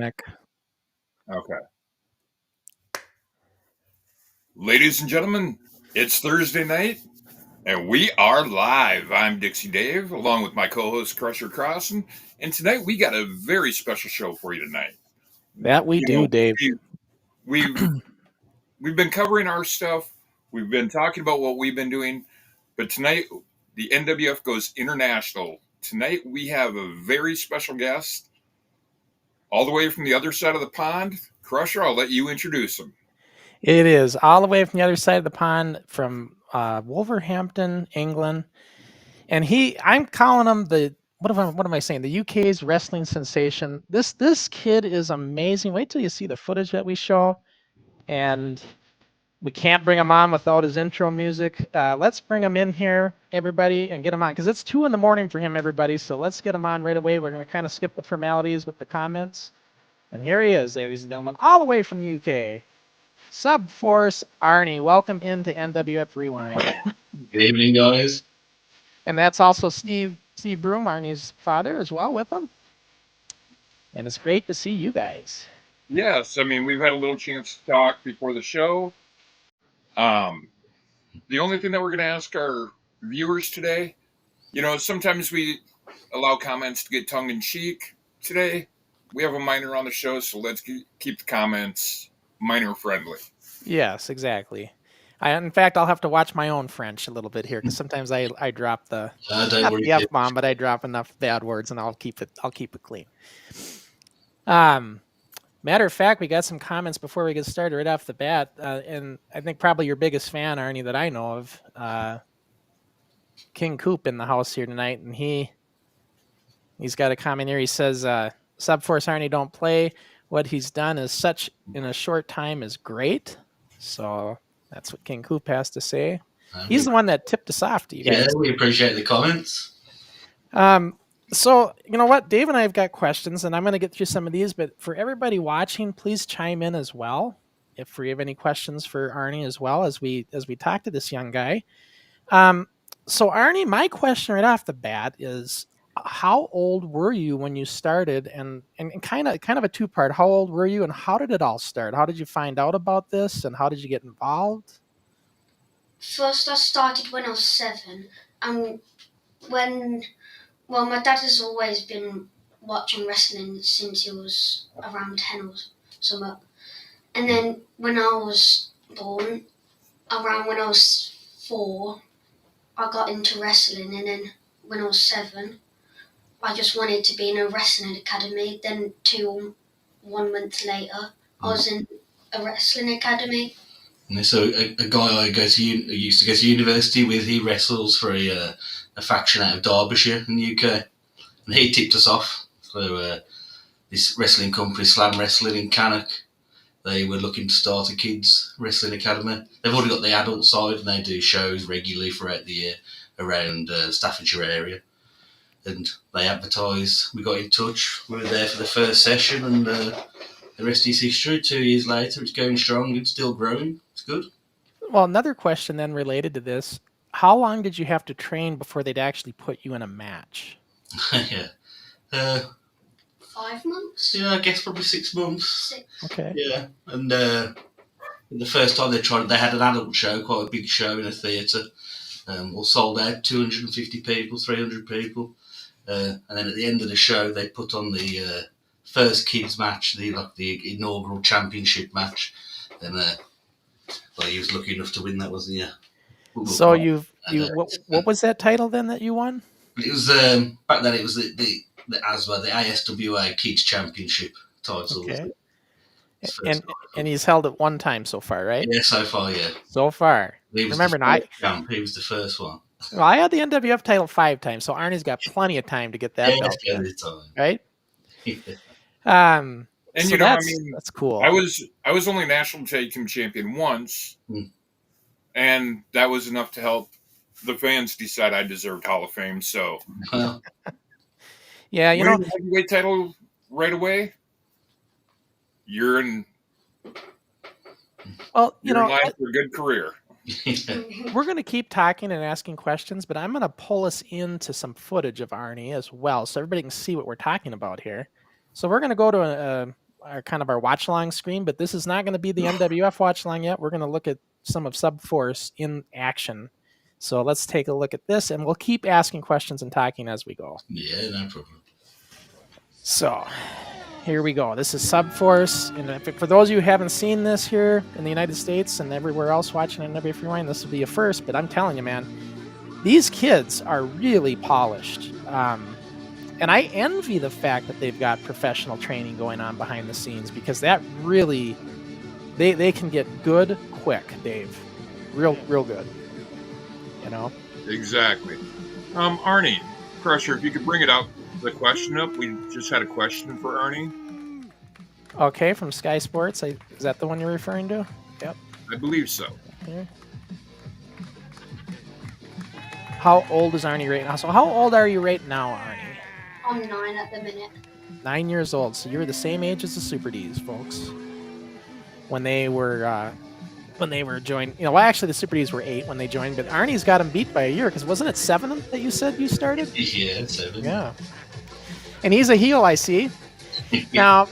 Mech. Okay. Ladies and gentlemen, it's Thursday night, and we are live. I'm Dixie Dave, along with my co-host Crossen, and tonight we got a very special show for you tonight. That we do, Dave. We've been covering our stuff. We've been talking about what we've been doing, but tonight the NWF goes international. Tonight we have a very special guest, all the way from the other side of the pond. Crusher, I'll let you introduce him. It is all the way from the other side of the pond, from Wolverhampton, England, and I'm calling him the what am I saying? The UK's wrestling sensation. This kid is amazing. Wait till you see the footage that we show, and we can't bring him on without his intro music. Let's bring him in here, everybody, and get him on, because it's 2 a.m. for him, everybody. So let's get him on right away. We're going to kind of skip the formalities with the comments. And here he is, ladies and gentlemen, all the way from the UK. Sub Force Arnie, welcome into NWF Rewind. Good evening, guys. And that's also Steve Broom, Arnie's father, as well, with him. And it's great to see you guys. Yes, I mean, we've had a little chance to talk before the show. The only thing that we're going to ask our viewers today, sometimes we allow comments to get tongue-in-cheek. Today, we have a minor on the show, so let's keep the comments minor-friendly. Yes, exactly. In fact, I'll have to watch my own French a little bit here, because sometimes I drop the not the F-bomb, but I drop enough bad words, and I'll keep it clean. Matter of fact, we got some comments before we get started right off the bat, and I think probably your biggest fan, Arnie, that I know of, King Coop, in the house here tonight, and he's got a comment here. He says, "Subforce Arnie don't play. What he's done is such in a short time is great." So that's what King Coop has to say. He's the one that tipped us off to you guys. Yeah, we appreciate the comments. So, you know what? Dave and I have got questions, and I'm going to get through some of these, but for everybody watching, please chime in as well if you have any questions for Arnie as well as we talk to this young guy. So, Arnie, my question right off the bat is, how old were you when you started? And kind of a two-part. How old were you, and how did it all start? How did you find out about this, and how did you get involved? First, I started when I was 7, and my dad has always been watching wrestling since he was around 10 or something. And then when I was born, around when I was 4, I got into wrestling. And then when I was 7, I just wanted to be in a wrestling academy. Then 1 month later, I was in a wrestling academy. And so a guy I used to go to university with, he wrestles for a faction out of Derbyshire in the UK, and he tipped us off. So this wrestling company, Slam Wrestling in Cannock, they were looking to start a kids wrestling academy. They've already got the adult side, and they do shows regularly throughout the year around the Staffordshire area. And they advertised. We got in touch. We were there for the first session, and the rest is history. 2 years later, it's going strong and still growing. It's good. Well, another question then related to this: how long did you have to train before they'd actually put you in a match? Yeah. 5 months? Yeah, I guess probably 6 months. 6. Okay. Yeah, and the first time they tried it, they had an adult show, quite a big show in a theatre. All sold out, 250 people, 300 people. And then at the end of the show, they put on the first kids match, the inaugural championship match. And he was lucky enough to win that, wasn't he? So what was that title then that you won? It was back then. It was the ASWA, the ISWA Kids Championship title. Okay. And he's held it 1 time so far, right? Yeah, so far, yeah. So far. He was he was the first one. Well, I had the NWF title 5 times, so Arnie's got plenty of time to get that belt. Right? And so that's cool. I was only national tag team champion once, and that was enough to help the fans decide I deserved Hall of Fame. So, yeah, you know, the heavyweight title right away. You're in. Well, you're in line for a good career. We're going to keep talking and asking questions, but I'm going to pull us into some footage of Arnie as well, so everybody can see what we're talking about here. So we're going to go to our kind of our watch along screen, but this is not going to be the NWF watch along yet. We're going to look at some of Subforce in action. So let's take a look at this, and we'll keep asking questions and talking as we go. Yeah, no problem. So here we go. This is Subforce, and for those of you who haven't seen this here in the United States and everywhere else watching NWF Rewind, this will be a first. But I'm telling you, man, these kids are really polished. And I envy the fact that they've got professional training going on behind the scenes, because that really, they can get good quick, Dave. Real good. You know? Exactly. Arnie, Crusher, if you could bring it up, the question up. We just had a question for Arnie. Okay, from Sky Sports. Is that the one you're referring to? Yep. I believe so. Okay. How old is Arnie right now? So how old are you right now, Arnie? I'm 9 at the minute. 9 years old. So you're the same age as the Super Ds, folks. When they were joined, well, actually the Super Ds were 8 when they joined, but Arnie's got him beat by a year, because wasn't it 7 that you said you started? Yeah, 7. Yeah. And he's a heel, I see. Now,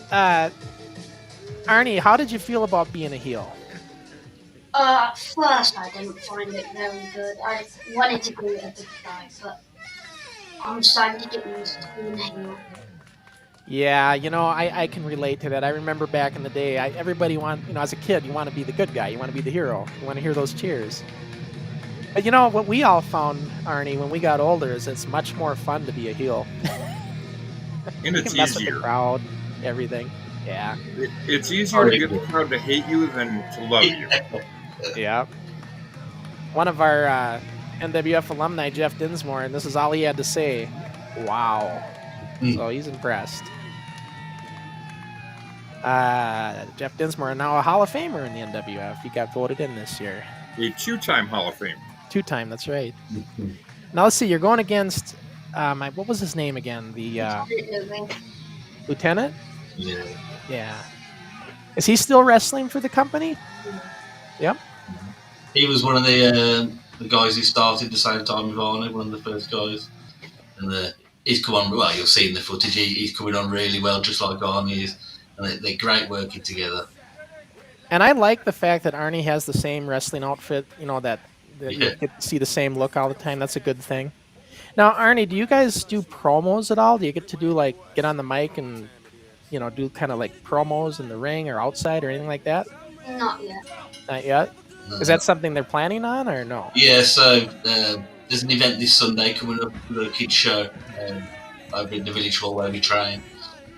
Arnie, how did you feel about being a heel? At first, I didn't find it very good. I wanted to be a big guy, but I'm starting to get used to being a heel. Yeah, I can relate to that. I remember back in the day, everybody as a kid, you want to be the good guy. You want to be the hero. You want to hear those cheers. But what we all found, Arnie, when we got older, is it's much more fun to be a heel. And it's mess with easier. the crowd, everything. Yeah. It's easier to get the crowd to hate you than to love you. Yeah. One of our NWF alumni, Jeff Dinsmore, and this is all he had to say. Wow. So he's impressed. Jeff Dinsmore, now a Hall of Famer in the NWF. He got voted in this year. A 2-time Hall of Fame. 2-time, that's right. Now let's see, you're going against, what was his name again? The Lieutenant? Yeah. Yeah. Is he still wrestling for the company? Yep. He was one of the guys who started the same time with Arnie, one of the first guys. And he's come on, well, you'll see in the footage, he's coming on really well, just like Arnie is. And they're great working together. And I like the fact that Arnie has the same wrestling outfit, that you get to see the same look all the time. That's a good thing. Now, Arnie, do you guys do promos at all? Do you get to do, get on the mic and, do kind of like promos in the ring or outside or anything like that? Not yet. Not yet? No. Is that something they're planning on or no? Yeah, so there's an event this Sunday coming up for the kids' show over in the village hall where we train.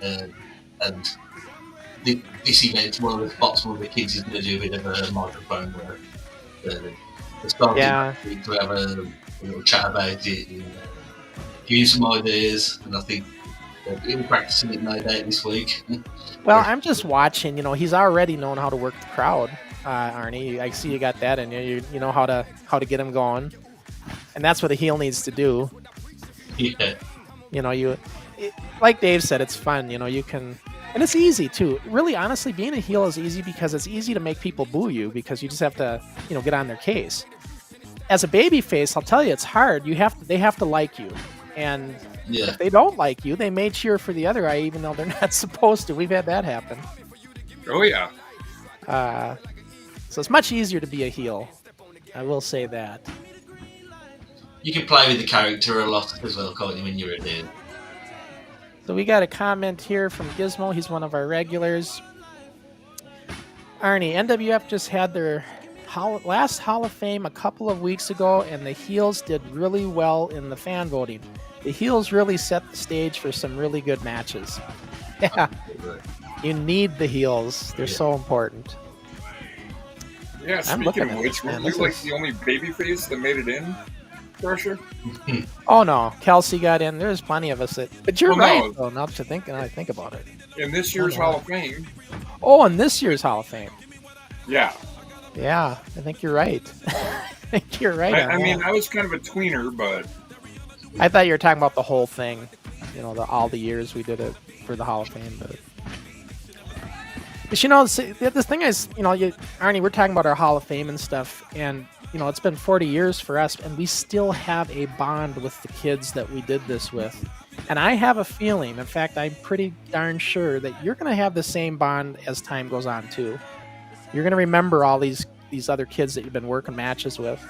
And this event, one of the spots where the kids is going to do a bit of a microphone work. They're starting to have a little chat about it and give you some ideas, and I think he'll be practicing it no doubt this week. Well, I'm just watching. He's already known how to work the crowd, Arnie. I see you got that in you. You know how to get him going, and that's what a heel needs to do. Yeah. Like Dave said, it's fun. You can. And it's easy, too. Really, honestly, being a heel is easy because it's easy to make people boo you because you just have to, get on their case. As a baby face, I'll tell you, it's hard. They have to like you. And if they don't like you, they may cheer for the other guy even though they're not supposed to. We've had that happen. Oh, yeah. So it's much easier to be a heel. I will say that. You can play with the character a lot as well, can't you, when you're a heel? So we got a comment here from Gizmo. He's one of our regulars. Arnie, NWF just had their last Hall of Fame a couple of weeks ago, and the heels did really well in the fan voting. The heels really set the stage for some really good matches. Yeah, you need the heels. They're so important. Yeah, speaking of which, were you the only babyface that made it in, Crusher? Oh no, Kelsey got in. There's plenty of us but you're right though, now that I think about it. In this year's Hall of Fame. Oh, in this year's Hall of Fame. Yeah. Yeah, I think you're right. I think you're right. I mean, I was kind of a tweener, but I thought you were talking about the whole thing. All the years we did it for the Hall of Fame, but the thing is, Arnie, we're talking about our Hall of Fame and stuff, and it's been 40 years for us, and we still have a bond with the kids that we did this with. And I have a feeling, in fact, I'm pretty darn sure that you're going to have the same bond as time goes on too. You're going to remember all these other kids that you've been working matches with,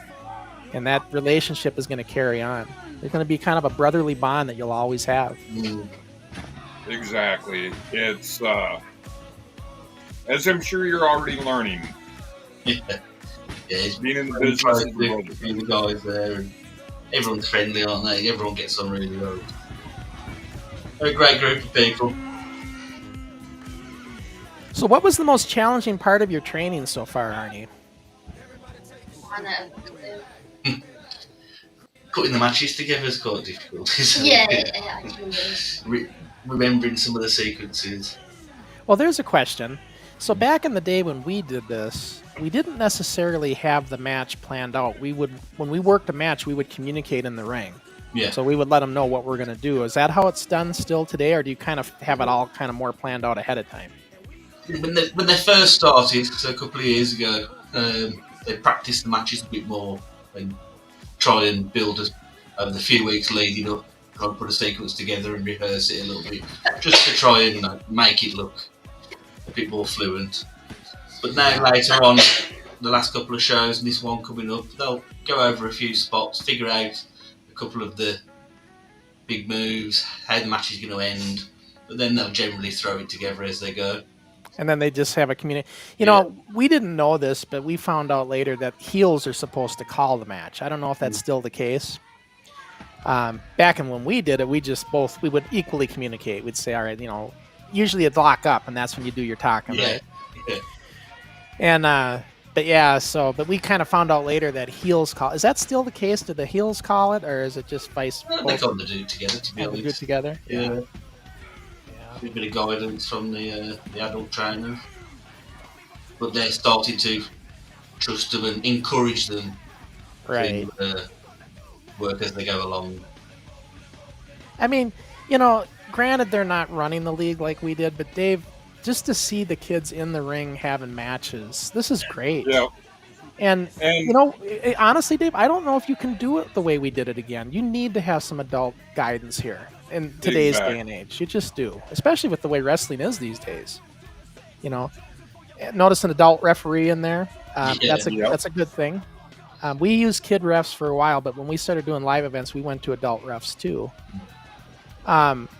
and that relationship is going to carry on. There's going to be kind of a brotherly bond that you'll always have. Exactly. It's as I'm sure you're already learning. Yeah, it's Being in the business, the guys there, and everyone's friendly, aren't they? Everyone gets on really well. They're a great group of people. So, what was the most challenging part of your training so far, Arnie? Putting the matches together is quite difficult. Yeah, it actually is. Remembering some of the sequences. Well, there's a question. So back in the day when we did this, we didn't necessarily have the match planned out. When we worked a match, we would communicate in the ring. Yeah. So we would let them know what we're going to do. Is that how it's done still today, or do you kind of have it all kind of more planned out ahead of time? When they first started, so a couple of years ago, they practiced the matches a bit more and try and build over the few weeks leading up, try and put a sequence together and rehearse it a little bit, just to try and make it look a bit more fluent. But now later on, the last couple of shows and this one coming up, they'll go over a few spots, figure out a couple of the big moves, how the match is going to end, but then they'll generally throw it together as they go. And then they just have a community. You know, we didn't know this, but we found out later that heels are supposed to call the match. I don't know if that's still the case. Back in when we did it, we would equally communicate. We'd say, all right, usually it's lock up, and that's when you do your talking, right? Yeah. And but we kind of found out later that heels call. Is that still the case? Do the heels call it, or is it just vice versa? They kind of do it together, to be honest. Do it together? Yeah. A bit of guidance from the adult trainer, but they're starting to trust them and encourage them Right. to work as they go along. I mean, granted they're not running the league like we did, but Dave, just to see the kids in the ring having matches, this is great. Yeah. And honestly, Dave, I don't know if you can do it the way we did it again. You need to have some adult guidance here in today's day and age. You just do, especially with the way wrestling is these days. Notice an adult referee in there. That's a good thing. We used kid refs for a while, but when we started doing live events, we went to adult refs too.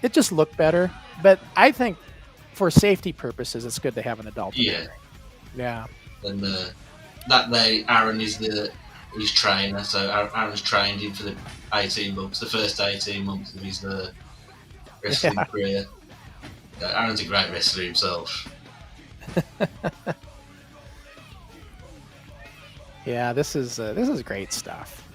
It just looked better, but I think for safety purposes, it's good to have an adult. Yeah. Yeah. And that day, Aaron is his trainer, so Aaron's trained him for the 18 months, the first 18 months of his wrestling career. Aaron's a great wrestler himself. Yeah, this is great stuff.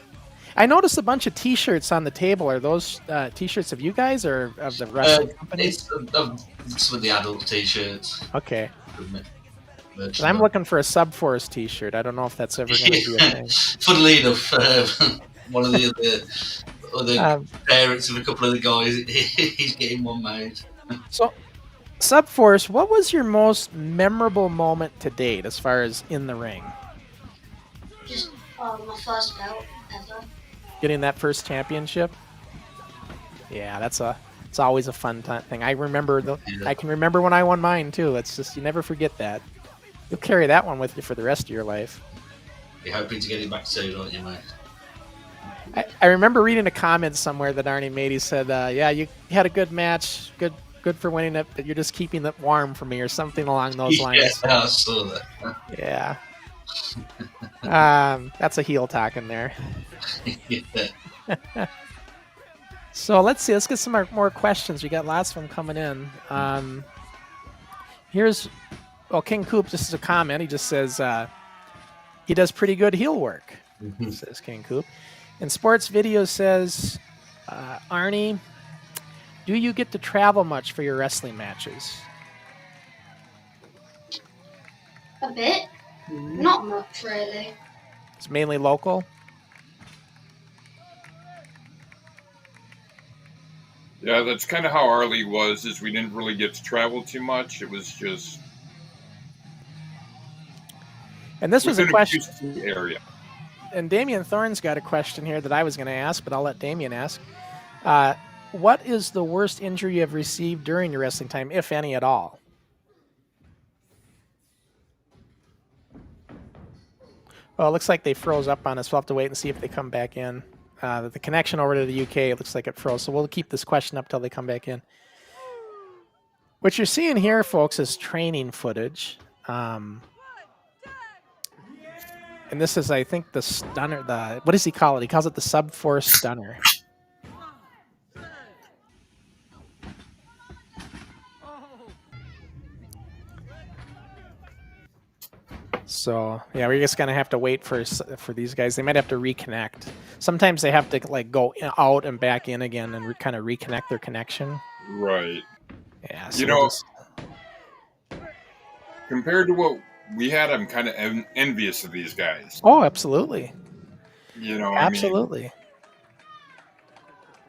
I noticed a bunch of T-shirts on the table. Are those T-shirts of you guys or of the wrestling company? It's some of the adult T-shirts. Okay. I'm looking for a Subforce T-shirt. I don't know if that's ever going to be a thing. Funnily enough, one of the other parents of a couple of the guys, he's getting one made. So, Subforce, what was your most memorable moment to date as far as in the ring? Just my first belt ever. Getting that first championship? Yeah, it's always a fun thing. I can remember when I won mine too. It's just, you never forget that. You'll carry that one with you for the rest of your life. You're hoping to get it back soon, aren't you, mate? I remember reading a comment somewhere that Arnie made. He said, yeah, you had a good match, good for winning it, but you're just keeping it warm for me or something along those lines. Yeah, I saw that. Yeah. That's a heel talk in there. Yeah. So let's see. Let's get some more questions. We got lots of them coming in. Here's King Coop. This is a comment. He just says he does pretty good heel work. Says King Coop. And Sports Video says, Arnie, do you get to travel much for your wrestling matches? A bit. Not much, really. It's mainly local. Yeah, that's kind of how our league was. Is we didn't really get to travel too much. It was just. And this was a question. Area. And Damian Thorne's got a question here that I was going to ask, but I'll let Damian ask. what is the worst injury you have received during your wrestling time, if any at all? Well, it looks like they froze up on us. We'll have to wait and see if they come back in. The connection over to the UK, it looks like it froze, so we'll keep this question up till they come back in. What you're seeing here, folks, is training footage. And this is, I think, the stunner. What does he call it? He calls it the Sub Force Stunner. So yeah, we're just gonna have to wait for these guys. They might have to reconnect. Sometimes they have to like go out and back in again and kind of reconnect their connection. Right. Yeah. So You know, compared to what we had, I'm kind of envious of these guys. Oh, absolutely. You know, Absolutely.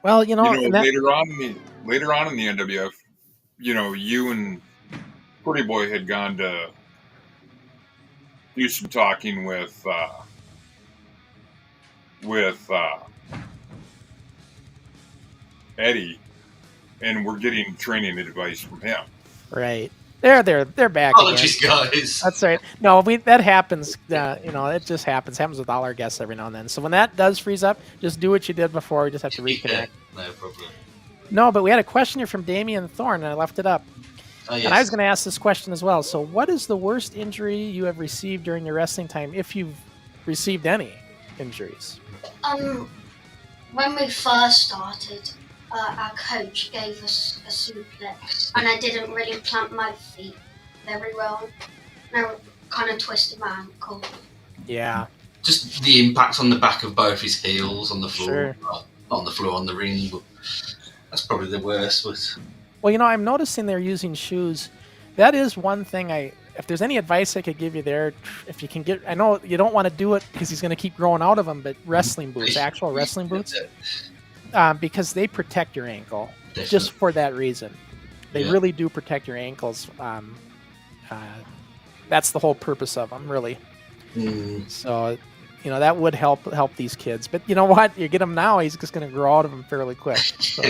Well, later on in the NWF, you and Pretty Boy had gone to do some talking with Eddie, and we're getting training advice from him. Right. They're back Apologies, again. guys. That's right. No, that happens. It just happens. Happens with all our guests every now and then. So when that does freeze up, just do what you did before. You just have to reconnect. Yeah, no problem. No, but we had a question here from Damian Thorne, and I left it up. Oh, yes. And I was going to ask this question as well. So what is the worst injury you have received during your wrestling time, if you've received any injuries? When we first started, our coach gave us a suplex, and I didn't really plant my feet very well. And I kind of twisted my ankle. Yeah. Just the impact on the back of both his heels on the floor. Sure. Not on the floor, on the ring, but that's probably the worst. But Well, I'm noticing they're using shoes. That is one thing if there's any advice I could give you there, if you can get, I know you don't want to do it because he's going to keep growing out of them, but wrestling boots, actual wrestling boots, because they protect your ankle. Definitely. Just for that reason. They really do protect your ankles. That's the whole purpose of them, really. So, that would help these kids. But you know what? You get him now, he's just going to grow out of them fairly quick. So.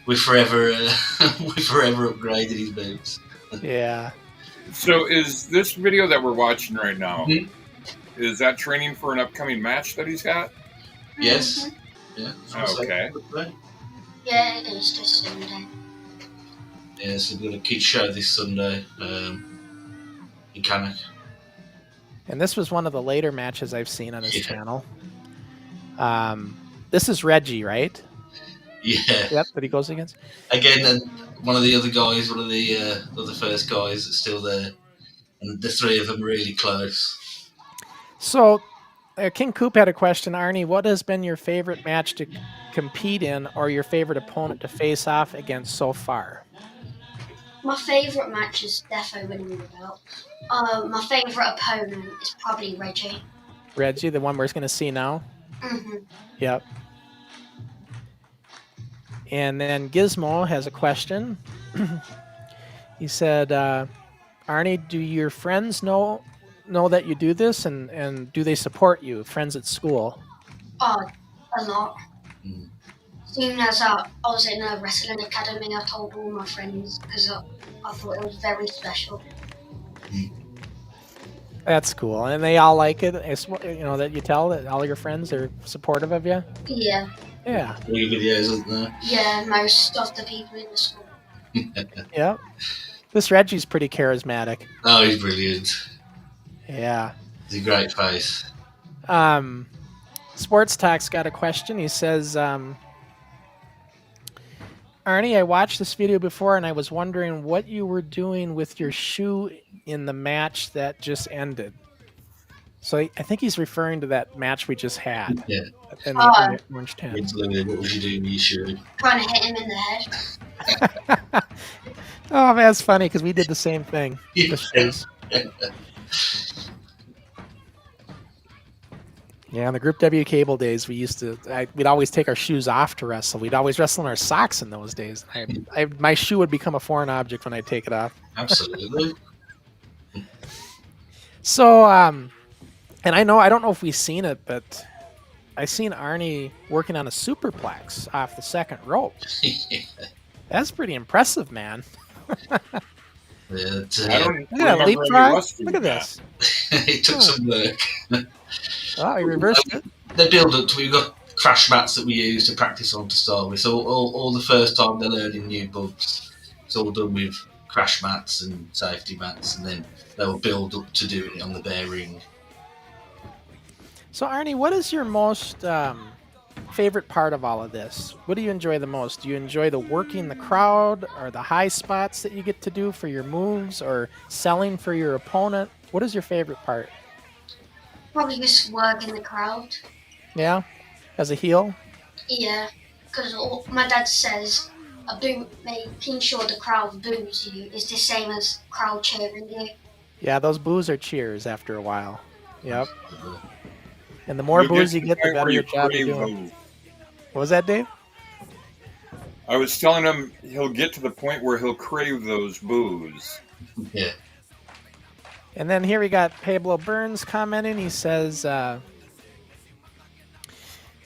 we forever upgraded his boots. Yeah. So is this video that we're watching right now, is that training for an upcoming match that he's got? Yes. Mm-hmm. Yeah. Okay. Yeah, it is this Sunday. Yeah, so we've got a kids show this Sunday in Cannock. And this was one of the later matches I've seen on his channel. This is Reggie, right? Yeah. Yep, that he goes against. Again, one of the other guys, one of the first guys that's still there. And the three of them really close. So, King Coop had a question. Arnie, what has been your favorite match to compete in or your favorite opponent to face off against so far? My favourite match is defo winning the belt. My favourite opponent is probably Reggie. Reggie, the one we're going to see now? Mm-hmm. Yep. And then Gizmo has a question. He said, Arnie, do your friends know that you do this, and do they support you, friends at school? Oh, a lot. Soon as I was in a wrestling academy, I told all my friends because I thought it was very special. That's cool. And they all like it, that you tell that all your friends are supportive of you? Yeah. Yeah. Three videos, isn't there? Yeah, most of the people in the school. Yep. This Reggie's pretty charismatic. Oh, he's brilliant. Yeah. He's a great face. Sports Talk's got a question. He says, Arnie, I watched this video before and I was wondering what you were doing with your shoe in the match that just ended. So I think he's referring to that match we just had. Yeah. In the orange tent. What was you doing with your shoe? Trying to hit him in the head. Oh, man, that's funny because we did the same thing. Yeah. Yeah, in the Group W cable days, we'd always take our shoes off to wrestle. We'd always wrestle in our socks in those days. My shoe would become a foreign object when I take it off. Absolutely. So, and I don't know if we've seen it, but I seen Arnie working on a superplex off the second rope. That's pretty impressive, man. But, I don't Look at that remember any of leapfrog. us Look doing at that. this. it took some work. Oh, he reversed it. They build up. We've got crash mats that we use to practice on to start with. So all the first time they're learning new bumps, it's all done with crash mats and safety mats, and then they'll build up to doing it on the bearing. So, Arnie, what is your most favorite part of all of this? What do you enjoy the most? Do you enjoy the working the crowd, or the high spots that you get to do for your moves, or selling for your opponent? What is your favorite part? Probably just working the crowd. Yeah, as a heel. Yeah, because my dad says making sure the crowd boos you is the same as crowd cheering you. Yeah, those boos are cheers after a while. Yep. And the more You'll boos to you the get, the point better where your you job you're crave doing. those. What was that, Dave? I was telling him he'll get to the point where he'll crave those boos. Yeah. And then here we got Pablo Burns commenting. He says,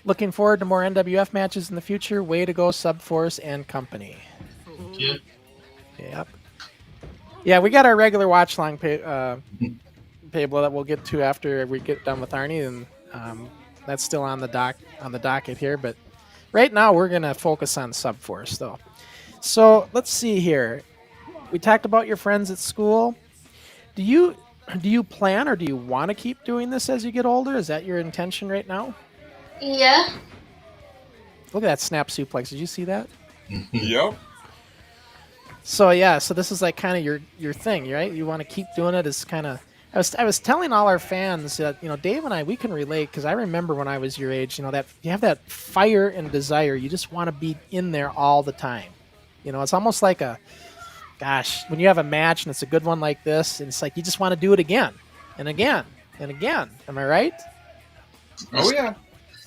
looking forward to more NWF matches in the future. Way to go, Subforce and company. Yeah. Yep. Yeah, we got our regular watch long, Pablo, that we'll get to after we get done with Arnie, and that's still on the docket here. But right now, we're gonna focus on Subforce, though. So let's see here. We talked about your friends at school. Do you plan, or do you want to keep doing this as you get older? Is that your intention right now? Yeah. Look at that snap suplex. Did you see that? Yep. So yeah, so this is like kind of your thing, right? You want to keep doing it as kind of. I was telling all our fans that Dave and I, we can relate, because I remember when I was your age, that you have that fire and desire. You just want to be in there all the time. It's almost like when you have a match and it's a good one like this, and it's like you just want to do it again and again and again. Am I right? Oh yeah.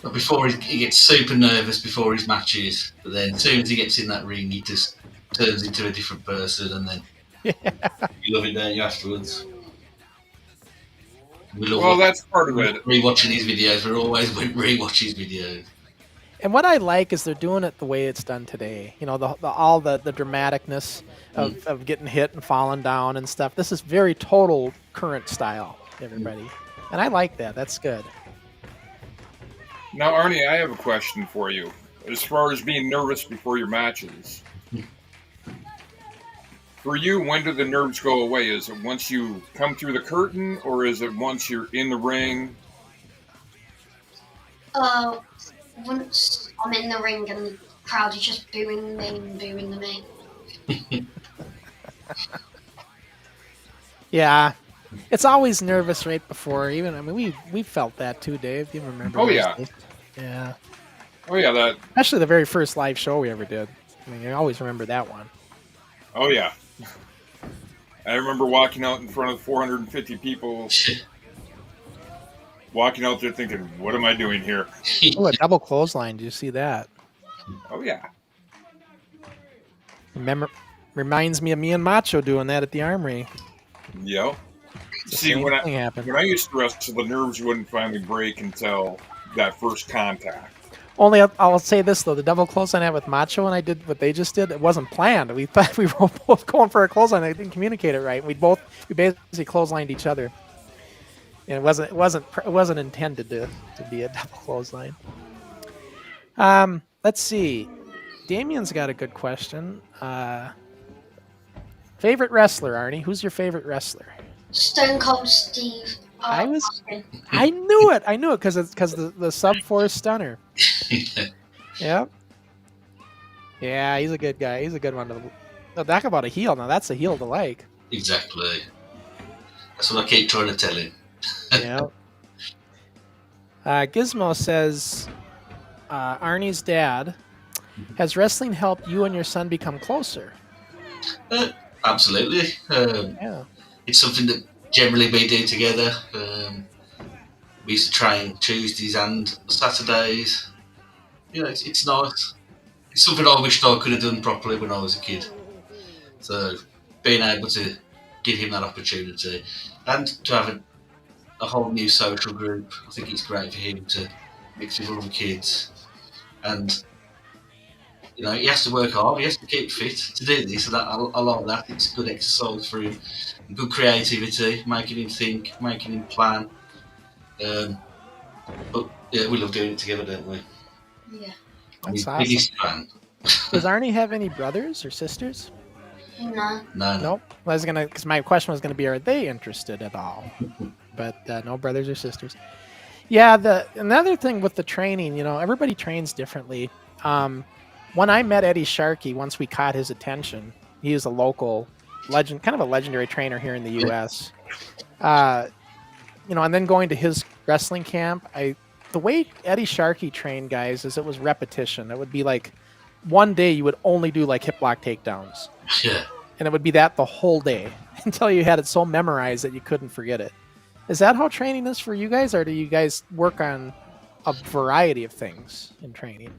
But before he gets super nervous before his matches, but then as soon as he gets in that ring, he just turns into a different person, and then you love it, don't you, afterwards? Well, that's part of it. Rewatching his videos. We're always rewatch his videos. And what I like is they're doing it the way it's done today. All the dramaticness of getting hit and falling down and stuff. This is very total current style, everybody. And I like that. That's good. Now, Arnie, I have a question for you. As far as being nervous before your matches, for you, when do the nerves go away? Is it once you come through the curtain, or is it once you're in the ring? Once I'm in the ring and the crowd is just booing me and booing me. Yeah. It's always nervous right before. We felt that too, Dave. Do you remember? Oh, yeah. Days? Yeah. Oh, yeah, that. Especially the very first live show we ever did. I always remember that one. Oh, yeah. I remember walking out in front of 450 people, walking out there thinking, what am I doing here? Oh, a double clothesline. Did you see that? Oh, yeah. Reminds me of me and Macho doing that at the Armory. Yep. The See, same when thing happened. I used to wrestle, the nerves wouldn't finally break until that first contact. Only I'll say this though: the double clothesline I had with Macho and I did what they just did. It wasn't planned. We thought we were both going for a clothesline. They didn't communicate it right. We basically clotheslined each other, and it wasn't intended to be a double clothesline. Let's see. Damien's got a good question. Favorite wrestler, Arnie? Who's your favorite wrestler? Stone Cold Steve. I knew it because the Subforce Stunner. Yep. Yeah, he's a good guy. He's a good one to talk about a heel. Now that's a heel to like. Exactly. That's what I keep trying to tell him. Yeah. Gizmo says, Arnie's dad, has wrestling helped you and your son become closer? Absolutely. Yeah. It's something that generally we do together. We used to train Tuesdays and Saturdays. It's nice. It's something I wished I could have done properly when I was a kid. So being able to give him that opportunity and to have a whole new social group, I think it's great for him to mixed with other kids, and he has to work hard. He has to keep fit to do this. And I like that. It's good exercise for him, good creativity, making him think, making him plan. But yeah, we love doing it together, don't we? Yeah. I'm That's his awesome. biggest fan. Does Arnie have any brothers or sisters? No. No. Nope. Because my question was gonna be, are they interested at all? But no brothers or sisters. Yeah. Another thing with the training, everybody trains differently. When I met Eddie Sharkey, once we caught his attention, he was a local legend, kind of a legendary trainer here in the U.S. And then going to his wrestling camp, the way Eddie Sharkey trained guys is it was repetition. It would be like one day you would only do like hip lock takedowns. Yeah. And it would be that the whole day until you had it so memorized that you couldn't forget it. Is that how training is for you guys, or do you guys work on a variety of things in training?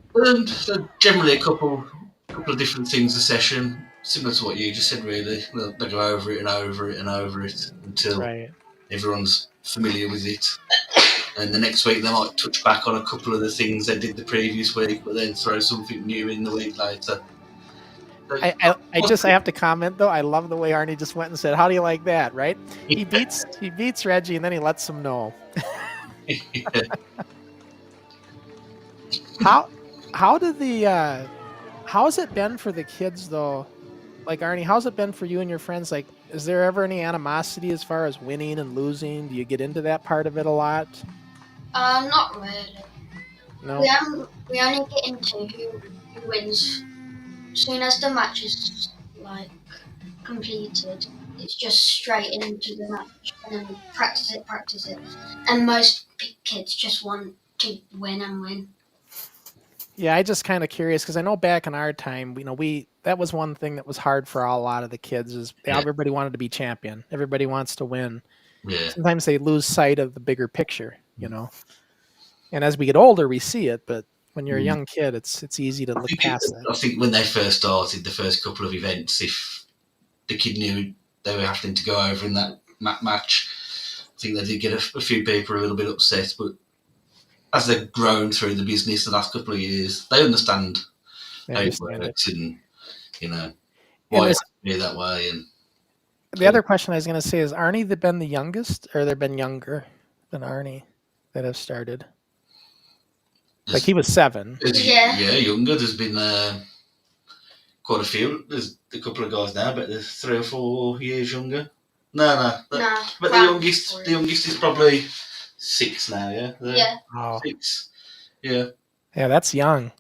So generally a couple of different things a session, similar to what you just said. Really, they go over it and over it and over it until everyone's familiar with it. And the next week they might touch back on a couple of the things they did the previous week, but then throw something new in the week later. I have to comment though. I love the way Arnie just went and said, "How do you like that?" Right? He beats Reggie, and then he lets him know. How's it been for the kids though? Like Arnie, how's it been for you and your friends? Like, is there ever any animosity as far as winning and losing? Do you get into that part of it a lot? Not really. No. We only get into who wins. As soon as the match is like completed, it's just straight into the match and then practice it. And most kids just want to win and win. Yeah, I just kind of curious because I know back in our time, that was one thing that was hard for a lot of the kids is everybody wanted to be champion. Everybody wants to win. Yeah. Sometimes they lose sight of the bigger picture, And as we get older, we see it, but when you're a young kid, it's easy to look past that. I think when they first started, the first couple of events, if the kid knew they were having to go over in that match, I think they did get a few people a little bit upset. But as they've grown through the business the last couple of years, they understand how it works and why it's that way. And the other question I was going to say is, Arnie been the youngest, or there been younger than Arnie that have started? Like he was 7. Yeah, younger. There's been quite a few. There's a couple of guys now, but they're 3 or 4 years younger. No. But the youngest is probably 6 now. Yeah. Oh. 6. Yeah. Yeah, that's young.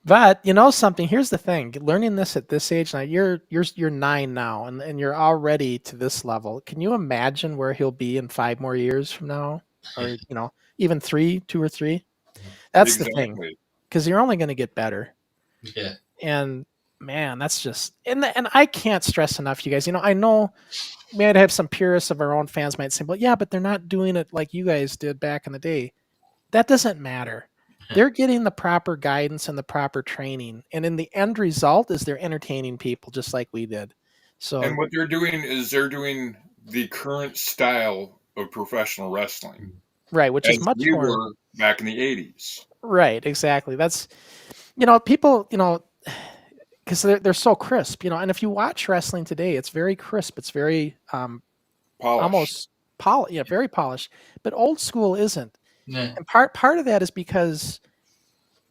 But something. Here's the thing: learning this at this age now. You're 9 now, and you're already to this level. Can you imagine where he'll be in 5 more years from now, or even 2 or 3? That's the thing, because you're only going to get better. Yeah. And man, that's just and I can't stress enough, you guys. I know we might have some purists of our own fans might say, "Well, yeah, but they're not doing it like you guys did back in the day." That doesn't matter. They're getting the proper guidance and the proper training, and in the end result is they're entertaining people just like we did. So, and what they're doing is they're doing the current style of professional wrestling, right? Which is much more were back in the 80s. Right, exactly. That's people, because they're so crisp, and if you watch wrestling today, it's very crisp. It's very polished. Almost very polished. But old school isn't. Yeah. And part of that is because,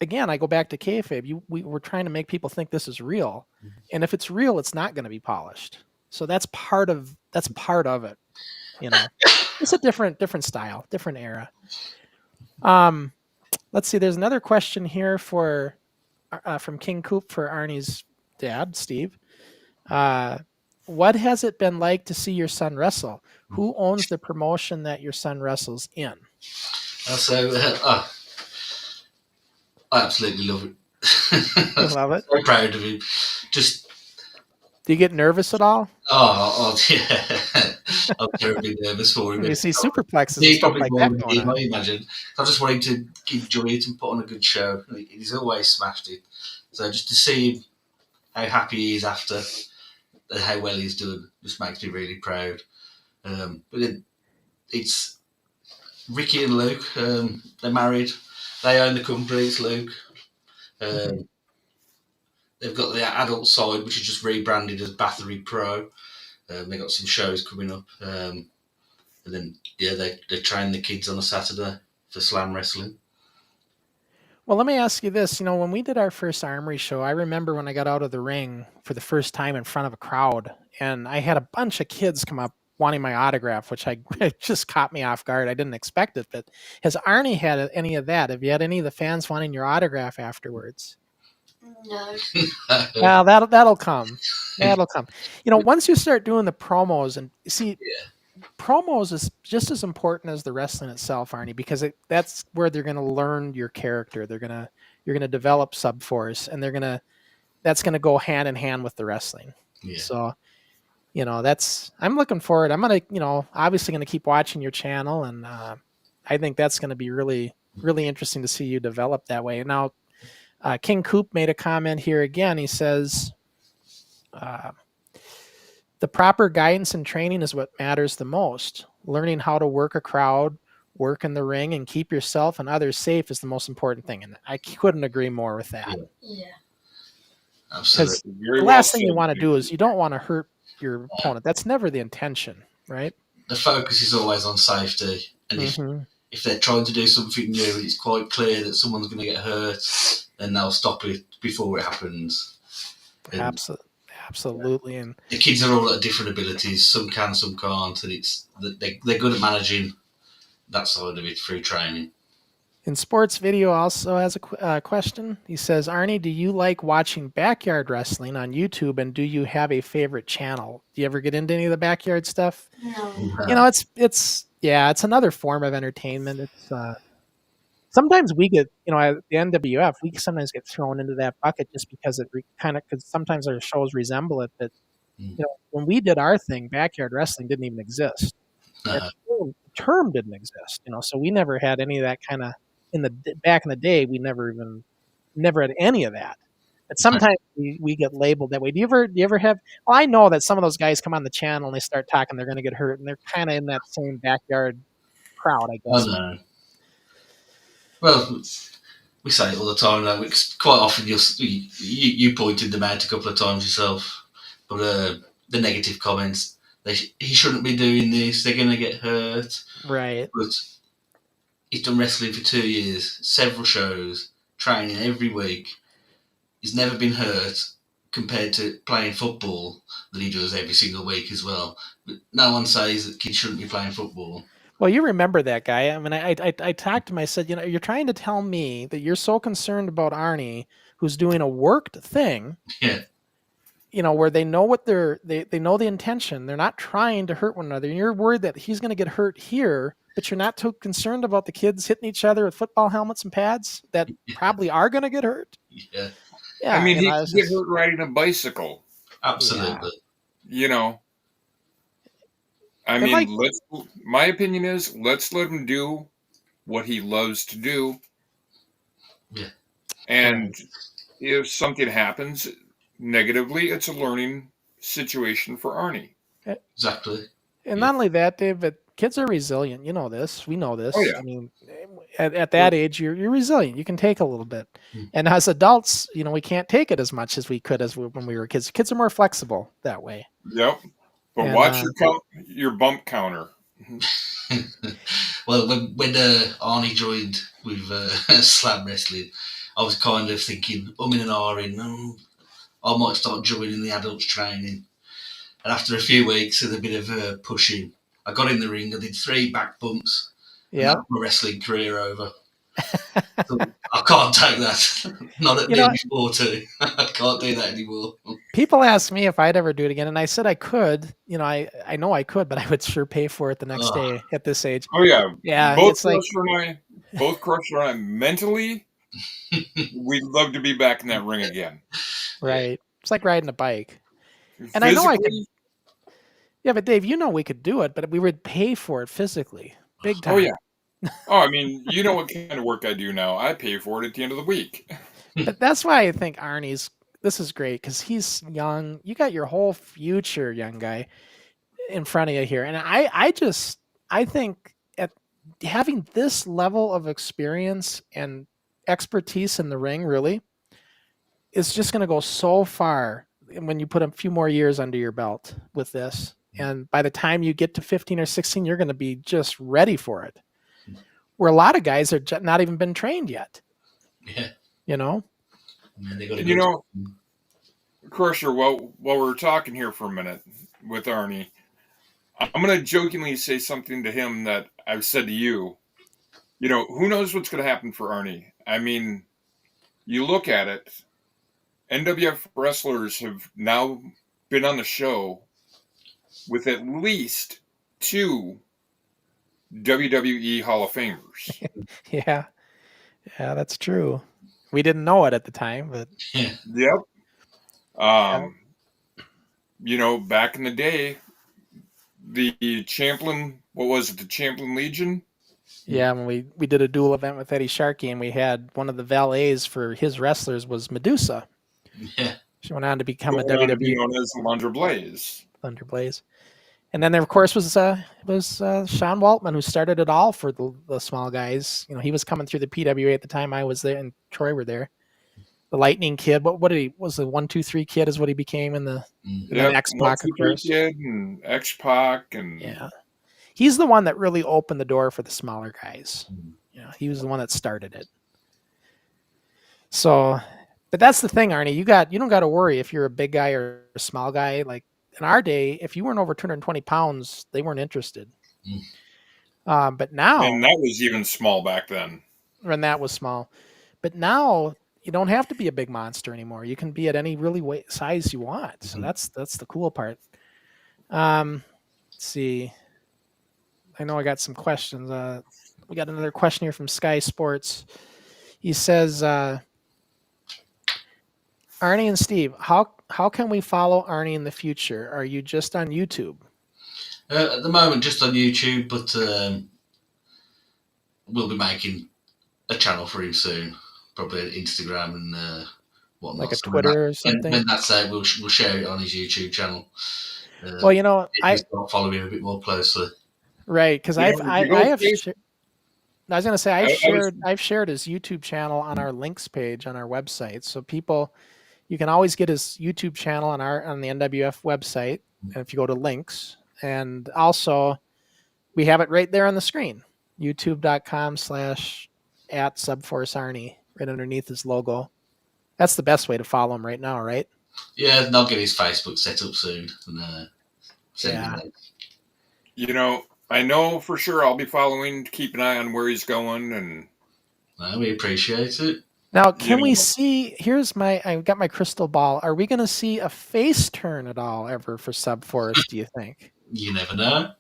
again, I go back to kayfabe. We're trying to make people think this is real, and if it's real, it's not going to be polished. So that's part of it. It's a different style, different era. Let's see. There's another question here from King Coop for Arnie's dad, Steve. What has it been like to see your son wrestle? Who owns the promotion that your son wrestles in? I absolutely love it. I love it. So proud of him. Do you get nervous at all? Oh yeah. I'm terribly nervous for him. You see superplexes and stuff like that going on. I imagine. I just want him to enjoy it and put on a good show. He's always smashed it. So just to see him, how happy he is after, and how well he's done, just makes me really proud. But it's Ricky and Luke. They're married. They own the company. It's Luke. They've got the adult side, which is just rebranded as Battery Pro. They got some shows coming up, and then they train the kids on a Saturday for slam wrestling. Well, let me ask you this. When we did our first Armory show, I remember when I got out of the ring for the first time in front of a crowd, and I had a bunch of kids come up wanting my autograph, which it just caught me off guard. I didn't expect it. But has Arnie had any of that? Have you had any of the fans wanting your autograph afterwards? No. Well, that'll come. That'll come. Once you start doing the promos, and see, promos is just as important as the wrestling itself, Arnie, because that's where they're going to learn your character. You're going to develop Subforce, and that's going to go hand in hand with the wrestling. Yeah. So, I'm looking forward. I'm going to, obviously going to keep watching your channel, and I think that's going to be really, really interesting to see you develop that way. Now, King Coop made a comment here again. He says, the proper guidance and training is what matters the most. Learning how to work a crowd, work in the ring, and keep yourself and others safe is the most important thing. And I couldn't agree more with that. Yeah. Because the last thing you want to do is you don't want to hurt your opponent. That's never the intention, right? The focus is always on safety. And if they're trying to do something new and it's quite clear that someone's going to get hurt, then they'll stop it before it happens. And Absolutely. And the kids are all at different abilities. Some can, some can't. And they're good at managing that side of it through training. In Sports Video also has a question. He says, Arnie, do you like watching backyard wrestling on YouTube, and do you have a favorite channel? Do you ever get into any of the backyard stuff? No. It's another form of entertainment. It's sometimes we get, at the NWF, we sometimes get thrown into that bucket just because because sometimes our shows resemble it. But when we did our thing, backyard wrestling didn't even exist. The term didn't exist, so we never had any of that kind of. Back in the day, we never had any of that. But sometimes we get labeled that way. Do you ever have? Well, I know that some of those guys come on the channel and they start talking, they're going to get hurt, and they're kind of in that same backyard crowd, I guess. Oh, no. Well, we say it all the time. Though. Quite often, you pointed them out a couple of times yourself, but the negative comments. He shouldn't be doing this. They're going to get hurt. Right. But he's done wrestling for 2 years, several shows, training every week. He's never been hurt compared to playing football that he does every single week as well. But no one says that kids shouldn't be playing football. Well, you remember that guy. I mean, I talked to him. I said, you're trying to tell me that you're so concerned about Arnie, who's doing a worked thing. Yeah. Where they know what they know the intention. They're not trying to hurt one another. And you're worried that he's going to get hurt here, but you're not too concerned about the kids hitting each other with football helmets and pads that probably are going to get hurt. Yeah. I mean, he could get hurt riding a bicycle. Absolutely. I mean, my opinion is let's let him do what he loves to do. Yeah. And if something happens negatively, it's a learning situation for Arnie. Exactly. And not only that, Dave, but kids are resilient. You know this. We know this. Oh, yeah. I mean, at that age, you're resilient. You can take a little bit. And as adults, we can't take it as much as we could when we were kids. Kids are more flexible that way. Yep. But watch your bump counter. Well, when Arnie joined with slam wrestling, I was kind of thinking, and ahhing, I might start joining the adults training. And after a few weeks of a bit of pushing, I got in the ring. I did 3 back bumps. Yeah. My wrestling career over. So I can't take that. Not at nearly 40. I can't do that anymore. People ask me if I'd ever do it again, and I said I could. I know I could, but I would sure pay for it the next day at this age. Oh yeah, yeah. Both Crusher and I mentally, we'd love to be back in that ring again. Right. It's like riding a bike. And I know I could. Yeah, but Dave, we could do it, but we would pay for it physically, big time. Oh yeah. Oh, I mean, you know what kind of work I do now. I pay for it at the end of the week. But that's why I think this is great, because he's young. You got your whole future, young guy, in front of you here. And I think at having this level of experience and expertise in the ring, really, is just going to go so far when you put a few more years under your belt with this. And by the time you get to 15 or 16, you're going to be just ready for it. Where a lot of guys are not even been trained yet. Yeah. You know? And they got You know, Crusher, while we're talking here for a minute with Arnie, I'm going to jokingly say something to him that I've said to you. You know, who knows what's going to happen for Arnie? I mean, you look at it, NWF wrestlers have now been on the show with at least 2 WWE Hall of Famers. Yeah. Yeah, that's true. We didn't know it at the time, but Yeah. Yep. You know, back in the day, the Champlain, what was it, the Champlain Legion? yeah, when we did a dual event with Eddie Sharkey, and we had one of the valets for his wrestlers was Medusa. Yeah. She went on to become a Going on to be WWE known as Alundra Blaze. Thunder Blaze. And then there, of course, was Sean Waltman, who started it all for the small guys. You know, he was coming through the PWA at the time I was there, and Troy were there. The Lightning Kid. What did he was the 1, 2, 3 kid is what he became in the X-Pac, of course. Kid and X-Pac and yeah, he's the one that really opened the door for the smaller guys. You know, he was the one that started it. So, but that's the thing, Arnie. You don't got to worry if you're a big guy or a small guy. Like in our day, if you weren't over 220 pounds, they weren't interested. But now, and that was even small back then. And that was small. But now you don't have to be a big monster anymore. You can be at any really size you want. So that's the cool part. Let's see. I know I got some questions. We got another question here from Sky Sports. He says, Arnie and Steve, how can we follow Arnie in the future? Are you just on YouTube? At the moment, just on YouTube, but we'll be making a channel for him soon. Probably Instagram and whatnot. Like a Twitter or something? When that's out, we'll share it on his YouTube channel. Well, you know, I follow him a bit more closely. Right, because I was going to say I've shared his YouTube channel on our links page on our website, so people, you can always get his YouTube channel on the NWF website, and if you go to links, and also we have it right there on the screen, youtube.com/@Subforce Arnie, right underneath his logo. That's the best way to follow him right now, right? Yeah, and I'll get his Facebook set up soon. And, you know, I know for sure I'll be following to keep an eye on where he's going, and we appreciate it. Now, can we see? I've got my crystal ball. Are we going to see a face turn at all ever for Subforce? Do you think? You never know.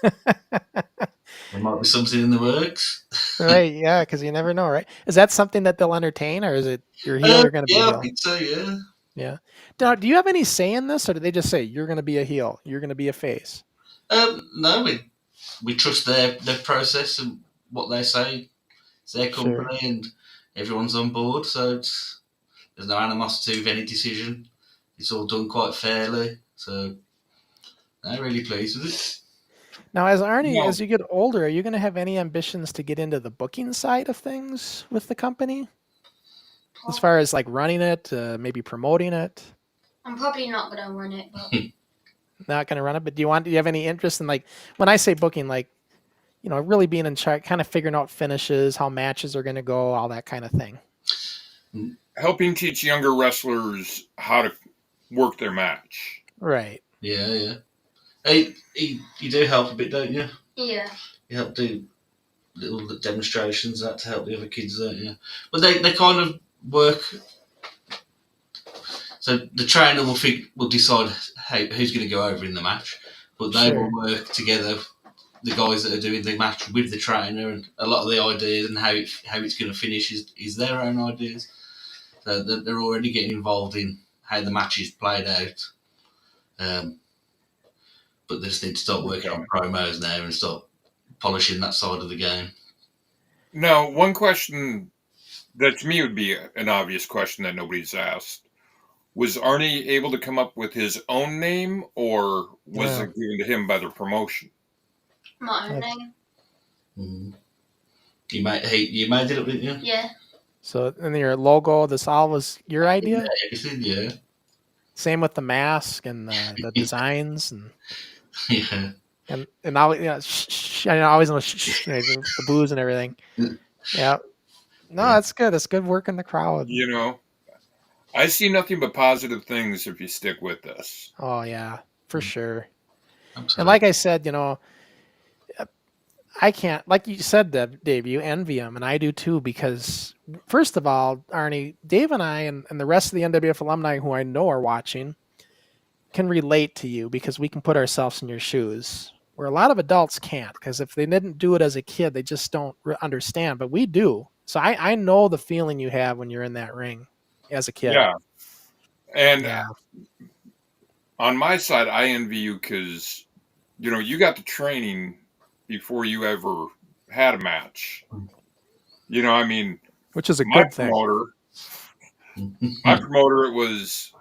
There might be something in the works. Right? Yeah, because you never know, right? Is that something that they'll entertain, or is it your heel? You're going to be a heel? I think so. Yeah. Yeah. Now, do you have any say in this, or do they just say you're going to be a heel, you're going to be a face? No, we trust their process and what they say. It's their company, and everyone's on board, so there's no animosity with any decision. It's all done quite fairly, so I'm really pleased with it. Now, as Arnie, as you get older, are you going to have any ambitions to get into the booking side of things with the company? As far as like running it, maybe promoting it? I'm probably not going to run it, but not going to run it. But do you have any interest in, like, when I say booking, like, you know, really being in charge, kind of figuring out finishes, how matches are going to go, all that kind of thing? Helping teach younger wrestlers how to work their match. Right. Yeah, yeah. Hey, you do help a bit, don't you? Yeah. You help do little demonstrations that to help the other kids, don't you? But they kind of work. So the trainer will decide who's going to go over in the match, but they will work together. The guys that are doing the match with the trainer, and a lot of the ideas and how it's going to finish is their own ideas. So they're already getting involved in how the match is played out. But they just need to start working on promos now and start polishing that side of the game. Now, one question that to me would be an obvious question that nobody's asked. Was Arnie able to come up with his own name, or was it given to him by the promotion? My own name. Mm-hmm. You made it up, didn't you? Yeah. So, and your logo, this all was your idea? Everything, yeah. Same with the mask and the designs Yeah. and always, I always know the booze and everything. Yeah. No, Yeah. that's good. That's good work in the crowd. You know, I see nothing but positive things if you stick with this. Oh yeah, for sure. Absolutely. And like I said, I can't, like you said, Dave, you envy him, and I do too, because first of all, Arnie, Dave and I and the rest of the NWF alumni who I know are watching can relate to you because we can put ourselves in your shoes, where a lot of adults can't, because if they didn't do it as a kid, they just don't understand, but we do. So I know the feeling you have when you're in that ring as a kid. Yeah. And Yeah. on my side, I envy you because, you got the training before you ever had a match. I mean, Which is a my good thing. promoter, it was,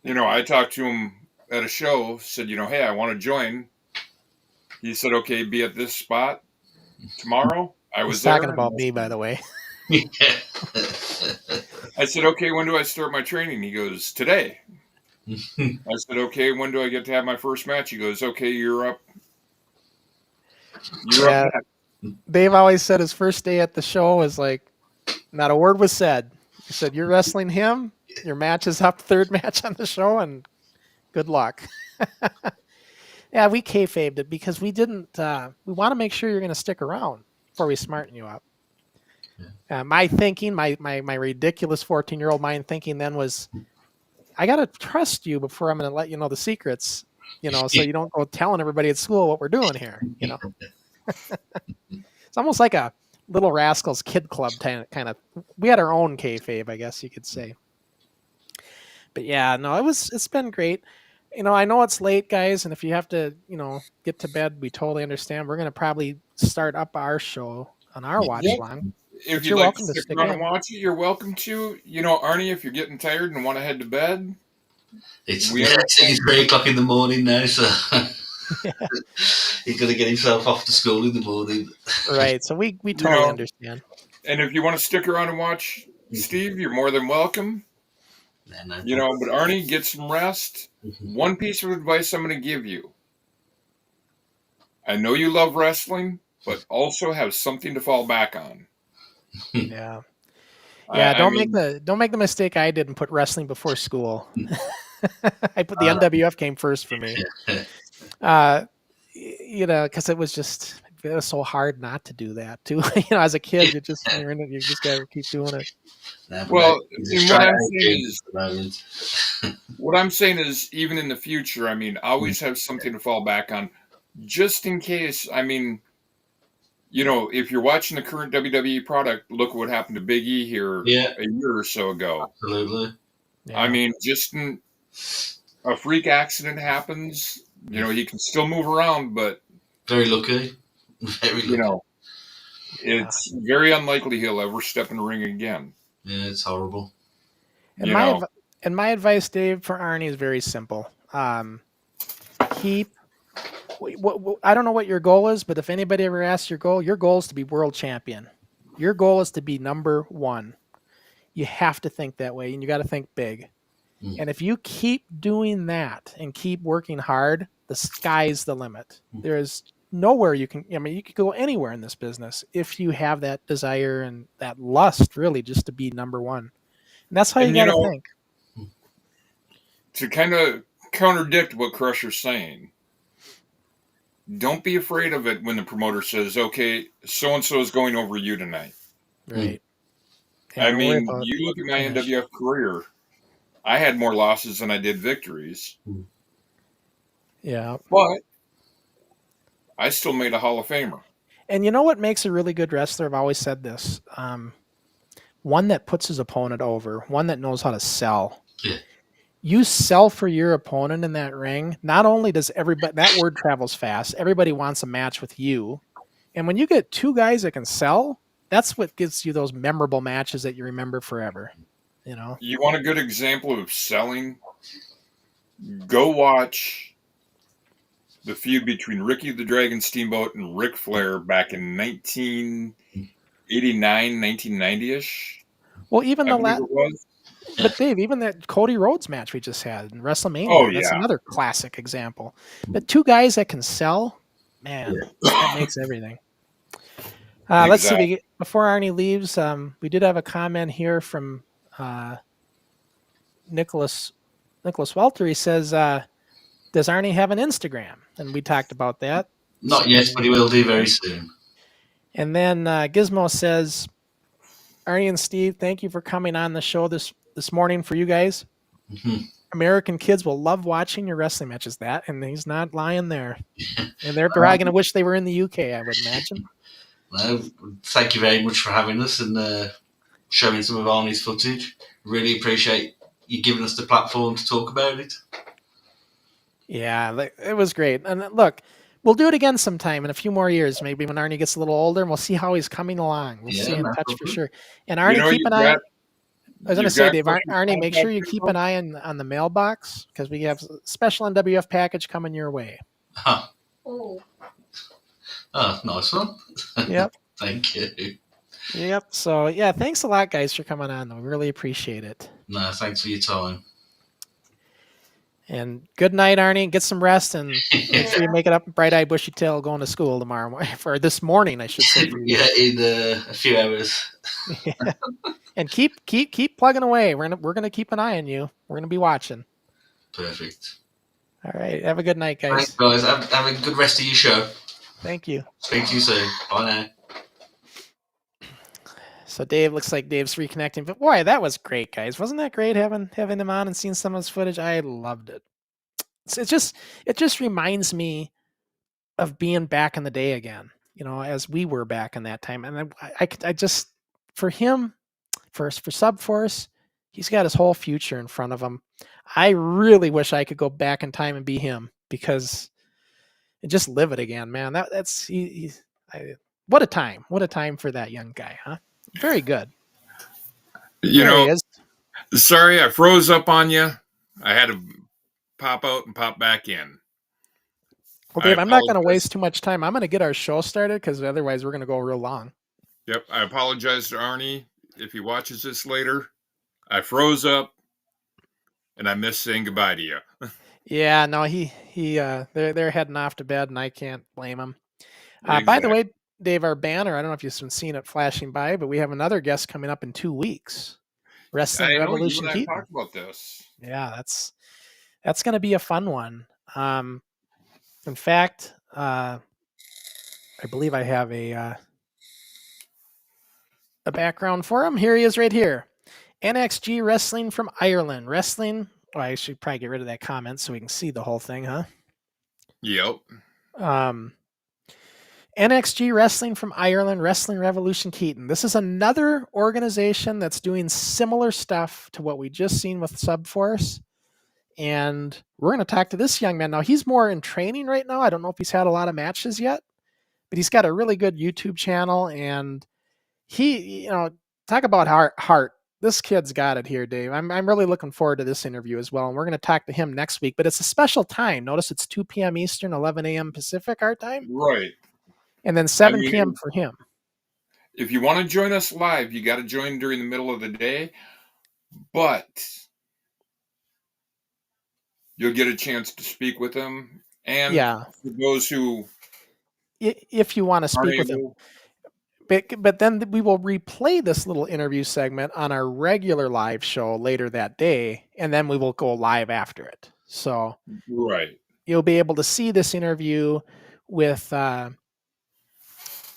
I talked to him at a show, said, hey, I want to join. He said, okay, be at this spot tomorrow. I was He's talking there, about me, by the way. I said, okay, when do I start my training? He goes, today. I said, okay, when do I get to have my first match? He goes, okay, you're up. You're up next. Dave always said his first day at the show was like, not a word was said. He said, you're wrestling him. Your match is up, third match on the show, and good luck. Yeah, we kayfabed it because we didn't. We want to make sure you're going to stick around before we smarten you up. Yeah. My thinking, my ridiculous 14-year-old mind thinking then was, I got to trust you before I'm going to let you know the secrets, so you don't go telling everybody at school what we're doing here, It's almost like a Little Rascals Kid Club kind of. We had our own kayfabe, I guess you could say. But yeah, no, it's been great. I know it's late, guys, and if you have to, get to bed, we totally understand. We're going to probably start up our show on our watch long. If you'd like to stick around and watch it, you're welcome to. Arnie, if you're getting tired and want to head to bed, it's 3 o'clock in the morning now, so he's got to get himself off to school in the morning. Right, so we totally understand. And if you want to stick around and watch Steve, you're more than welcome. But Arnie, get some rest. One piece of advice I'm going to give you. I know you love wrestling, but also have something to fall back on. Yeah. Yeah, don't make the mistake I did and put wrestling before school. I put the NWF game first for me. Because it was so hard not to do that too. As a kid, you just gotta keep doing it. Well, what I'm saying is, even in the future, always have something to fall back on, just in case. If you're watching the current WWE product, look what happened to Big E here a year or so ago. Absolutely. Yeah. Just a freak accident happens. He can still move around, but very lucky. Very lucky. It's very unlikely he'll ever step in the ring again. Yeah, it's horrible. And my advice, Dave, for Arnie is very simple. I don't know what your goal is, but if anybody ever asks your goal is to be world champion. Your goal is to be number one. You have to think that way, and you got to think big. And if you keep doing that and keep working hard, the sky's the limit. There's nowhere you can. You could go anywhere in this business if you have that desire and that lust, really, just to be number one. And that's how you got to think. To kind of contradict what Crusher's saying, don't be afraid of it when the promoter says, okay, so-and-so is going over you tonight. Right. You look at my NWF career, I had more losses than I did victories. Yeah. But I still made a Hall of Famer. And you know what makes a really good wrestler? I've always said this. One that puts his opponent over, one that knows how to sell. Yeah. You sell for your opponent in that ring. Not only does that word travels fast, everybody wants a match with you. And when you get two guys that can sell, that's what gives you those memorable matches that you remember forever. You want a good example of selling? Go watch the feud between Ricky the Dragon Steamboat and Ric Flair back in 89, 1990-ish, Well, even I the believe it was. but Dave, even that Cody Rhodes match we just had in WrestleMania, Oh, that's yeah. another classic example. The two guys that can sell, man, that makes everything. Let's see. Before Arnie leaves, we did have a comment here from Nicholas Welter. He says, "Does Arnie have an Instagram?" And we talked about that. Not yet, but he will do very soon. And then Gizmo says, "Arnie and Steve, thank you for coming on the show this morning for you guys. Mhm. American kids will love watching your wrestling matches." That, and he's not lying there. And they're probably going to wish they were in the UK, I would imagine. Well, thank you very much for having us and showing some of Arnie's footage. Really appreciate you giving us the platform to talk about it. Yeah, it was great. And look, we'll do it again sometime in a few more years, maybe when Arnie gets a little older, and we'll see how he's coming along. We'll stay in touch for sure. And Arnie, keep an eye. I was going to say, Dave, Arnie, make sure you keep an eye on the mailbox because we have a special NWF package coming your way. Huh. Oh. Oh, nice one. Yep. Thank you. Yep. So, yeah, thanks a lot, guys, for coming on. We really appreciate it. No, thanks for your time. And good night, Arnie. Get some rest and make sure you make it up bright-eyed, bushy-tail going to school tomorrow morning, for this morning, I should say. Yeah, in a few hours. Yeah. And keep plugging away. We're gonna keep an eye on you. We're gonna be watching. Perfect. All right. Have a good night, guys. Thanks, guys. Have a good rest of your show. Thank you. Speak to you soon. Bye now. So Dave, looks like Dave's reconnecting. But boy, that was great, guys. Wasn't that great having him on and seeing some of his footage? I loved it. It just reminds me of being back in the day again. You know, as we were back in that time. And I just, for him, for Subforce, he's got his whole future in front of him. I really wish I could go back in time and be him because and just live it again, man. What a time! What a time for that young guy, huh? Very good. Sorry, I froze up on you. I had to pop out and pop back in. Well, Dave, I'm not going to waste too much time. I'm going to get our show started because otherwise we're going to go real long. Yep, I apologize to Arnie if he watches this later. I froze up, and I missed saying goodbye to you. Yeah, no, they're heading off to bed, and I can't blame them. By the way, Dave, our banner, I don't know if you've been seeing it flashing by, but we have another guest coming up in 2 weeks. Wrestling Revolution Keaton. Talk about this. Yeah, that's going to be a fun one. In fact, I believe I have a background for him. Here he is right here. NXG Wrestling from Ireland. Wrestling. Well, I should probably get rid of that comment so we can see the whole thing, huh? Yep. NXG Wrestling from Ireland, Wrestling Revolution Keaton. This is another organization that's doing similar stuff to what we just seen with Subforce. And we're going to talk to this young man. Now, he's more in training right now. I don't know if he's had a lot of matches yet, but he's got a really good YouTube channel. And he, talk about heart. This kid's got it here, Dave. I'm really looking forward to this interview as well. And we're going to talk to him next week, but it's a special time. Notice it's 2 p.m. Eastern, 11 a.m. Pacific, our time. Right. And then 7 p.m. for him. If you want to join us live, you got to join during the middle of the day. But you'll get a chance to speak with him. And for those who... If you want to speak with him. But then we will replay this little interview segment on our regular live show later that day, and then we will go live after it. So you'll be able to see this interview with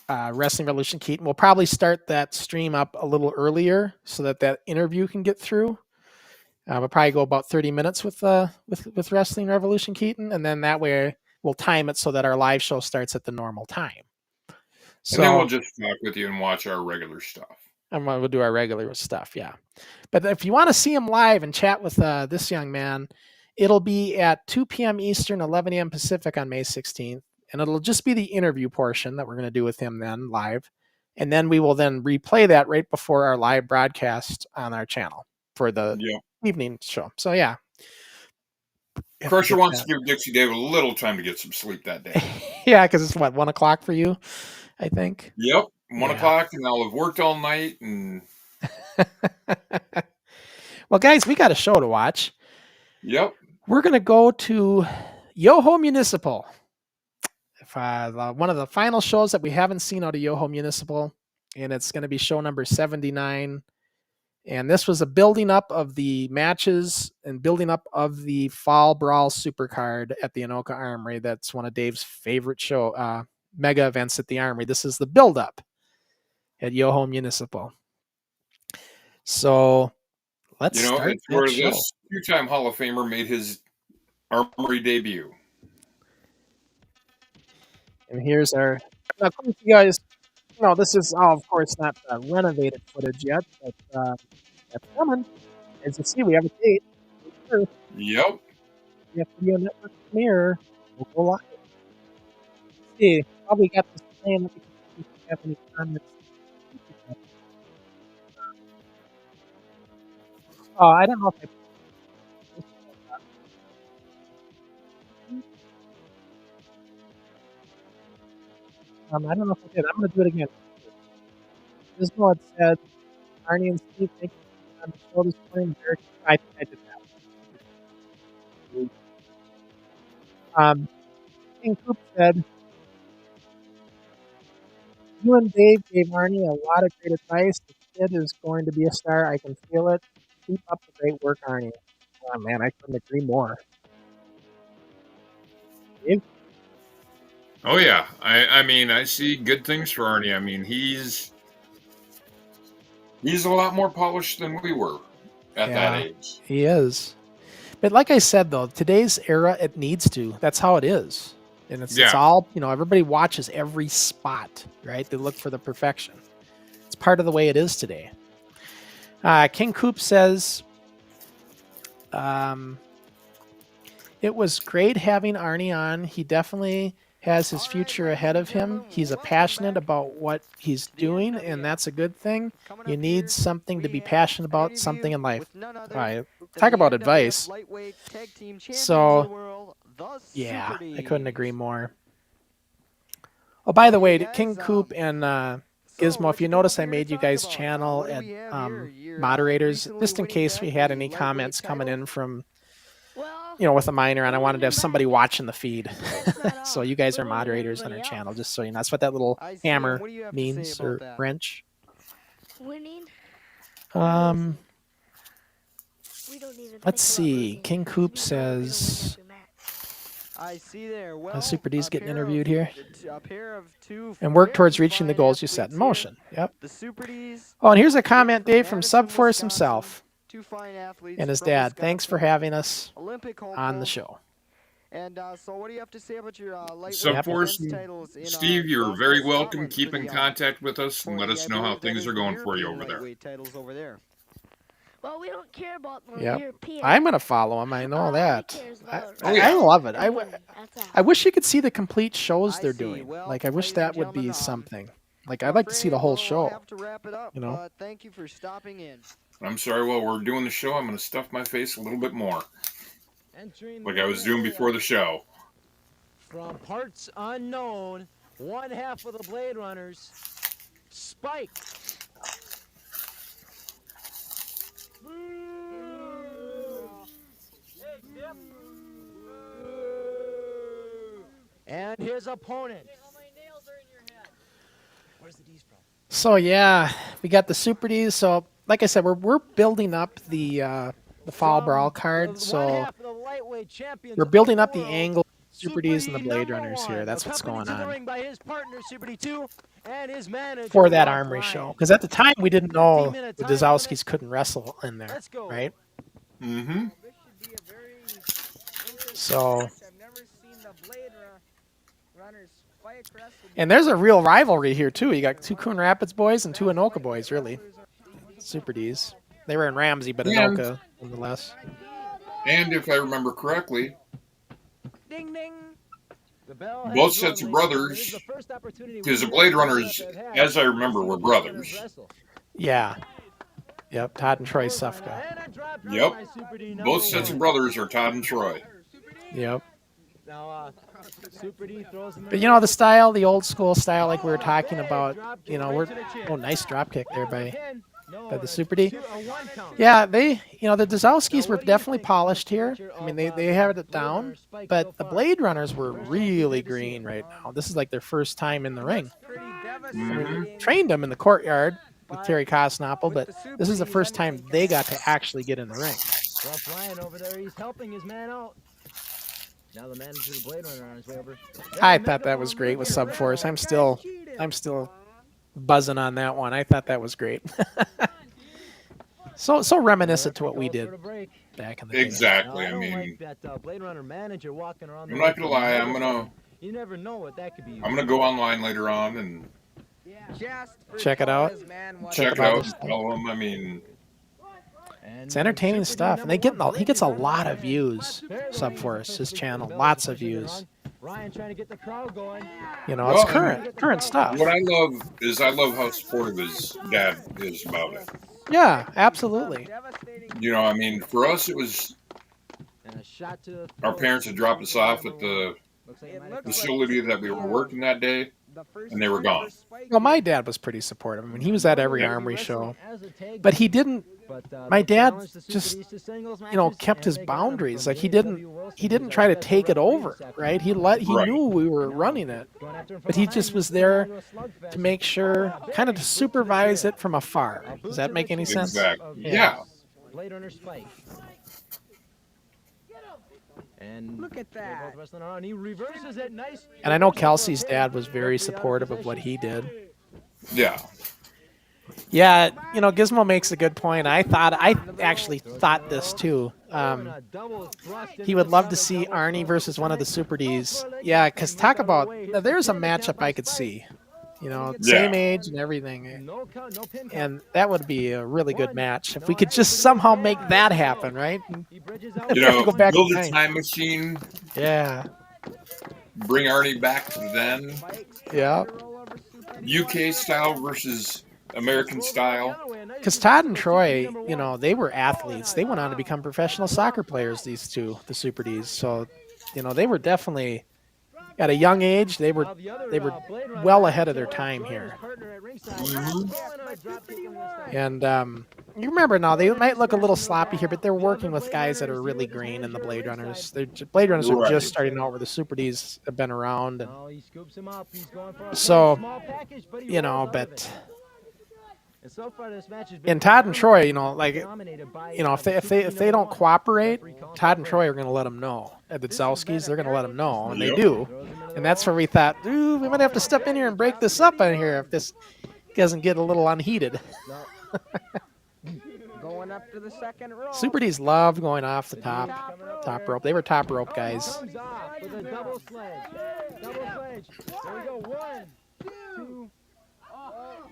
Wrestling Revolution Keaton. We'll probably start that stream up a little earlier so that interview can get through. We'll probably go about 30 minutes with Wrestling Revolution Keaton, and then that way we'll time it so that our live show starts at the normal time. So, and then we'll just talk with you and watch our regular stuff. And we'll do our regular stuff, yeah. But if you want to see him live and chat with this young man, it'll be at 2 p.m. Eastern, 11 a.m. Pacific on May 16th. And it'll just be the interview portion that we're going to do with him then live. And then we will then replay that right before our live broadcast on our channel for the evening show. So, yeah. Crusher wants to give Dixie Dave a little time to get some sleep that day. Yeah, because it's 1 o'clock for you, I think. Yep. 1 Yeah. o'clock, and I'll have worked all night. And Well, guys, we got a show to watch. yep, We're going to go to Yoho Municipal. One of the final shows that we haven't seen out of Yoho Municipal, and it's going to be show number 79. And this was a building up of the matches and building up of the Fall Brawl Supercard at the Anoka Armory. That's one of Dave's favorite mega events at the Armory. This is the buildup at Yoho Municipal. So let's start it's that where show. this two-time Hall of Famer made his Armory debut. And here's our. Now, you guys, this is of course not renovated footage yet, but that's coming. As you see, we have a date. Yep. We have to be a network premiere. We'll go live. Let's see, probably got this plan. Let me see if we have any comments. Oh, I don't know if I. I don't know if I did. I'm going to do it again. This one said, Arnie and Steve, thank you on the show this morning. I think I did that. King Coop said, you and Dave gave Arnie a lot of great advice. The kid is going to be a star. I can feel it. Keep up the great work, Arnie. Oh, man, I couldn't agree more. Dave? Oh, yeah. I mean, I see good things for Arnie. I mean, he's a lot more polished than we were at that age. He is. But like I said, though, today's era, it needs to. That's how it is. And it's all, everybody watches every spot, right? They look for the perfection. It's part of the way it is today. King Coop says, it was great having Arnie on. He definitely has his future ahead of him. He's passionate about what he's doing, and that's a good thing. You need something to be passionate about, something in life. Talk about advice. So, yeah, I couldn't agree more. Oh, by the way, King Coop and Gizmo, if you notice, I made you guys channel at moderators, just in case we had any comments coming in from, with a minor, and I wanted to have somebody watching the feed. So you guys are moderators on our channel, just so you know. That's what that little hammer means, or wrench. Winning. Let's see. King Coop says, I see there. Well, Super D's getting interviewed here. A pair of two and work towards reaching the goals you set in motion. Yep. The Super D's. Oh, and here's a comment, Dave, from Subforce himself Two fine athletes and his from dad. Wisconsin. Thanks for having us Olympic on the show. And so what do you have to say about your Subforce, titles in, Steve, you're very welcome. Scotland Keep in contact with us and let us know how things are going for you over there. Titles over there. Well, we don't care about the Yep. European. I'm going to follow him. I know All that. he cares about I love it. That's all. I wish you could see the complete shows I they're see. doing. Well, Like, I wish ladies that and would be gentlemen, something. Like, I'd like to see the whole show. We'll have to wrap it up, thank you for stopping in. I'm sorry, while we're doing the show, I'm going to stuff my face a little bit more, like I was doing before the show. From parts unknown, one half of the Blade Runners, Spike. And his opponent. Where's the D's from? So, yeah, we got the Super D's. So, like I said, we're building up the Fall Brawl card. So, we're building up the angle. Super D's and the Blade Runners here. That's what's going on for that Armory show. Because at the time, we didn't know the Dazowskis couldn't wrestle in there, right? Mm-hmm. So, and there's a real rivalry here, too. You got two Coon Rapids boys and two Anoka boys, really. Super D's. They were in Ramsey, but Anoka, nonetheless. And if I remember correctly, Ding, ding. both sets of brothers, because the Blade Runners, as I remember, were brothers. Yeah. Yep, Todd and Troy Sufka. Yep. Both sets of brothers are Todd and Troy. Yep. Now, Super D throws him. But you know the style, the old school style, like we were talking about. You know, nice drop kick there by the Super D. Yeah, the Dazowskis were definitely polished here. I mean, they had it down, but the Blade Runners were really green right now. This is like their first time in the ring. I mean, trained them in the courtyard with Terry Kosnapple, but this is the first time they got to actually get in the ring. Rough Ryan over there, he's helping his man out. Now the manager of the Blade Runner on his way over. I thought that was great with Subforce. I'm still buzzing on that one. I thought that was great. so reminiscent to what we did back in the day. Exactly. Now, I mean, like that Blade Runner manager walking around. I'm not gonna lie. You never know what that could be. I'm gonna go online later on and check it out. Check it out. Tell them. I mean, it's entertaining stuff, and he gets a lot of views. Subforce, his channel, lots of views. Ryan trying to get the crowd going. You know, it's current stuff. What I love how supportive his dad is about it. Yeah, absolutely. You know, I mean, for us, it was our parents had dropped us off at the facility that we were working that day, and they were gone. Well, my dad was pretty supportive. I mean, he was at every Armory show, but he didn't. My dad just, kept his boundaries. Like he didn't try to take it over, right? He knew we were running it, but he just was there to make sure, kind of to supervise it from afar. Does that make any sense? Exactly. Yeah. Blade Runner Spike. And look at that. And he reverses it nice. And I know Kelsey's dad was very supportive of what he did. Yeah. Yeah, Gizmo makes a good point. I actually thought this too. He would love to see Arnie versus one of the Super Ds. Yeah, because talk about, there's a matchup I could see. Same age and everything. And that would be a really good match if we could just somehow make that happen, right? Go back build a time machine. Yeah. Bring Arnie back to then. Yeah. UK style versus American style. Because Todd and Troy, they were athletes. They went on to become professional soccer players, these two, the Super Ds. So, they were definitely, at a young age, they were well ahead of their time here. And you remember now, they might look a little sloppy here, but they're working with guys that are really green in the Blade Runners. The Blade Runners are just starting out where the Super Ds have been around. And so, but... And Todd and Troy, if they don't cooperate, Todd and Troy are going to let them know. At the Zowskis, they're going to let them know, and they do. And that's where we thought, we might have to step in here and break this up in here if this doesn't get a little unheated. Going up to the second rope. Super D's loved going off the top rope. They were top rope guys. With a double sledge. There we go. 1, 2.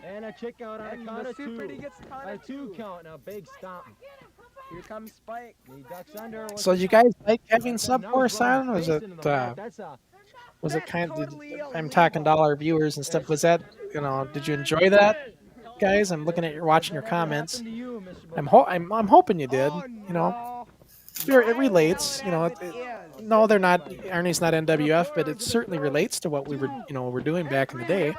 And a kick out on a count of 2. A 2 count. Now big stomp. Here comes Spike. He ducks under. So did you guys like having Subforce on? Was it kind of? I'm talking to all our viewers and stuff. Was that Did you enjoy that, guys? I'm looking at watching your comments. I'm hoping you did. It relates. No, they're not. Arnie's not NWF, but it certainly relates to what we were doing back in the day.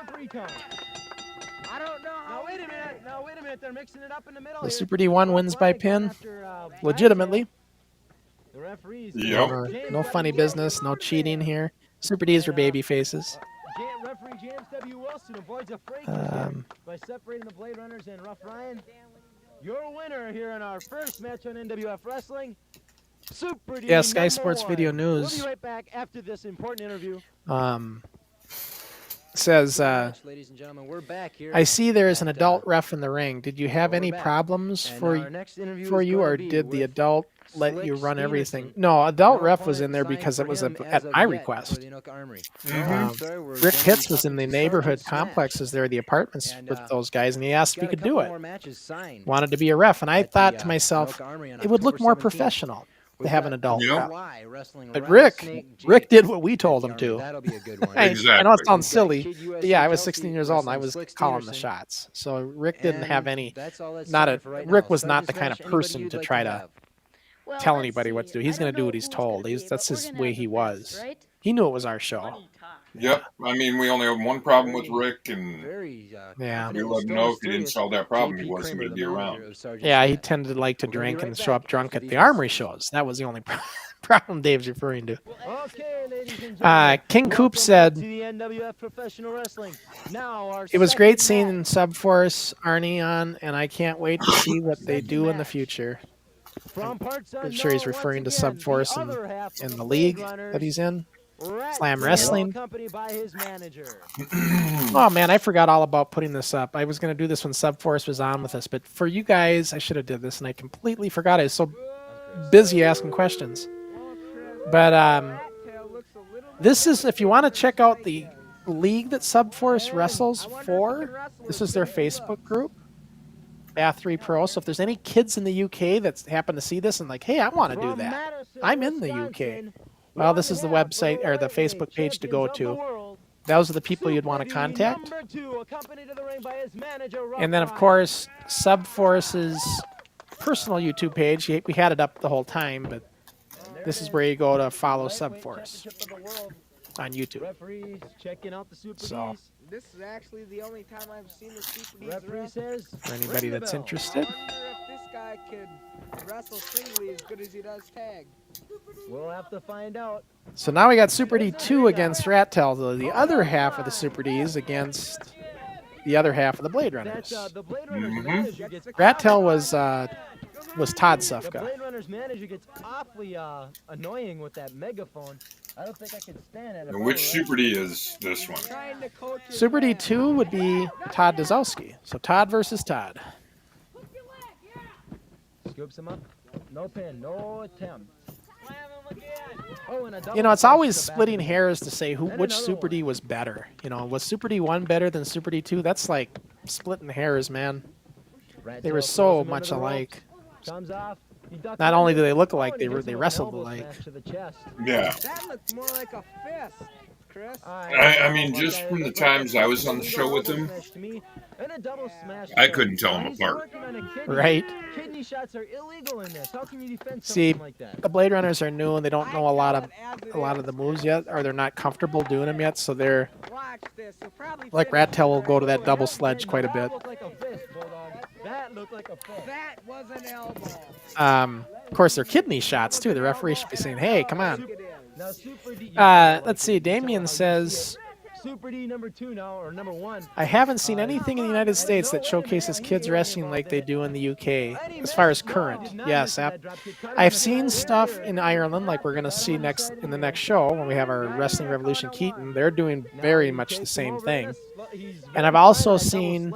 Wait a minute. They're mixing it up in the middle. The Super D1 wins by pin, legitimately. The referees. Yep. No funny business, no cheating here. Super Ds were baby faces. Referee James W. Wilson avoids a free by separating the Blade Runners and Rough Ryan. Your winner here in our first match on NWF Wrestling, Super D. Sky Sports Video News. We'll be right back after this important interview. Says, ladies and gentlemen, we're back here. I see there is an adult ref in the ring. Did you have any problems for you, or did the adult let you run everything? No, adult ref was in there because it was at my request. Rick Pitts was in the neighborhood complexes there, the apartments with those guys, and he asked if he could do it. Wanted to be a ref, and I thought to myself, it would look more professional to have an adult ref. But Rick did what we told him to. I know it sounds silly, but yeah, I was 16 years old and I was calling the shots. So Rick didn't have any. Rick was not the kind of person to try to Well, tell let's anybody what to do. see. He's I going don't to do know what he's who's gonna told. be, That's but we're his gonna way have he a was. fest, right? He knew it was our show. Yep. I mean, we only have one problem with Rick, and Very Yeah. we let him know if he didn't solve that problem, he wasn't going to be around. Yeah, he tended to like to drink and show up drunk at the armory shows. That was the only problem Dave's referring to. Okay, ladies and gentlemen. King Coop welcome said, to the NWF Professional Wrestling. Now our "It was great second seeing match. Subforce Arnie on, and I can't wait to see what they Second do in the match. future." From parts I'm sure he's unknown, referring to once again, Subforce the and other half of the Blade league Runners, that he's in. Rat Slam Tail, Wrestling. accompanied by his manager. Oh man, I forgot all about putting this up. I was going to do this when Subforce was on with us, but for you guys, I should have did this, and I completely forgot. I was so busy asking questions. But this is, if you want to check out the league that Subforce wrestles for, this is their Facebook group, Bath3 Pro. So if there's any kids in the UK that happen to see this and like, hey, I want to do From that, Madison, I'm in the UK. Wisconsin, Well, this is the one half of website or the lightweight Facebook page to go champions of the to. world, Those are the people you'd want to Super D contact. number 2, accompanied to the ring by his manager, And then, of Rough course, Subforce's personal YouTube page. We had it up the whole time, but this is where you go to follow Subforce on YouTube. Referees checking out the Super So- Ds. This is actually the only time I've seen the Super D's Referee wrestle. says, For anybody ring the that's bell. I interested. wonder if this guy could wrestle singly as good as he does tag. We'll have to find out. So now we got Super D2 against Rat Tail, though the other half of the Super Ds against the other half of the Blade Runners. That's the Blade Runner's Mhm. manager gets Rat Tail was Todd the Sufka. Blade Runner's manager gets awfully annoying with that megaphone. I don't think I could stand it. And which Super D is this one? Trying to coach his Super man. D2 would be Todd Dazowski. So Todd versus Todd. Scoops him up. No pin, no attempt. Oh, and a double You know, it's punch always to the back splitting of the head. hairs to say And which another Super D one. was better. You know, was Super D1 better than Super D2? That's like splitting hairs, man. Rat They Tail were throws so him into much the ropes. alike. Comes off. He ducks Not under. only do they look Oh, alike, and they he gives they him an wrestled elbow alike. smash to the chest. Yeah. That looks more like a fist, Chris. I mean, just from the times I was on the show with him, I couldn't tell 'em apart. Right. Kidney shots are illegal in this. How can you defend See, something like that? The Blade Runners are new and they don't know a lot of the moves yet, or they're not comfortable doing them yet. So they're Watch this. He'll probably like finish Rat Tail will it go to right that double away. sledge quite a bit. That looked like a fist, Bulldog. That looked like a fist. That was an elbow. Of course, they're kidney shots too. The referee should be saying, "Hey, come on." Look at him. Now Super D. Let's see. Damien says, Super D number 2 now, or number 1. "I haven't seen anything in the United States that showcases kids wrestling like they do in the UK. As far as current, yes, I've seen stuff in Ireland, like we're gonna see in the next show when we have our Wrestling Revolution Keaton. They're doing very much the same thing. And I've also seen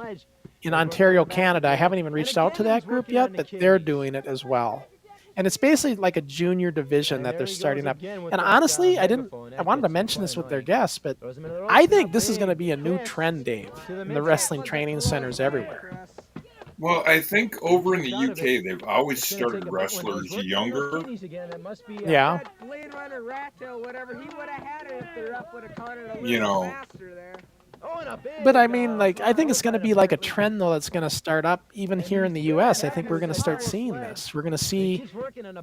in Ontario, Canada. I haven't even reached out to that group yet, but they're doing it as well. And it's basically like a junior division that they're starting up. And honestly, I wanted to mention this with their guests, but I think this is going to be a new trend, Dave, in the wrestling training centers everywhere. Well, I think over in the UK, they've always started wrestlers younger. Yeah. That Blade Runner, Rat Tail, whatever, he would have had it if the ref would have caught it a little You know. faster there. But I mean, like, I think it's going to be like a trend, though, that's going to start up even here in the U.S. I think we're going to start seeing this. We're going to see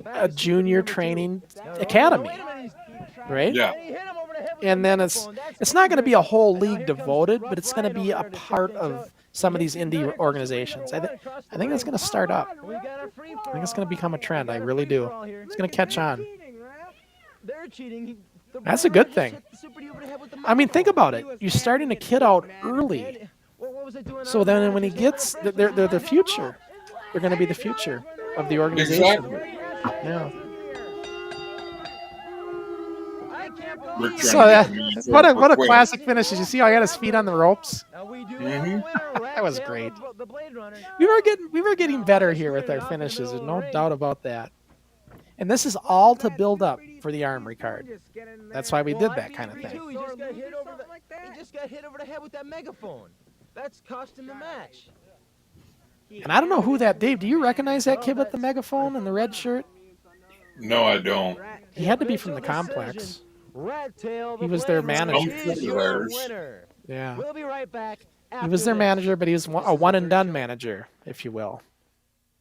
a junior training academy, right? Yeah. And then it's not going to be a whole league devoted, but it's going to be a part of some of these indie organizations. I think that's going to start up. I think it's going to become a trend. I really do. It's going to catch on. They're cheating. That's a good thing. I mean, think about it. You're starting a kid out early. So then when he gets, they're the future. They're going to be the future of the organization. Exactly. Yeah. Rick trying So to get the meat what a real quick. classic finish. Did you see how he had his feet on the ropes? Mhm. That was great. We were getting better here with our finishes. There's no doubt about that. And this is all to build up for the Armory card. That's why we did that kind of thing. He just got hit over he just got hit over the head with that megaphone. That's cost him the match. And I don't know who that, Dave, do you recognize that kid with the megaphone and the red shirt? No, I don't. He had to be from the complex. Rat Tail, He was their manager. is your winner. Yeah. We'll be right back. He was their manager, but he was a one and done manager, if you will.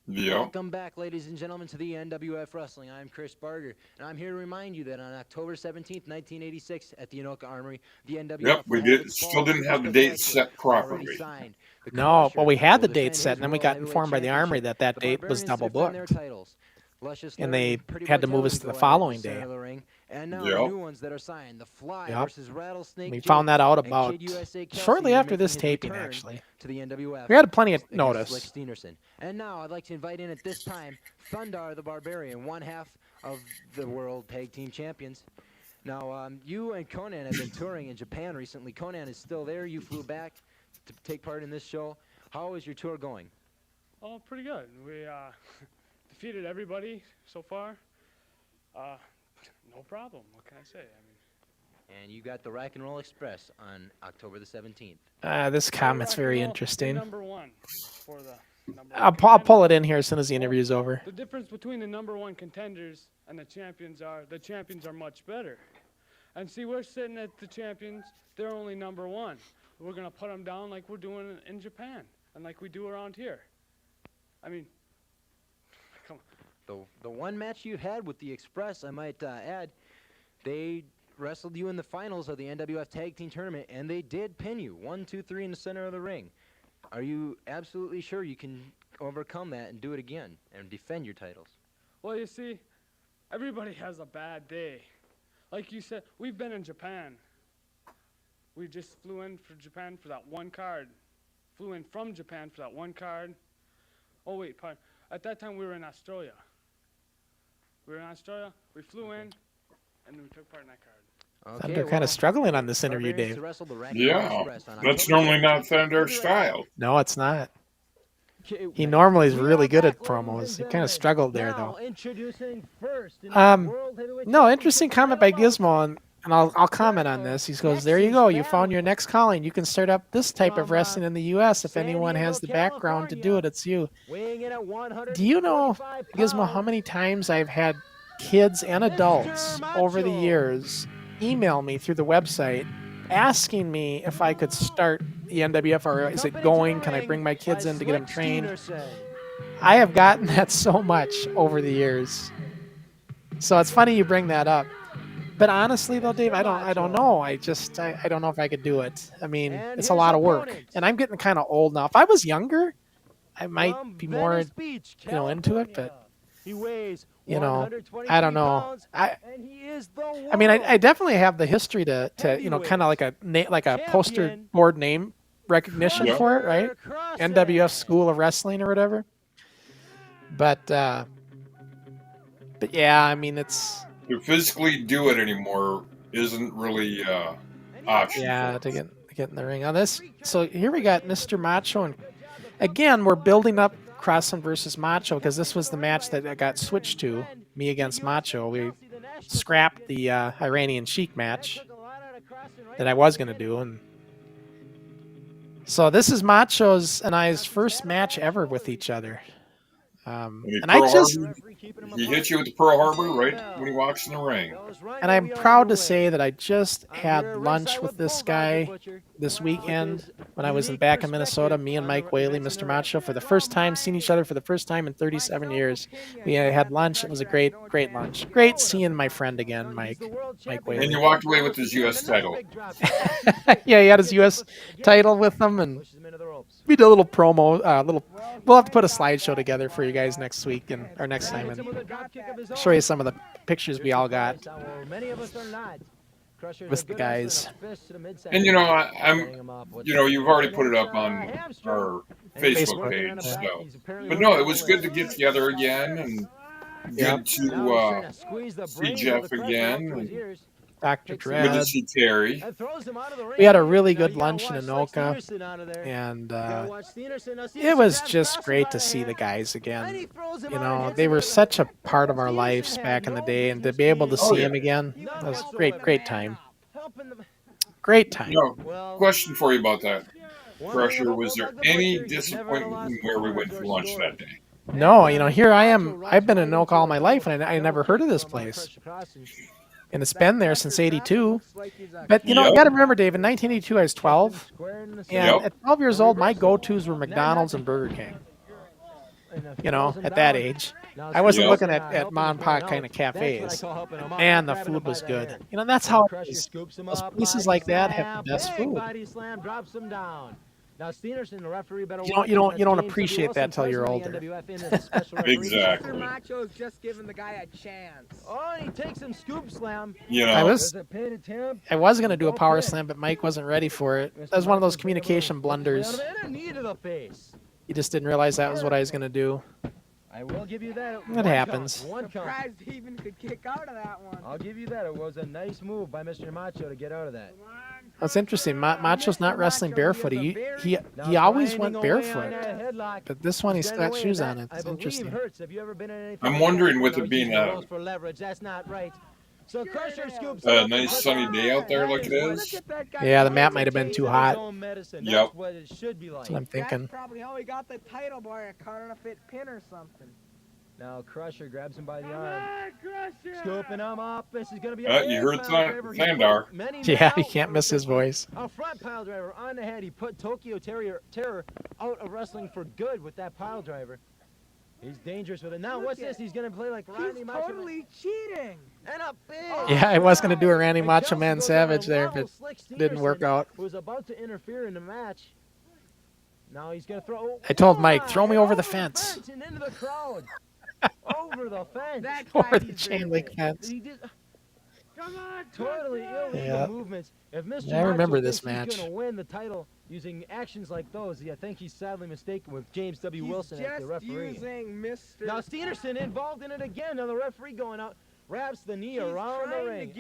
Yep. Welcome back, ladies and gentlemen, to the NWF Wrestling. I'm Chris Barger, and I'm here to remind you that on October 17th, 1986, at the Anoka Armory, the NWF Yep, we will have did. its Still fall didn't have the Super date Spectacular set already properly. signed. The No, well, we Crusher had the will date defend set, his and then we World got Heavyweight informed by the Armory Championship. that The date was Barbarians double defend their booked. titles. Luscious And Larry they pretty had to much move us always to the go at it in following center day. of the ring. And now Yep. the new ones that are signed: the Fly Yep. versus Rattlesnake. We Jake found that out and about Kid USA Kelsey shortly are after this making his taping, return actually. to the NWF. We had plenty of against notice. Slick Steenerson. And now I'd like to invite in at this time Thundar the Barbarian, one half of the World Tag Team Champions. Now, you and Conan have been touring in Japan recently. Conan is still there. You flew back to take part in this show. How is your tour going? Oh, pretty good. We defeated everybody so far. No problem. What can I say? And you got the Rock and Roll Express on October the 17th. This comment's very Rock and Roll, interesting. Number one for the number I'll one pull it contender. in here as soon as the interview's over. The difference between the number one contenders and the champions are much better. And see, we're sitting at the champions. They're only number one. We're gonna put them down like we're doing in Japan and like we do around here. I mean, come on. The one match you had with the Express, I might add, they wrestled you in the finals of the NWF Tag Team Tournament, and they did pin you 1, 2, 3 in the center of the ring. Are you absolutely sure you can overcome that and do it again and defend your titles? Well, you see, everybody has a bad day. Like you said, we've been in Japan. We just flew in for Japan for that one card. Flew in from Japan for that one card. Oh, wait, pardon. At that time, we were in Australia. We flew in, and we took part in that card. Thunder kind of struggling on this interview, Dave. Yeah, that's normally not Thunder style. No, it's not. He normally is really good at promos. He kind of struggled there, though. No, interesting comment by Gizmo, and I'll comment on this. He goes, "There you go. You found your next calling. You can start up this type of wrestling in the U.S. If anyone has the background to do it, it's you." Do you know, Gizmo, how many times I've had kids and adults over the years email me through the website asking me if I could start the NWF, or is it going? Can I bring my kids in to get them trained? I have gotten that so much over the years. So it's funny you bring that up. But honestly, though, Dave, I don't know. I don't know if I could do it. I mean, it's a lot of work, and I'm getting kind of old now. If I was younger, I might be more, into it. But I don't know. I mean, I definitely have the history to kind of like a poster board name recognition for it, right? NWF School of Wrestling or whatever. But yeah, I mean, it's. To physically do it anymore isn't really option. Yeah, to get in the ring on this. So here we got Mr. Macho, and again we're building up Crossen versus Macho because this was the match that I got switched to, me against Macho. We scrapped the Iranian Sheik match that I was going to do, and so this is Macho's and I's first match ever with each other. And I just he hit you with the Pearl Harbor right when he walks in the ring. And I'm proud to say that I just had lunch with this guy this weekend when I was back in Minnesota. Me and Mike Whaley, Mr. Macho, for the first time, seen each other for the first time in 37 years. We had lunch. It was a great lunch. Great seeing my friend again, Mike Whaley. And you walked away with his U.S. title. Yeah, he had his U.S. title with him, and we did a little promo. We'll have to put a slideshow together for you guys next week or next time, and show you some of the pictures we all got with the guys. And you've already put it up on our Facebook page. So. But no, it was good to get together again, and good to see Jeff again. And Dr. good to Dredd. see Terry. We had a really good lunch in Anoka, and it was just great to see the guys again. They were such a part of our lives back in the day, and to be able to see him again, that was great time. Great time. Question for you about that, Crusher. Was there any disappointment in where we went for lunch that day? No, here I am. I've been in Anoka all my life, and I never heard of this place. And it's been there since '82. But, you got to remember, Dave, in 1982, I was 12. And at 12 years old, my go-tos were McDonald's and Burger King. you know, at that age. I wasn't looking at mom and pop kind of cafes. Man, the food was good. You know, that's how it is. Those places like that have the best food. Body slam, drops him down. Now Steenerson, the referee, better You don't appreciate that till you're older. Exactly. Mr. Macho's just giving the guy a chance. Oh, and he takes him scoop slam. You know, I There's a pin attempt. was gonna do a power slam, but Mike wasn't ready for it. That was one of those communication blunders. And a knee to the face. He just didn't realize that was what I was gonna do. I will give you that. It happens. One count. Surprised he even could kick out of that one. I'll give you that. It was a nice move by Mr. Macho to get out of that. That's interesting. Macho's not wrestling barefoot. He always went barefoot, but this one he's got shoes on. It's interesting. I'm wondering with it being a nice sunny day out there like it is. Yeah, the mat might have been too hot. Yep. That's what I'm thinking. That's probably how he got the title by a counterfeit pin or something. Now Crusher grabs him by the arm, scooping him up. This is gonna be. You heard Thandar. Yeah, you can't miss his voice. A front pile driver on the head. He put Tokyo Terror out of wrestling for good with that pile driver. He's dangerous with it. Now, what's this? He's gonna play like Randy Macho. He's totally cheating. And a big. Yeah, I was gonna do a Randy Macho Man Savage there, but didn't work out. Who was about to interfere in the match. Now he's gonna throw. I told Mike, throw me over the fence. And into the crowd. Over the fence. Over the chain link fence. He did. Totally illegal Yeah. movements. If Mr. I remember Macho this thinks match. He's gonna win the title using actions like those. I think he's sadly mistaken with James W. Wilson as the referee. Using Mr. Now Steenerson involved in it again. Now the referee going out, wraps the knee around the ring.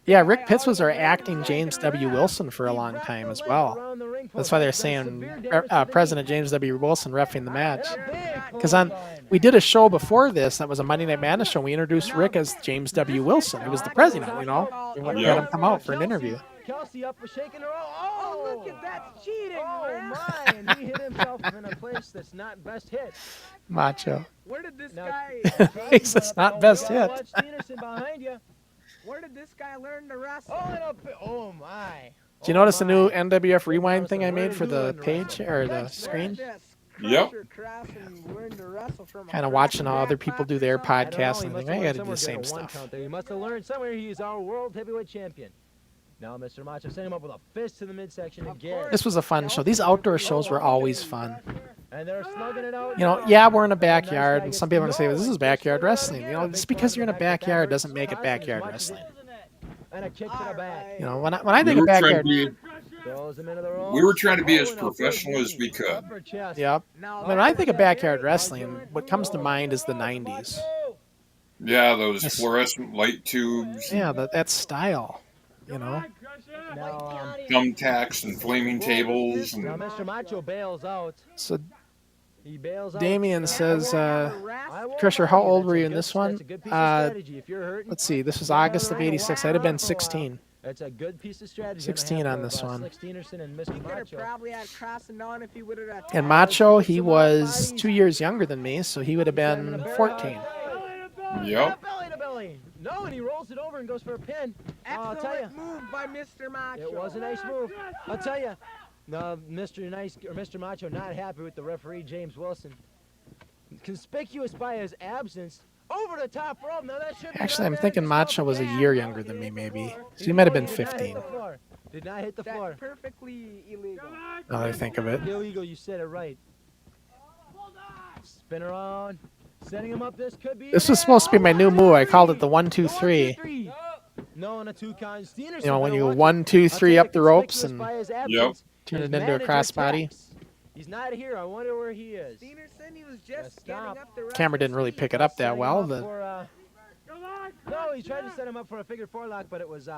Yeah, Rick Pitts was our acting James W. Wilson for a long time as well. That's why they're saying President James W. Wilson reffing the match. Because we did a show before this that was a Monday Night Madness show. And we introduced Rick as James W. Wilson. He was the president, you know. We had him come out for an interview. Kelsey up for shaking her. Oh, look at that cheating, oh man. my! And he hit himself in a place that's not best hit. Macho. Where did this Now- guy? Place that's not best hit. Watch Steenerson behind you. Where did this guy learn to wrestle? Oh, and oh my! Did you notice the new NWF Rewind thing I made for the page or the screen? Yep. Kind of watching how other people do their podcasts and thinking, I got to do the same stuff. He must have learned somewhere. He is our world heavyweight champion. Now Mr. Macho sent him up with a fist to the midsection again. This was a fun show. These outdoor shows were always fun. And they're slugging it out. You know, yeah, we're in a backyard, and some people are going to say, well, this is backyard wrestling. You know, just because you're in a backyard doesn't make it backyard wrestling. And a kick to the back. You know, when I think of backyard... We were trying to be as professional as we could. Yep. When I think of backyard wrestling, what comes to mind is the 90s. Yeah, those fluorescent light tubes. Yeah, that style, you know. Thumbtacks and flaming tables. Now And Mr. Macho bails out. So He bails out. Damien says, Crusher, how old were you in this one? Let's see, this was August of 86. I'd have been 16. That's a good piece of strategy. 16 on this one. And Mr. Macho. Probably had Crossen on if he would have. And Macho, he was 2 years younger than me, so he would have been 14. yep. Belly to belly. No, and he rolls it over and goes for a pin. I'll tell you. Excellent move by Mr. Macho. It was a nice move. I'll tell you. No, Mr. Macho not happy with the referee, James Wilson. Conspicuous by his absence. Over the top rope. Now that should be Actually, I'm thinking Macho was a year younger than me, maybe. So he might have been 15. Did not hit the floor. That's perfectly illegal. Now that I think of it. Illegal, you said it right. Spin around. Setting him up. This could be. This was supposed to be my new move. I called it the 1, 2, 3. No, on a 2 count. You know, when you go 1, 2, 3 up the ropes and Yep. turn it into a crossbody. He's not here. I wonder where he is. Steenerson, he was just Stop. getting up the Camera didn't really pick it up that well. But No, he tried to set him up for a figure 4 lock, but it was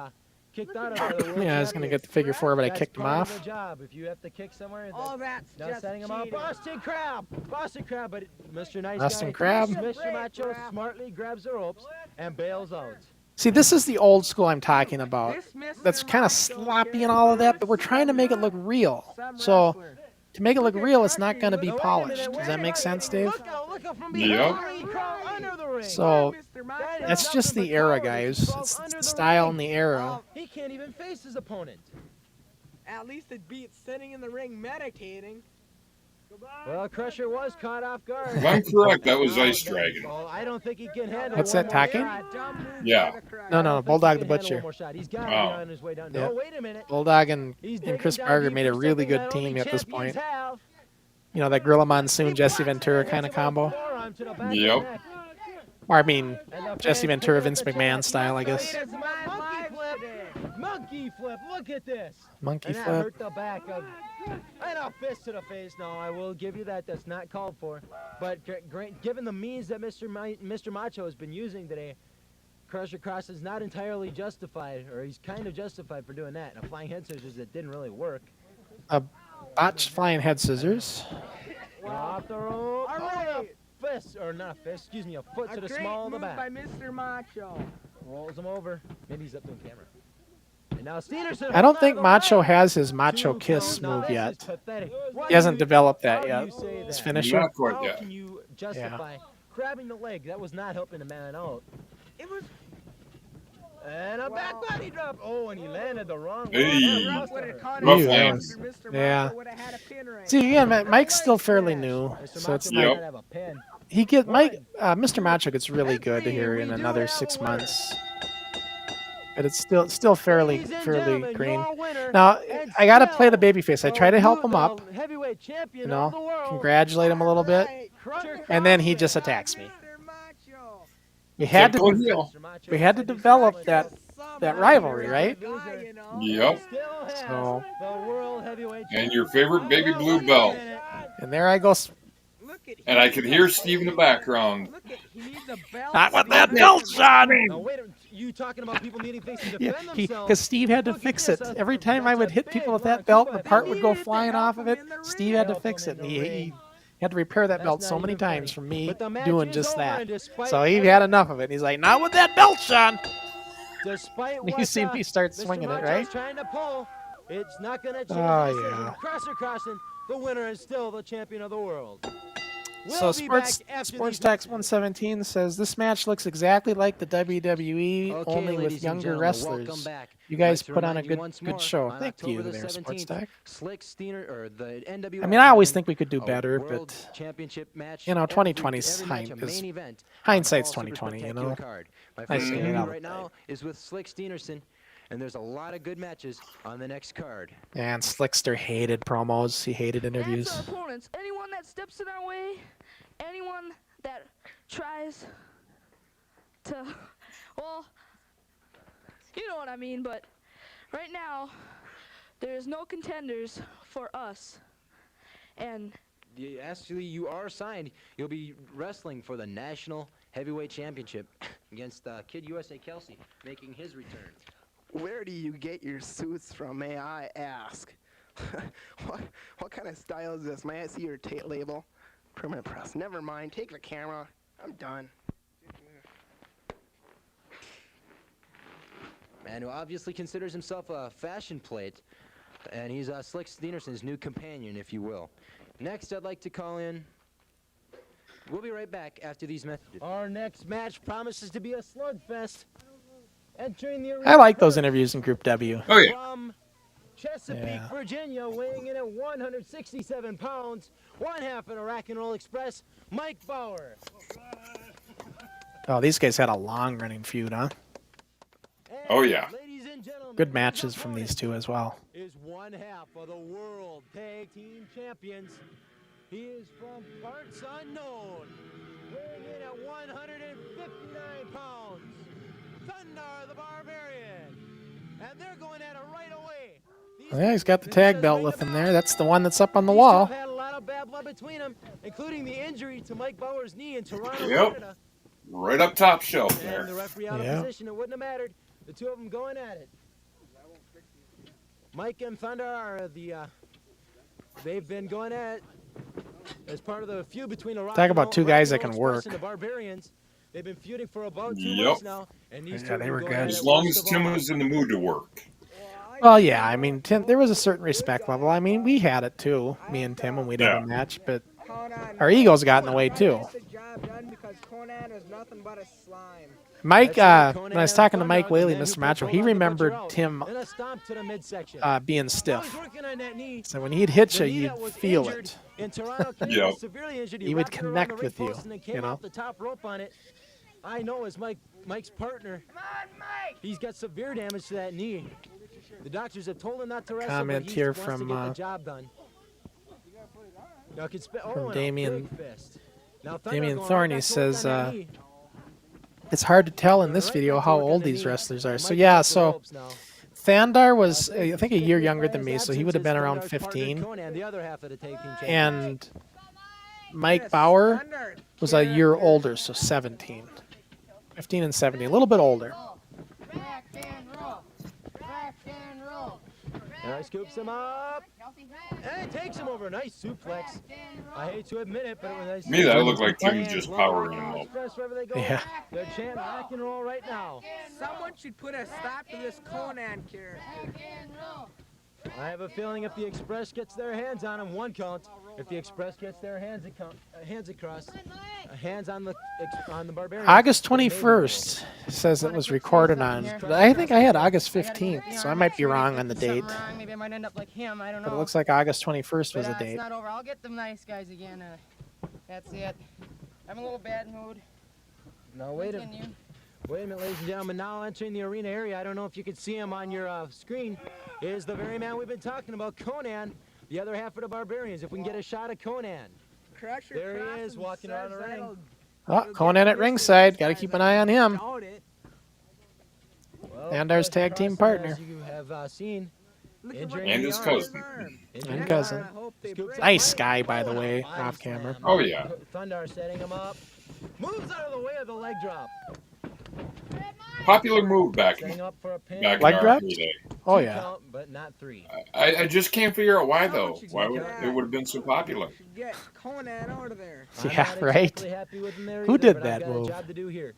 kicked out of the yeah, I was going to get the figure 4, but I kicked him off. Job. If you have to kick somewhere, Oh, that's now just setting him up. cheating. Boston Crab, but Mr. Nice Boston Guy, Crab. Mr. Macho smartly grabs the ropes and bails out. See, this is the old school I'm talking about. That's kind of sloppy and all of that, but we're trying to make it look real. So to make it look real, it's not going to be polished. Does that make sense, Dave? Look out from Yep. under the ring. So that's just the era, guys. It's the style and the era. He can't even face his opponent. At least it beats sitting in the ring meditating. Well, Crusher was caught off guard. If I'm correct, that was Ice Dragon. Oh, I don't think he can handle What's one that, more talking? shot. Yeah. No, Bulldog the He can handle one Butcher. more shot. He's got to Oh. be on his way down. Yep. No, wait a minute. Bulldog and He's digging Chris down Barger deep made a for really something good that only team at this champions point. have. You know, that Gorilla Monsoon, Jesse Ventura kind of combo. Forearm to the back of the Yep. neck. Or, I mean, And the Jesse fans Ventura, picking up Vince the McMahon chant. style, I guess. It's my monkey flip. Monkey flip. Look at this. Monkey And that flip. hurt the back of. And a fist to the face. No, I will give you that. That's not called for. But given the means that Mr. Macho has been using today, Crusher Cross is not entirely justified, or he's kind of justified for doing that. And a flying head scissors that didn't really work. A botched flying head scissors. Off the rope. All Oh, right. a fist, or not a fist, excuse me, a foot to the small of the back. by Mr. Macho. Rolls him over. Maybe he's up to the camera. And now Steenerson. I don't think Macho has his Macho Kiss move yet. He hasn't developed that yet. His finisher. Not quite How yet. can you justify grabbing the leg? That was not helping the man out. It was And a back body drop. Oh, and he landed the wrong way. Hey. That must would have have hurt. caught Rough him. hands. Mr. Yeah. Macho would have had a pin right. See, again, Mike's still fairly new, Mr. so it's Macho Yep. might like not have a pin. Mr. Macho gets really good here in another 6 months. But it's still fairly Ladies and gentlemen, green. your winner Now and I gotta play the still babyface. I try to help him up, the heavyweight champion you of the know, world, congratulate him a little bit, Crusher and then he Cross. just attacks me. Mr. Macho. We had Typical to heel. Mr. Macho we had to said he's develop like that Some rivalry, other right? guy, you know. Yep. Still has So- the world heavyweight And your champion. favorite baby Oh, blue wait a belt. minute. And there I go. Look at And I could hear Steve in the background. Look at he needs a belt. Not with Steve. that belt, son. Now wait a minute. You talking about people needing things to defend Yeah, themselves? because Steve had to Look at fix this, it. Every time that's I would a hit big people with one, that belt, too, the but part they would go needed to flying help off of him it. in the Steve had to ring. fix Help it. him And in the he ring. had to repair that That's belt not so many even funny. times from me But the match doing is just over, that. and despite So he every- had enough of it. He's like, not with that belt, son. Despite You what see me start Mr. swinging it, Macho's right? trying to pull, it's not going to change Oh, the decision. yeah. Crosser crossing, the winner is still the champion of the world. So We'll be back Sports after Sports these Tax messages. 117 says this match looks exactly like the WWE, Okay, only ladies with and younger gentlemen, wrestlers. welcome back. You guys I'd like to put on a remind you good once more, show. on Thank you October the there, Sports 17th, Tax. Slick Steiner, or the NWF. I mean, I always having think we could do a better, world but championship match. you know, every 2020 's match, a is- main event on hindsight's All Super 2020, you Spectacular know. card. My I first say it interview all the right time. now is with Slick Steenerson, and there's a lot of good matches on the next card. And Slickster hated promos. He hated interviews. That's our opponents. Anyone that steps in our way, anyone that tries to, well, you know what I mean, but right now, there's no contenders for us. And Actually, you are signed. You'll be wrestling for the National Heavyweight Championship against Kid USA Kelsey, making his return. Where do you get your suits from, may I ask? what kind of style is this? May I see your tape label? Permanent press. Never mind. Take the camera. I'm done. Man who obviously considers himself a fashion plate, and he's Slick Steenerson's new companion, if you will. Next, I'd like to call in. We'll be right back after these messages. Our next match promises to be a slugfest. Entering the arena I like those first interviews in Group W. Oh, yeah. from Chesapeake, Yeah. Virginia, weighing in at 167 pounds, one half in a Rock and Roll Express, Mike Bauer. Oh, these guys had a long-running feud, huh? And Oh, yeah. ladies and gentlemen, Good his matches from these opponent two as well. is one half of the World Tag Team Champions. He is from parts unknown, weighing in at 159 pounds, Thunder the Barbarian. And they're going at it right away. Yeah, he's got the tag belt with him there. That's the one that's up on the wall. Had a lot of bad blood between them, including the injury to Mike Bauer's knee in Toronto, Yep. Canada. Right up top shelf And there. the referee out Yeah. of position, it wouldn't have mattered. The two of them going at it. Mike and Thunder are they've been going at it as part of the feud between the Rock Talk and about Roll- two guys Rock that and can Roll Express work. and the Barbarians. They've been feuding for about 2 Yep. months now, and these Yeah, two have they been were going good. at As it long worst as of Tim all. was in the mood to work. Well, yeah, I mean, Tim, there was a certain respect level. I mean, we had it too, me and Tim, when we did Yeah. a match, but Hold on. our egos got in the way too. Get the job done because Conan is nothing but a slime. Mike, That's when I was talking to Mike Whaley, Mr. Macho, he remembered Then him a stomp to the midsection. being While he's stiff. working on that knee, So when he'd hit the you, knee you'd that was feel injured it. in Toronto, Canada, Yep. was severely injured. He would wrapped it around connect the ring with you, post and then came you know? off the top rope on it. I know as Mike's partner, he's got severe damage to that knee. The doctors have told him not to wrestle, Comment but he here wants from, to get the job done. Now, from Damien. big fist. Now, Thunder Damien going Thorney right back to work says, on that knee. it's hard to tell in this Right video back to how work on old the these knee. wrestlers are. Mike's So off yeah, the so ropes now. Thandar was, I think, a year Big younger by than his me, so he absence would have is been around Thundar's partner, 15. Conan, the other half of the tag team champions. And Mike Bauer was a year older, so 17. 15 and 17, a little bit older. Now he scoops him up. And takes him over. Nice suplex. I hate to admit it, but it was nice. Me, that looked like Tim just powering him up. Express wherever they go. Yeah. They're chanting rock and roll right now. Someone should put a stop to this Conan character. I have a feeling if the Express gets their hands on him, 1 count. If the Express gets their hands across, hands on the Barbarian. August 21st says it was recorded on. I think I had August 15th, so I might be wrong on the date. Maybe I might end up like him. I don't know. But it looks like August 21st was the It's date. not over. I'll get them nice guys again. That's it. I'm in a little bad mood. No, wait a Continue. minute, ladies and gentlemen. Now entering the arena area, I don't know if you can see him on your screen, is the very man we've been talking about, Conan, the other half of the Barbarians. If we can get a shot of Conan. Crusher There he Crossen is, walking around the says ring. that'll- Oh, Conan at ringside. Got to keep an eye on him. Doubt it. Well, Thandar's Crossen, tag team partner. as you have seen, Look at injuring what And they his are. cousin. Injuring And cousin. I hope they Scoops break. Nice guy, by the way, Body off camera. slam. Oh, yeah. Thundar setting him up. Moves out of the way of the leg drop. Popular move back Setting in up for a pin. back Leg in our drop? heyday. Oh, 2 yeah. count, but not 3. I just can't figure out why though. Why would it would have been so popular? Should get Conan out of there. I'm Yeah, not right. exactly happy with him there Who either, did but that I've got move? a job to do here.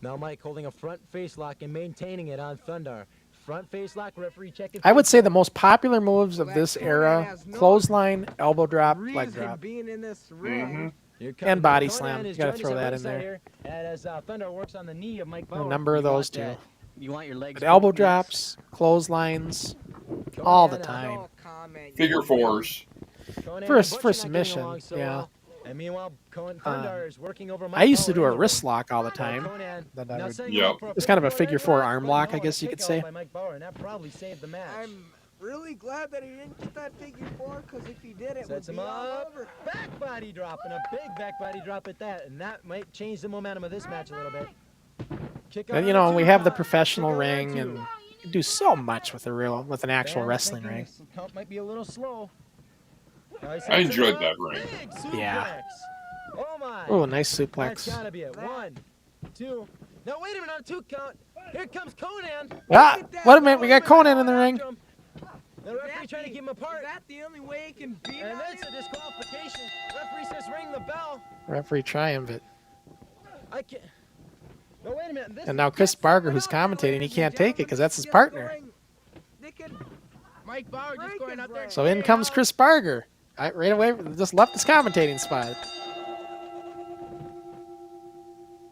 Now Mike holding a front face lock and maintaining it on Thundar. Front face lock, referee checking. I would say the most popular moves of this era: clothesline, elbow drop, leg Reason drop. being in this ring. Here And comes body Conan slam. is You gotta joining throw us at that in ringside there. here, and as Thundar works on the knee of Mike A Bauer. number of You those want too. You want your legs. Elbow broken? drops, clotheslines, all the Conan, time. No comment. Figure fours. Conan For a- and Butcher for not getting submission, along so yeah. well. And meanwhile, Thundar is working over Mike I used to do Bauer a anyway. wrist lock all the time. Conan That I now would- setting Yep. up for It's kind of a figure figure four four leg arm drop, lock, but I guess you could kick out say. by Mike Bauer, and that probably saved the match. I'm really glad that he didn't get that figure 4, because if he did, it Sets would him be all up. over. Back body drop, and a big back body drop at that, and that might change the momentum of this match a little bit. Kick out And, you on know, two, we have the kick professional out on ring, two. and you can do so much with an actual Fans wrestling thinking ring. this count might be a little slow. Now he sets I him enjoyed up. that ring. Big Yeah. suplex. Oh my. Oh, nice That's suplex. gotta be it. 1, 2. No, wait a minute, on a 2 count. Here comes Conan. Ah, wait a minute, we got Conan in the ring. The referee trying to keep him apart. Is that the only way he can beat And him? then it's a disqualification. Referee says ring the bell. Referee triumph. I can't. No, wait a minute. This And now Chris Barger, who's commentating, he can't take it because that's his partner. Mike Bauer just going out there. So in comes Chris Barger. Right away, just left his commentating spot.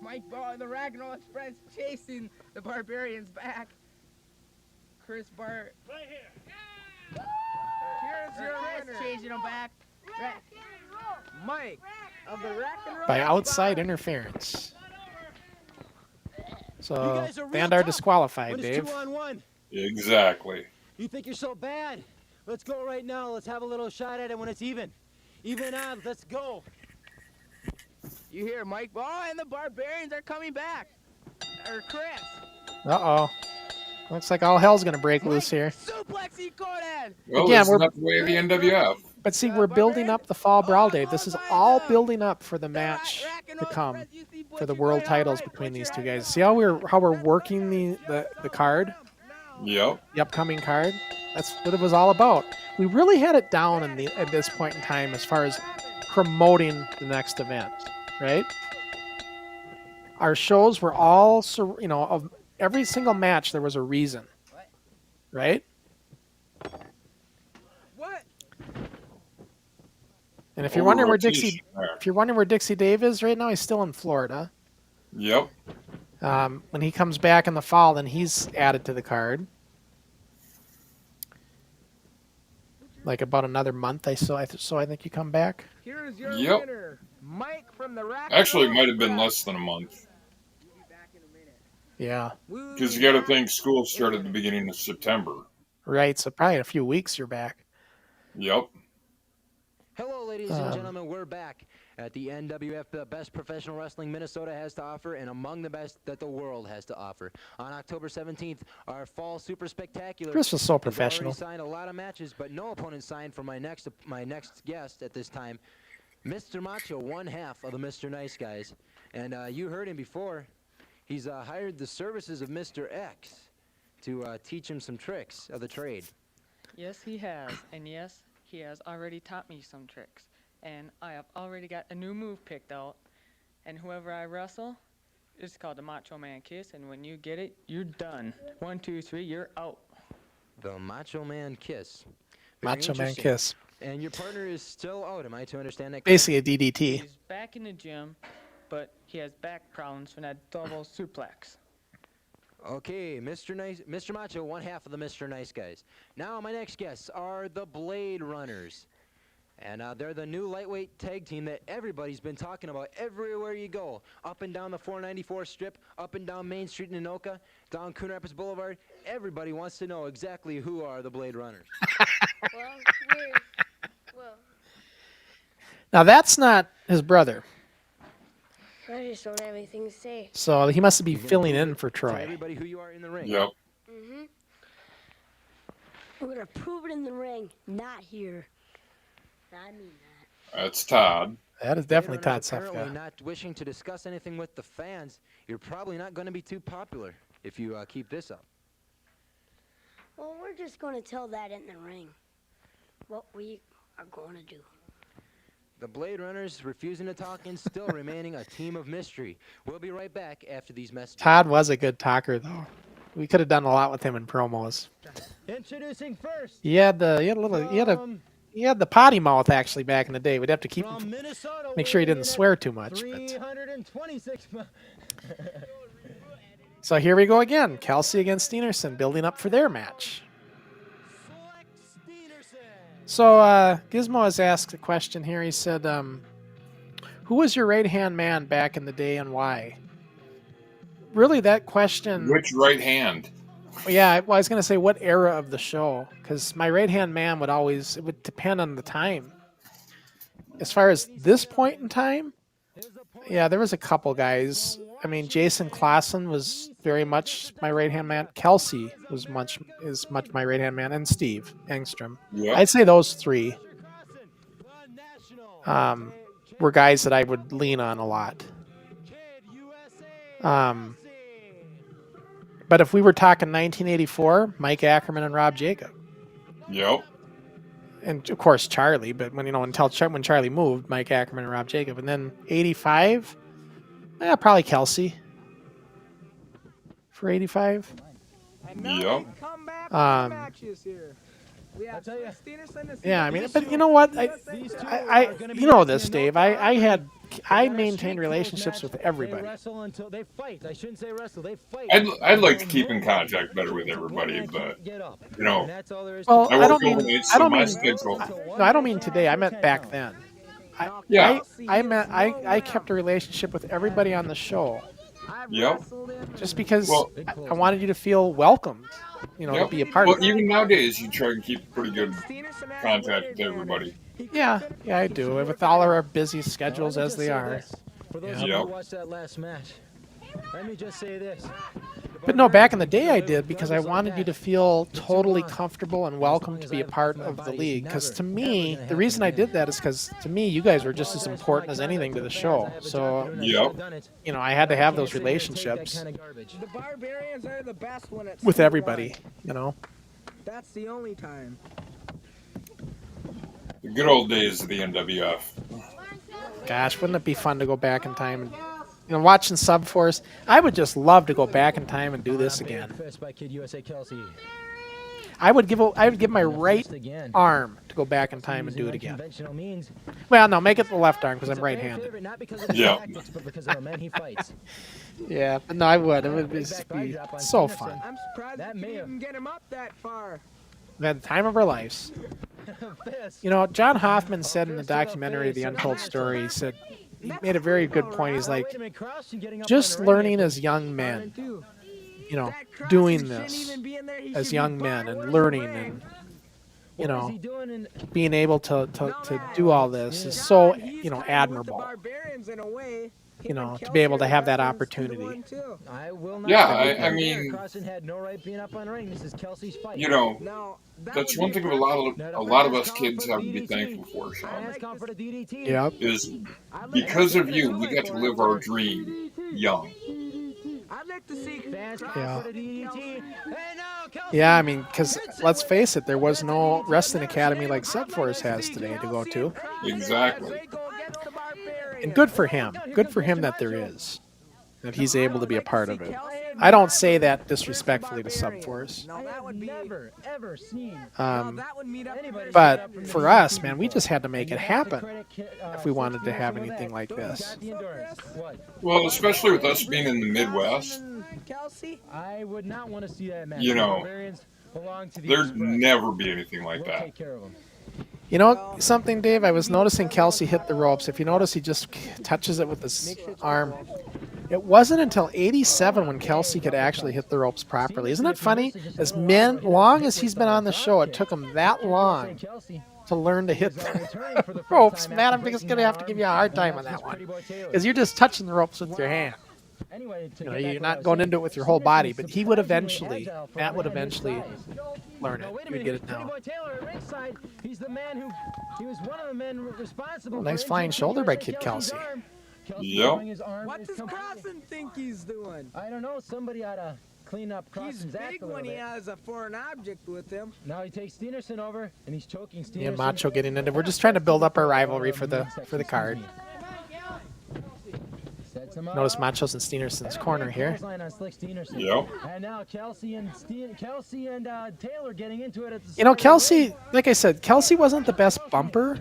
Mike Bauer, the Ragnarok Express, chasing the Barbarians back. Chris Bart. Right here. Here's your Chris winner, chasing him back. Mike of the Rack and Roll By outside Squad. interference. You So guys are real Thandar tough disqualified, when it's Dave. 2-on-1. Exactly. You think you're so bad? Let's go right now. Let's have a little shot at it when it's even. Even odds. Let's go. You hear Mike Bauer and the Barbarians are coming back. Or Chris. Uh-oh. Looks like all hell's going to break loose here. Suplexing Conan. Well, Again, this is we're- not the way of the NWF. But see, we're building up the Fall Brawl, Dave. This is all building up for the match to come for the world titles between these two guys. See how we're working the card, Yep. the upcoming card? That's what it was all about. We really had it down at this point in time as far as promoting the next event, right? Our shows were all, of every single match there was a reason, right? What? And if you're wondering where rotation Dixie Dave is right now, he's still in Florida. Yep. When he comes back in the fall, then he's added to the card. Like about another month, I think you come back. Here's your Yep. winner, Mike from the Rack. Actually, it might have been less than a month. Yeah. Because you got to think school started at the beginning of September. Right, so probably in a few weeks you're back. Yep. Hello, ladies and gentlemen. We're back at the NWF, the best professional wrestling Minnesota has to offer, and among the best that the world has to offer. On October 17th, our fall super spectacular. Chris was so has professional. already signed a lot of matches, but no opponent signed for my next guest at this time, Mr. Macho, one half of the Mr. Nice Guys, and you heard him before. He's hired the services of Mr. X to teach him some tricks of the trade. Yes, he has, and yes, he has already taught me some tricks. And I have already got a new move picked out. And whoever I wrestle, it's called the Macho Man Kiss. And when you get it, you're done. 1, 2, 3, you're out. The Macho Man Kiss. Very Macho Man interesting. Kiss. And your partner is still out, am I to understand that? Basically a DDT. He's back in the gym, but he has back problems from that double suplex. Okay, Mr. Macho, one half of the Mr. Nice Guys. Now my next guests are the Blade Runners. And they're the new lightweight tag team that everybody's been talking about everywhere you go. Up and down the 494 strip, up and down Main Street in Anoka, down Coon Rapids Boulevard. Everybody wants to know exactly who are the Blade Runners. Now that's not his brother. I just don't have anything to say. So he must be filling in for Tell Troy. everybody who you are in the ring. Yep. We're gonna prove it in the ring, not here. I mean that. That's Todd. That is definitely Todd Apparently Sefka. not wishing to discuss anything with the fans. You're probably not going to be too popular if you keep this up. Well, we're just gonna tell that in the ring. What we are going to do. The Blade Runners refusing to talk and still remaining a team of mystery. We'll be right back after these messages. Todd was a good talker though. We could have done a lot with him in promos. Introducing first. He had the potty mouth actually back in the day. We'd have to keep him, make sure he didn't swear too much. But. 326. So here we go again. Kelsey against Steenerson, building up for their match. So Gizmo has asked a question here. He said, who was your right-hand man back in the day and why? Really, that question... Which right hand? Yeah, well, I was going to say what era of the show, because my right-hand man it would depend on the time. As far as this point in time, yeah, there was a couple guys. I mean, Jason Klassen was very much my right-hand man. Kelsey is much my right-hand man, and Steve Engstrom. Yep. I'd say those three were guys that I would lean on a lot. But if we were talking 1984, Mike Ackerman and Rob Jacob. Yep. And of course Charlie, but when Charlie moved, Mike Ackerman and Rob Jacob. And then 85, probably Kelsey for 85. Yep. Yeah, I mean, but you know what? I you know this, Dave. I maintained relationships with everybody. I'd like to keep in contact better with everybody, but Well, I don't mean today. I meant back then. I kept a relationship with everybody on the show. Yep. Just because I wanted you to feel welcomed, to be a part of it. Even nowadays, you try and keep pretty good contact with everybody. Yeah, I do. With all of our busy schedules as they are. For those of you who watched that last match, let me just say this. But no, back in the day I did because I wanted you to feel totally comfortable and welcome to be a part of the league. Because to me, the reason I did that is because to me, you guys were just as important as anything to the show. So, I had to have those relationships The Barbarians are the best when it's with everybody, That's the only time. The good old days of the NWF. Gosh, wouldn't it be fun to go back in time and watching Subforce? I would just love to go back in time and do this again. I would give my right again. arm to go back in time and do Using it again. unconventional means. Well, no, make it the left arm because It's I'm a fan right-handed. favorite, not because of his Yeah. tactics, but because of the men he fights. Yeah, but no, I would. It would Big just back be drop on so Stenerson. fun. I'm surprised That we may could have- even get him up that far. We had the time of our lives. Fist. You know, John Hoffman said in the documentary The Untold Story, he said, he made a very good point. He's like, Wait a minute, Crossen getting up just on the ring learning apron. as young men, Too. you know, That Crossen doing shouldn't this even be in there. He as should be young barred. men and Where's the learning ring? and, What you is know, he doing in being able to do all this is so, John, he's you know, kinda with the admirable, barbarians in a way. you Him know, and to be able to Kelsey have that are brothers to the opportunity. one, too. I will not. Yeah, say I that. mean- Crossen had no right being up on the ring. This is Kelsey's fight. You know, Now, that that's would one be thing a lot of us kids have to be thankful for, Sean. Fans come for the DDT. Yep. Is because of you, we got to live our dream young. I'd like to see Fans come Yeah. for the DDT. And now Kelsey. Yeah, I mean, because let's face it, there was no wrestling academy like Subforce has today to go to. Exactly. And good for him. Good for him that there is. That he's able to be a part of it. I don't say that disrespectfully to Subforce. No, that would be. Never, ever seen That would meet up. anybody. But for us, man, we just had to make it You have to happen credit, if we wanted to have Stenerson with anything that. like He's this. got the endurance. What? Well, especially with us being in the Midwest, Kelsey? I would not want to see that match. You The know, Barbarians belong to the there'd Express. never be anything like We'll that. take care of them. You know something, Dave? I was noticing Kelsey hit the ropes. If you notice, he just touches it with his arm. It wasn't until 87 when Kelsey could actually hit the ropes properly. Isn't it funny? As long as he's been on the show, it took him that long Kelsey to learn to hit is, the returning for the first ropes. time Man, after I'm just breaking going to have to an give you a arm. hard time on And that that's one. Pretty Boy Taylor. Because you're just touching the ropes with your hand. Anyway, to You know, get back you're to what I not was going saying, into it with your whole Stenerson body, is but he would surprisingly eventually, agile for Matt a would man his eventually size. learn Now, it. wait a You'd minute, get it Pretty now. Boy Taylor at ringside. He's the man he was one of the men responsible. Nice for flying injuring shoulder by Kelsey's Kid Kelsey. arm. Kelsey Yep. throwing his arm What is does completely- Crossen think he's doing? I don't know. Somebody ought to clean up He's Crossen's act big a little when he bit. has a foreign object with him. Now he takes Stenerson over, and he's choking Stenerson. Me and Macho getting into. We're just trying to build up our rivalry for the card. Sets him up. Notice Macho's in Stenerson's corner here. Clothesline on Slick Stenerson. Yep. And now Kelsey and Taylor getting into it at the You know, start of the Kelsey, like I said, Kelsey wasn't the best bumper,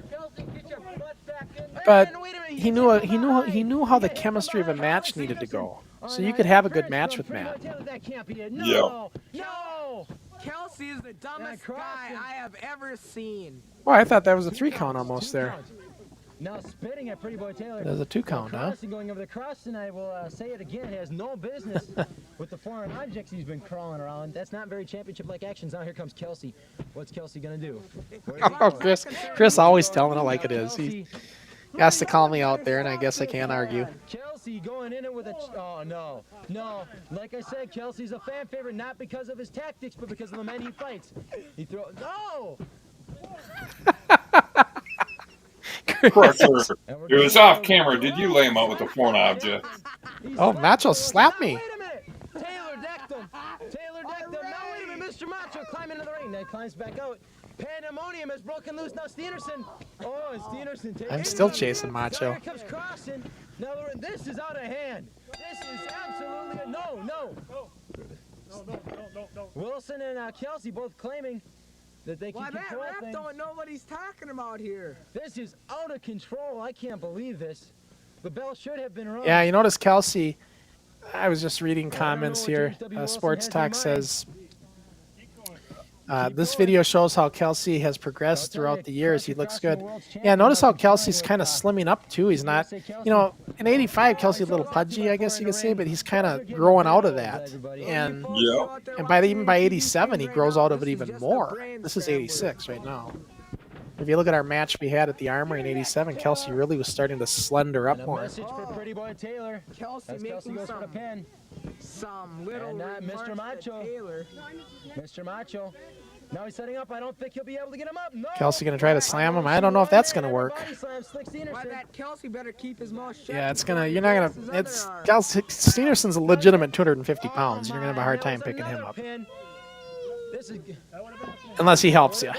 but he knew how the chemistry of a match needed to go. So you could have a good match with Matt. That can't be it. Yeah. No. Kelsey is the dumbest Crossen- guy I have ever seen. Well, I thought that was a 3 count almost there. Now spitting at Pretty Boy Taylor. There's a 2 count, huh? Crossen going over the cross, and I will say it again, he has no business with the foreign objects he's been crawling around. That's not very championship-like actions. Now here comes Kelsey. What's Kelsey going to do? Oh, Chris always telling it like it is. He has to call me out there, and I guess I can't argue. Kelsey going in it with a... Oh, no. No. Like I said, Kelsey's a fan favorite, not because of his tactics, but because of the men he fights. He throws... No! Crusher, it was off camera. Did you lay him out with a foreign object? Oh, Macho slapped me. Wait a minute. Taylor decked him. Now wait a minute. Mr. Macho climb into the ring. Now he climbs back out. Pandemonium has broken loose. Now Stenerson. Oh, and Stenerson takes I'm still chasing Now Macho. here comes Crossen. Now this is out of hand. This is absolutely no. Wilson and Kelsey both claiming that they can Why, that control ref things. don't know what he's talking about here. This is out of control. I can't believe this. The bell should have been rung. Yeah, you notice Kelsey, I was just reading comments here. Sports Talk says, this video shows how Kelsey has progressed throughout the years. He looks good. Yeah, notice how Kelsey's kind of slimming up, too. He's not, you know, in 85, Kelsey's a little pudgy, I guess you could say, but he's kind of growing out of that. And Yeah. and even by 87, he grows out of it even more. This is 86 right now. If you look at our match we had at the Armory in 87, Kelsey really was starting to slender up And a more. message for Pretty Boy Taylor. Kelsey As Kelsey making goes for the pin. some little And Mr. remarks to Macho. Taylor. Mr. Macho. Now he's setting up. I don't think he'll be able to get him up. No. Kelsey going to try to slam him? I don't know if that's going to work. Body slam, Slick Why, Stenerson. that Kelsey better keep his mouth shut. Yeah, it's before gonna. he You're not breaks gonna. his It's other arm. Kelsey Stenerson's a legitimate 250 pounds. You're gonna have a hard time There was picking him another up pin. This is unless he helps you.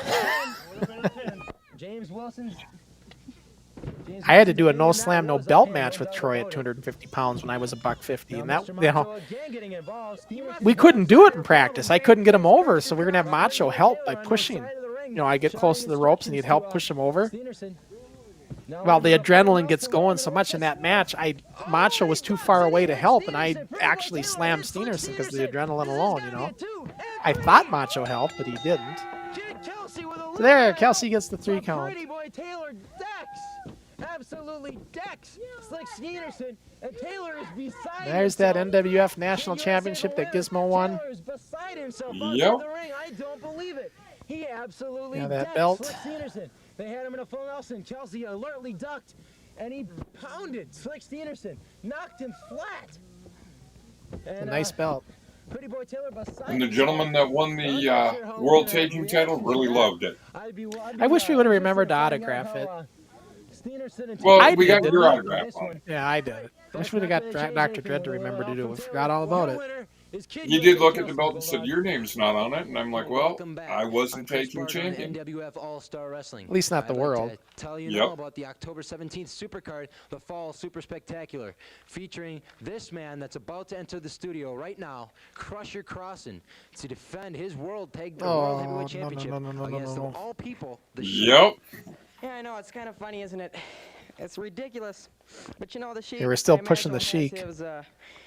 James Wilson's I had to do a no slam, no belt match with Troy at 250 pounds when I was a $150, and that, you know, we couldn't do it in practice. I couldn't get him over, so we were gonna have Macho help by pushing. You know, I get close to the ropes and he'd help push him over. Well, the adrenaline gets going so much in that match. Macho was too far away to help, and I actually slammed Steenerson because of the adrenaline alone. You know, I thought Macho helped, but he didn't. So there, Kelsey gets the 3 count. Pretty boy Taylor decks, absolutely decks Slick Steenerson, and Taylor is beside There's that NWF National Championship that Gizmo won. Yep. I don't believe it. He absolutely Yeah, that decked belt. Slick Steenerson. They had him in a full Nelson. Kelsey alertly ducked, and he pounded Slick Steenerson, knocked him flat. And, A nice belt. Pretty boy Taylor beside And the gentleman that won the World Tag Team title really loved it. I wish we would have remembered to autograph it. Well, we got your autograph on it. Yeah, I did. I wish we would have got Dr. Dread to remember to do it. We forgot all about it. He did look at the belt and said, "Your name's not on it," and I'm like, "Well, I wasn't taking champion." NWF All-Star Wrestling. At least not the I'd like world. to tell you now about the October 17th Supercard, the Fall Super Spectacular, featuring this man that's about to enter the studio right now, Crusher Crossen, to defend his World Heavyweight Championship against of all people, the Yep. Yeah, I know, it's kind of funny, isn't it? It's ridiculous. But you know, the Sheik. Yeah, we're still pushing the Sheik.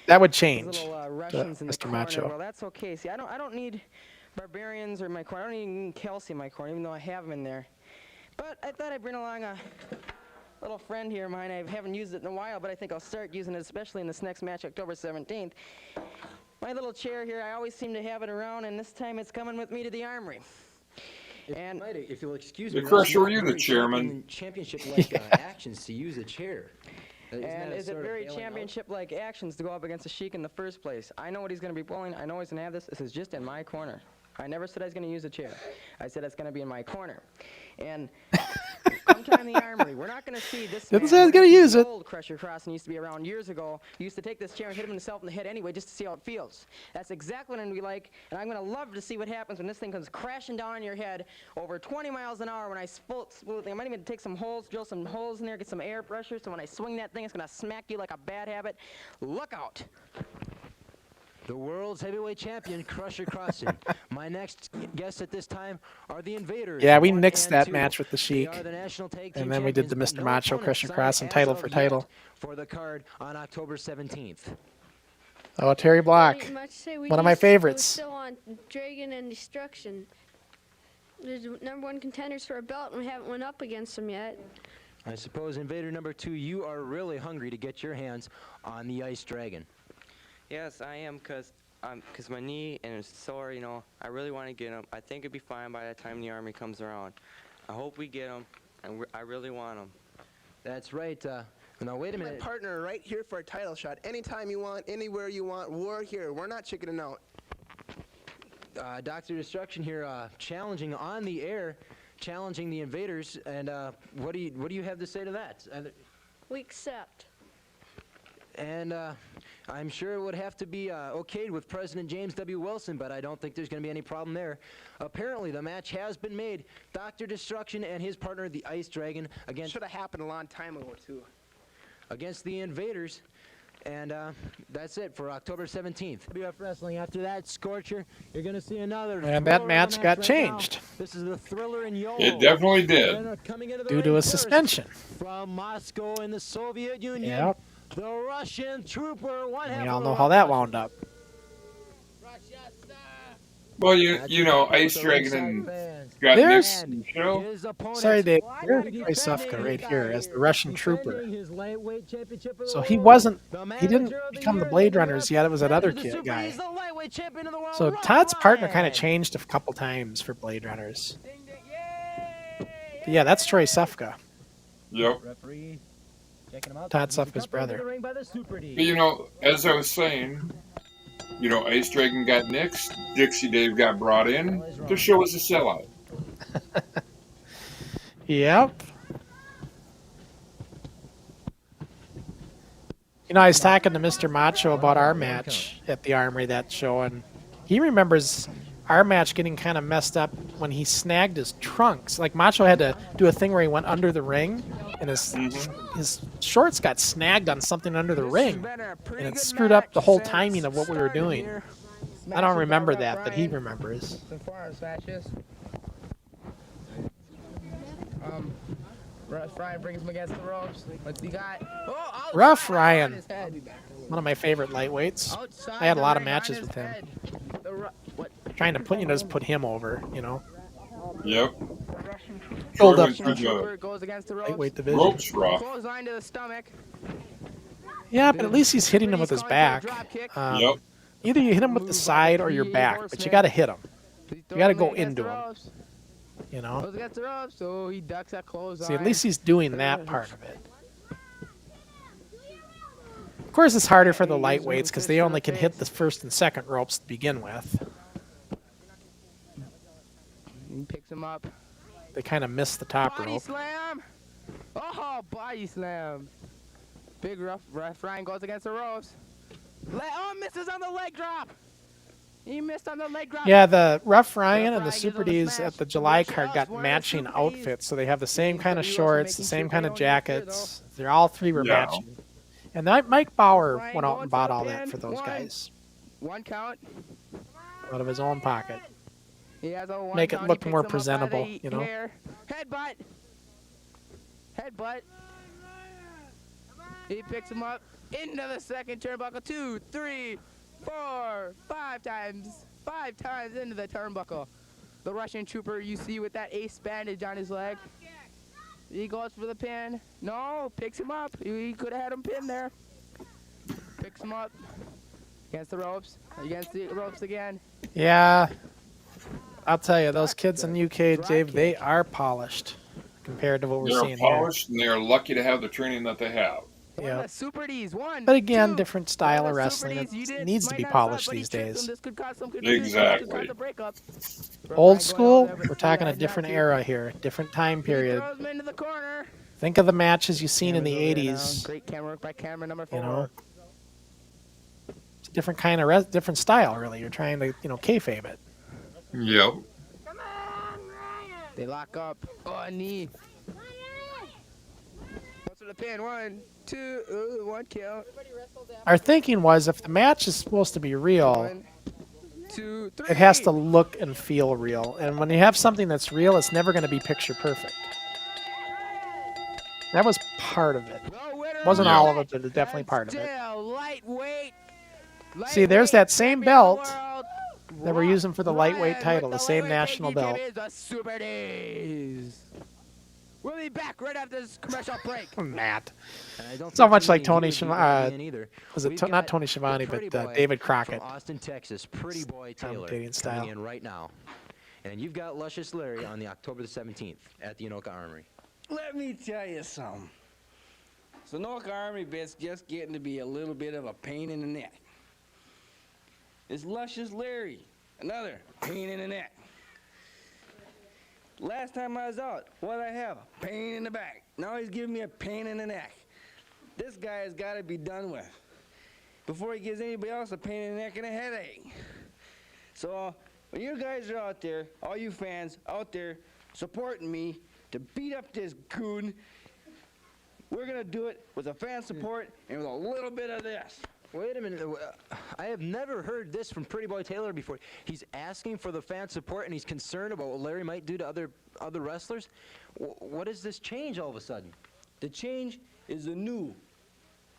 That would change, Mr. Macho. Well, that's okay. See, I don't need barbarians or my corner. I don't need Kelsey in my corner, even though I have him in there. But I thought I'd bring along a little friend here of mine. I haven't used it in a while, but I think I'll start using it, especially in this next match, October 17th. My little chair here, I always seem to have it around, and this time it's coming with me to the armory. And if you'll excuse The me, Crusher, were you the chairman? Championship-like actions to use a chair. And is it very championship-like actions to go up against a Sheik in the first place? I know what he's going to be pulling. I know he's going to have this. This is just in my corner. I never said I was going to use a chair. I said it's going to be in my corner. And sometime in the armory, we're not going to see this. Didn't say I was going to use it. Old Crusher Crossen used to be around years ago. He used to take this chair and hit himself in the head anyway, just to see how it feels. That's exactly what I'm going to be like, and I'm going to love to see what happens when this thing comes crashing down on your head over 20 miles an hour. When I I might even take some holes, drill some holes in there, get some air pressure, so when I swing that thing, it's going to smack you like a bad habit. Look out. The world's heavyweight champion, Crusher Crossen. My next guests at this time are the Invaders. Yeah, we nixed that match with the Sheik. And then we did the Mr. Macho, Crusher Crossen title for title. For the card on October 17th. Oh, Terry Block. One of my favorites. We're still on Dragon and Destruction. There's #1 contenders for a belt, and we haven't went up against them yet. I suppose, Invader number 2, you are really hungry to get your hands on the Ice Dragon. Yes, I am, cause my knee and it's sore. You know, I really want to get him. I think it'd be fine by the time the army comes around. I hope we get him, and I really want him. That's right. Now wait a minute. My partner right here for a title shot. Anytime you want, anywhere you want. We're here. We're not chickening out. Dr. Destruction here, challenging on the air, challenging the Invaders, and what do you have to say to that? We accept. And I'm sure it would have to be okayed with President James W. Wilson, but I don't think there's going to be any problem there. Apparently, the match has been made. Dr. Destruction and his partner, the Ice Dragon, against... Should have happened a long time ago, too. Against the Invaders. And that's it for October 17th. NWF Wrestling. After that, Scorcher, you're going to see another... And that match got changed. This is the Thriller in Yoho. It definitely did. Due to a suspension. From Moscow in the Soviet Union. Yep. The Russian Trooper. We all know how that wound up. Well, you know, Ice Dragon got There's, next show. sorry, Dave. There's Troy Sufka right here as the Russian trooper. So he didn't become the Blade Runners yet. It was that other kid guy. So Todd's partner kind of changed a couple times for Blade Runners. But yeah, that's Troy Sufka. Yep. Todd Sufka's brother. But, you know, as I was saying, you know, Ice Dragon got nixed, Dixie Dave got brought in. The show was a sellout. Yep. You know, I was talking to Mr. Macho about our match at the Armory that show, and he remembers our match getting kind of messed up when he snagged his trunks. Like Macho had to do a thing where he went under the ring, and his shorts got snagged on something under the ring, and it screwed up the whole timing of what we were doing. I don't remember that, but he remembers. Some forest matches. Rough Ryan brings him against the ropes. What's he got? Oh, Rough Ryan, one of my favorite lightweights. I had a lot of matches with him. Trying to just put him over, you know. Yep. Build up. Goes against the ropes. Lightweight division. Ropes rough. Clothesline to the stomach. Yeah, but at least he's hitting him with his back. Yep. Either you hit him with the side or your back, but you got to hit him. You got to go into him. You know. Goes against the ropes, so he ducks that clothesline. See, at least he's doing that part of it. Of course, it's harder for the lightweights because they only can hit the first and second ropes to begin with. He picks him up. They kind of miss the top Body rope. slam. Oh, body slam. Big rough Ryan goes against the ropes. Misses on the leg drop. He missed on the leg drop. Yeah, the Rough Ryan and the Super D's at the July card got matching outfits, so they have the same kind of shorts, the same kind of jackets. They're all three were matching. And Mike Bauer went out and bought all that for those guys. One count. Out of his own pocket. He has a Make it look more presentable, you know. Headbutt. Headbutt. He picks him up into the second turnbuckle. 2, 3, 4, 5 times. 5 times into the turnbuckle. The Russian trooper you see with that ace bandage on his leg. He goes for the pin. No, picks him up. He could have had him pinned there. Picks him up. Against the ropes. Against the ropes again. Yeah. I'll tell you, those kids in UK, Dave, they are polished compared to what we're seeing here. They're polished, and they are lucky to have the training that they have. Yeah. Super D's. One, but again, two. different style of wrestling. It needs to be polished these days. Exactly. Old school, we're talking a different era here, different time period. Think of the matches you've seen in the 80s. Great camera work by camera number 4. You know, it's a different kind of different style, really. You're trying to, kayfabe it. Yep. They lock up. Oh, a knee. What's for the pin? 1, 2, 1 kill. Our thinking was if the match is supposed to be real, 1, 2, 3. it has to look and feel real. And when you have something that's real, it's never going to be picture perfect. That was part of it. Wasn't all of it, but it's definitely part of it. See, there's that same belt that we're using for the lightweight title, the same national belt. We'll be back right after this commercial break. Matt. So much like Tony Schiavone. Was it not Tony Schiavone, but David Crockett. From Austin, Texas, Pretty Boy Taylor coming in right now. And you've got Luscious Larry on the October the 17th at the Anoka Armory. Let me tell you something. Anoka Armory bit's just getting to be a little bit of a pain in the neck. It's Luscious Larry, another pain in the neck. Last time I was out, what'd I have? A pain in the back. Now he's giving me a pain in the neck. This guy has got to be done with before he gives anybody else a pain in the neck and a headache. So when you guys are out there, all you fans out there supporting me to beat up this goon, we're going to do it with a fan support and with a little bit of this. Wait a minute. I have never heard this from Pretty Boy Taylor before. He's asking for the fan support, and he's concerned about what Larry might do to other wrestlers. What is this change all of a sudden? The change is the new.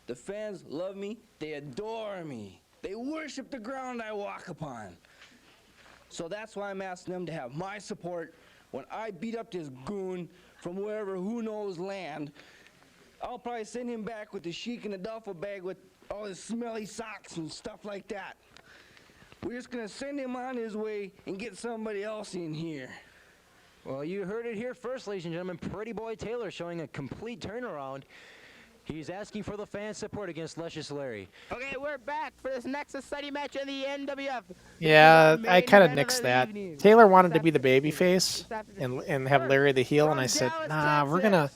The fans love me. They adore me. They worship the ground I walk upon. So that's why I'm asking them to have my support when I beat up this goon from wherever who knows land. I'll probably send him back with the sheik in a duffel bag with all his smelly socks and stuff like that. We're just gonna send him on his way and get somebody else in here. Well, you heard it here first, ladies and gentlemen. Pretty Boy Taylor showing a complete turnaround. He's asking for the fan support against Luscious Larry. Okay, we're back for this next exciting match in the NWF. Yeah, I kind of nixed that. Taylor wanted to be the babyface and have Larry the heel, and I said, nah, we're gonna.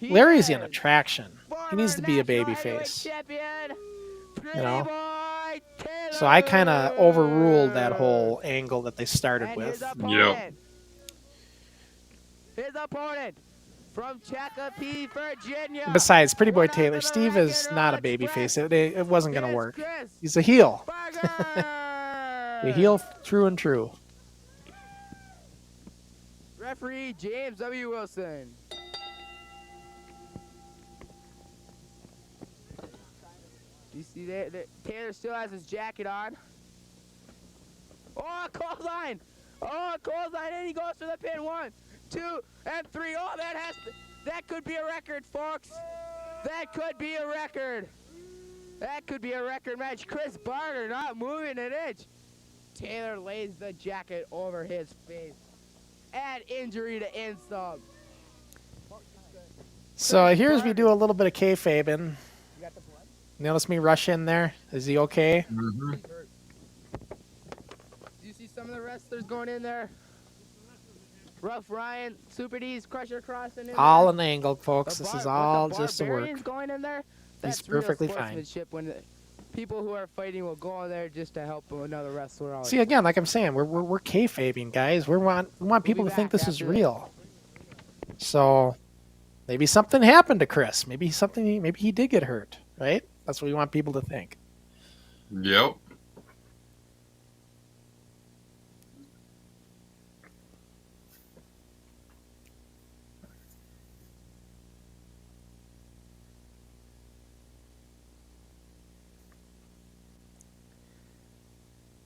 Larry's an attraction. He needs to be a babyface. You know? So I kind of overruled that whole angle that they started with. Yep. his opponent from Chicopee, Virginia. Besides, Pretty Boy One half Taylor, of the Steve is record not a on baby Express. face. It wasn't going to Here's work. Chris He's a heel. Barger. A heel true and true. Referee James W. Wilson. You see that Taylor still has his jacket on. Oh, clothesline! Oh, clothesline, and he goes for the pin. 1, 2, and 3. Oh, that could be a record, folks. That could be a record. That could be a record match. Chris Barger not moving an inch. Taylor lays the jacket over his face. Add injury to insult. So here's we do a little bit of kayfabing. Notice me rush in there. Is he okay? Do you see some of the wrestlers going in there? Rough Ryan, Super D's, Crusher Crossen in All there. an angle, folks. This is all just a work. Barbarians going in there. He's That's real perfectly fine. sportsmanship when the people who are fighting will go in there just to help another wrestler out. See, again, like I'm saying, we're kayfabing, guys. We want people to think this is real. So maybe something happened to Chris. Maybe he did get hurt, right? That's what we want people to think. Yep.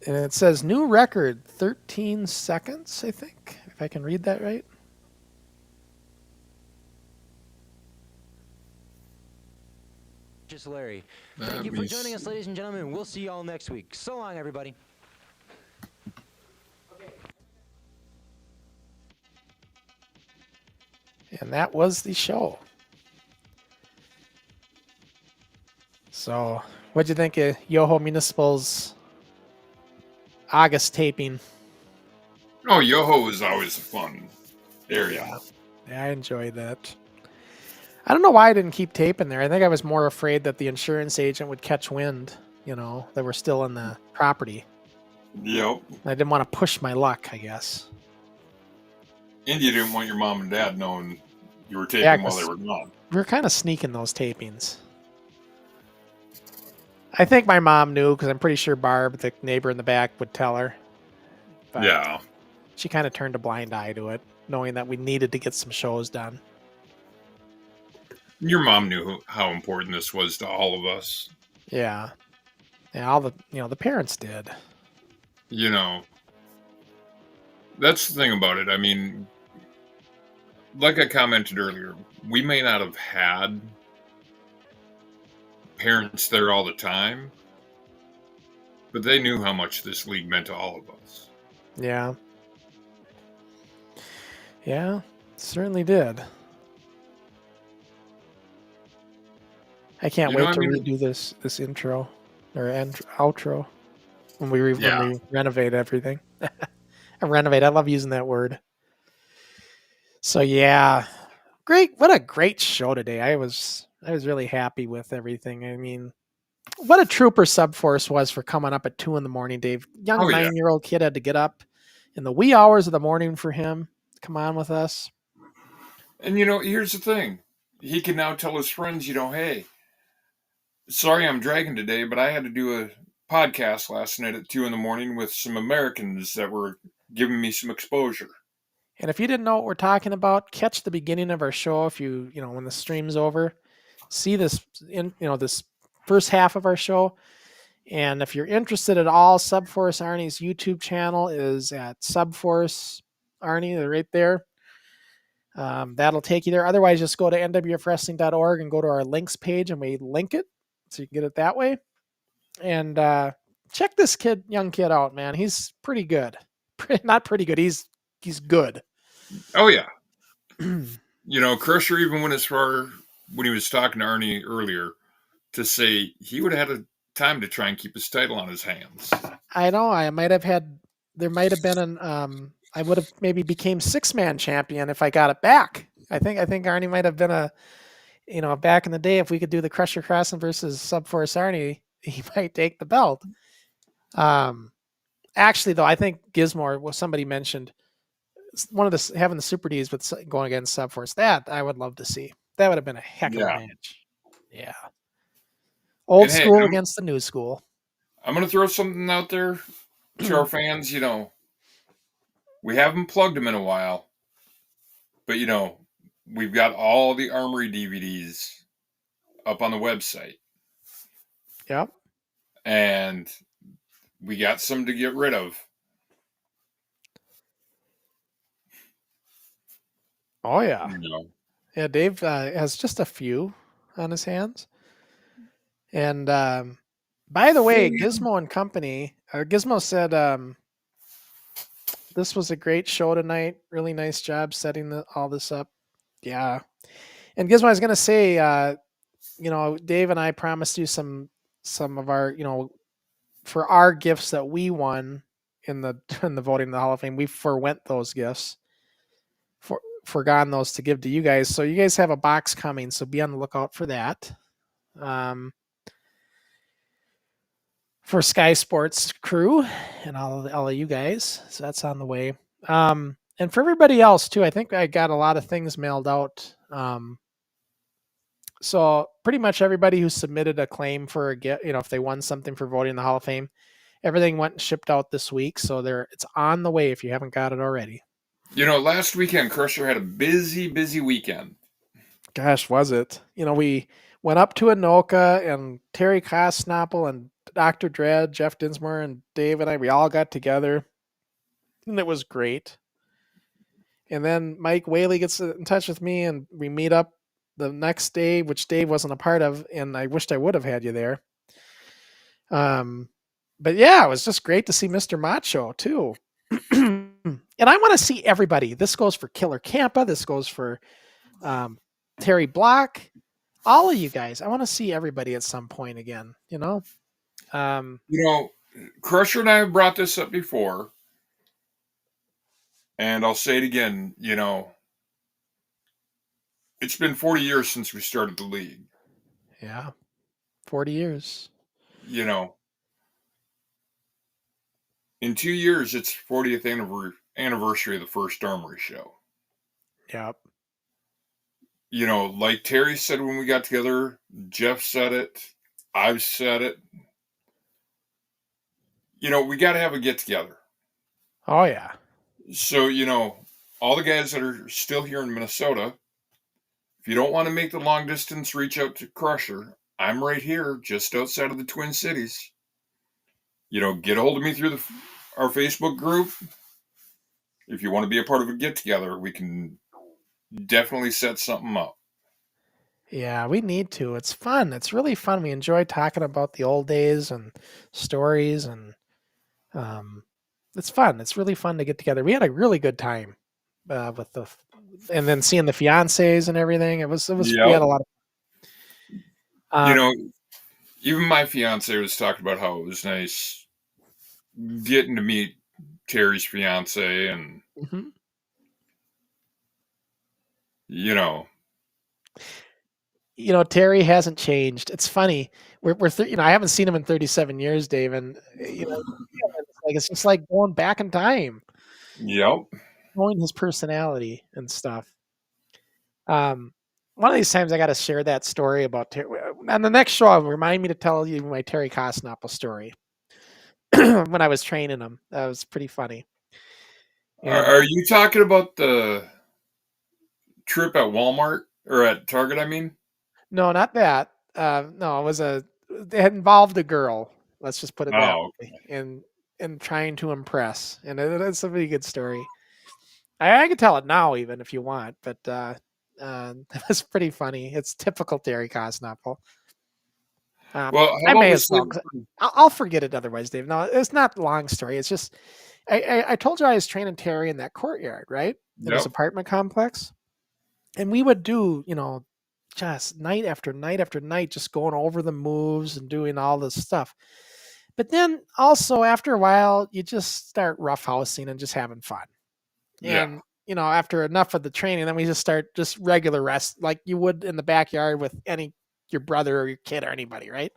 And it says new record, 13 seconds, I think, if I can read that right. Just Larry. Thank you for joining us, ladies and gentlemen. We'll see you all next week. So long, everybody. And that was the show. So, what'd you think of Yoho Municipal's August taping? Oh, Yoho is always a fun area. Yeah, I enjoyed that. I don't know why I didn't keep taping there. I think I was more afraid that the insurance agent would catch wind, that we're still in the property. Yep. I didn't want to push my luck, I guess. And you didn't want your mom and dad knowing you were taping while they were gone. We were kind of sneaking those tapings. I think my mom knew because I'm pretty sure Barb, the neighbor in the back, would tell her. But yeah. She kind of turned a blind eye to it, knowing that we needed to get some shows done. Your mom knew how important this was to all of us. Yeah. And all the parents did. That's the thing about it. I mean, like I commented earlier, we may not have had parents there all the time, but they knew how much this league meant to all of us. Yeah. Yeah, certainly did. I can't wait to redo this intro or outro when we renovate everything. I love using that word. So yeah, great. What a great show today. I was really happy with everything. I mean, what a trooper Subforce was for coming up at 2 a.m, Dave. Young 9-year-old kid had to get up in the wee hours of the morning for him to come on with us. And here's the thing. He can now tell his friends, hey, sorry I'm dragging today, but I had to do a podcast last night at 2 a.m. with some Americans that were giving me some exposure. And if you didn't know what we're talking about, catch the beginning of our show. If when the stream's over, see this this first half of our show. And if you're interested at all, Subforce Arnie's YouTube channel is at Subforce Arnie. They're right there. That'll take you there. Otherwise, just go to nwfwrestling.org and go to our links page, and we link it so you can get it that way. And check this young kid out, man. He's pretty good. Not pretty good. He's good. Oh yeah. Crusher even went as far when he was talking to Arnie earlier to say he would have had a time to try and keep his title on his hands. I know. There might have been I would have maybe became 6-man champion if I got it back. I think Arnie might have been back in the day, if we could do the Crusher Crossen versus Subforce Arnie, he might take the belt. Actually, though, I think Gizmore, somebody mentioned, one of the having the Super Ds with going against Subforce. That I would love to see. That would have been a heck of a Yeah. match. Yeah. Old And hey, school against the new school. I'm going to throw something out there to our fans. You know, we haven't plugged them in a while, but you know, we've got all the Armory DVDs up on the website. Yep. And we got some to get rid of. Oh yeah. You know. Yeah, Dave has just a few on his hands. And by the way, Gizmo and Company, Gizmo said this was a great show tonight. Really nice job setting all this up. Yeah. And Gizmo, I was going to say, you know, Dave and I promised you some of our, you know, for our gifts that we won in the voting in the Hall of Fame. We forwent those gifts. Forgotten those to give to you guys. So you guys have a box coming, so be on the lookout for that. For Sky Sports crew and all of you guys. So that's on the way. And for everybody else too, I think I got a lot of things mailed out. So pretty much everybody who submitted a claim for a get, you know, if they won something for voting in the Hall of Fame, everything went and shipped out this week. So it's on the way if you haven't got it already. You know, last weekend, Crusher had a busy weekend. Gosh, was it? You know, we went up to Anoka and Terry Kosnapple and Dr. Dredd, Jeff Dinsmore, and Dave and I, we all got together. And it was great. And then Mike Whaley gets in touch with me and we meet up the next day, which Dave wasn't a part of, and I wished I would have had you there. But yeah, it was just great to see Mr. Macho too. And I want to see everybody. This goes for Killer Campa. This goes for Terry Block. All of you guys. I want to see everybody at some point again, you know? You know, Crusher and I have brought this up before. And I'll say it again, you know, it's been 40 years since we started the league. Yeah. 40 years. You know, in 2 years, it's 40th anniversary of the first Armory show. Yep. You know, like Terry said when we got together, Jeff said it, I've said it. You know, we got to have a get together. Oh, yeah. So, you know, all the guys that are still here in Minnesota, if you don't want to make the long distance, reach out to Crusher. I'm right here, just outside of the Twin Cities. You know, get a hold of me through our Facebook group. If you want to be a part of a get together, we can definitely set something up. Yeah, we need to. It's fun. It's really fun. We enjoy talking about the old days and stories, and it's fun. It's really fun to get together. We had a really good time with and then seeing the fiancés and everything. It was. Yep. We had a lot of. You know, even my fiance was talking about how it was nice getting to meet Terry's fiance, and you know, Terry hasn't changed. It's funny. We're I haven't seen him in 37 years, Dave, and it's just like going back in time. Yep. Knowing his personality and stuff. One of these times I got to share that story about Terry. On the next show, remind me to tell you my Terry Kosnapple story. When I was training him, that was pretty funny. Are you talking about the trip at Walmart or at Target? I mean, no, not that. No, it had involved a girl. Let's just put it that way. And trying to impress, and it's a really good story. I can tell it now, even if you want, but it was pretty funny. It's typical Terry Kosnapple. Well, I may as well. I'll forget it otherwise, Dave. No, it's not a long story. It's just I told you I was training Terry in that courtyard, right? In his apartment complex, and we would do, just night after night after night, just going over the moves and doing all this stuff. But then also after a while, you just start roughhousing and just having fun. And after enough of the training, then we just start just regular rest, like you would in the backyard with your brother or your kid or anybody, right?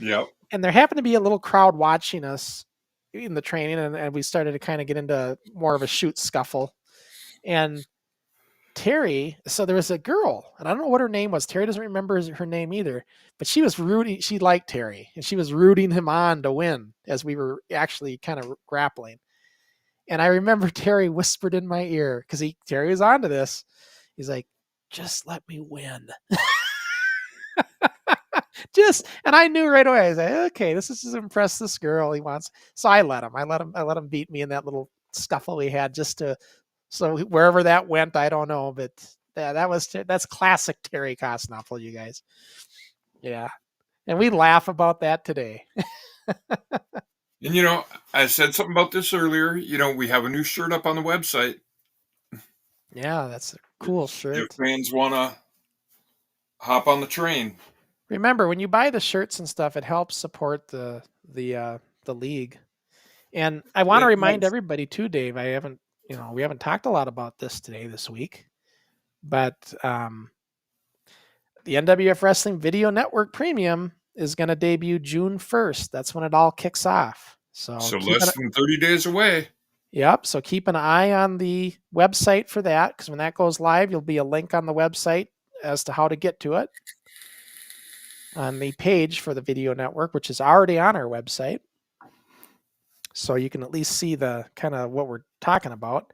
Yep. And there happened to be a little crowd watching us in the training, and we started to kind of get into more of a shoot scuffle. And Terry, so there was a girl, and I don't know what her name was. Terry doesn't remember her name either, but she was rooting. She liked Terry, and she was rooting him on to win as we were actually kind of grappling. And I remember Terry whispered in my ear, because Terry was onto this. He's like, "Just let me win." And I knew right away. I was like, "Okay, this is to impress this girl he wants." So I let him. I let him beat me in that little scuffle we had, so wherever that went, I don't know, but that's classic Terry Kosnoffel, you guys. Yeah, and we laugh about that today. And I said something about this earlier. We have a new shirt up on the website. Yeah, that's a cool shirt. If fans want to hop on the train. Remember, when you buy the shirts and stuff, it helps support the league. And I want to remind everybody too, Dave. We haven't talked a lot about this week, but the NWF Wrestling Video Network Premium is going to debut June 1st. That's when it all kicks off. So less than 30 days away. Yep. So keep an eye on the website for that, because when that goes live, there'll be a link on the website as to how to get to it on the page for the video network, which is already on our website. So you can at least see the kind of what we're talking about.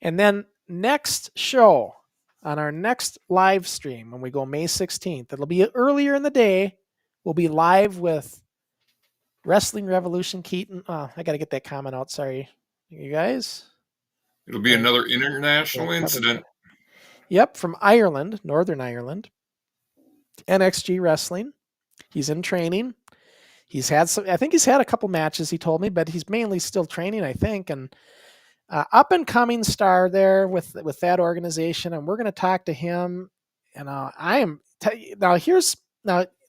And then next show, on our next live stream, when we go May 16th, it'll be earlier in the day. We'll be live with Wrestling Revolution Keaton. Oh, I got to get that comment out. Sorry, you guys. It'll be another international incident. Yep, from Ireland, Northern Ireland. NXG Wrestling. He's in training. I think he's had a couple matches, he told me, but he's mainly still training, I think. And up and coming star there with that organization, and we're going to talk to him. And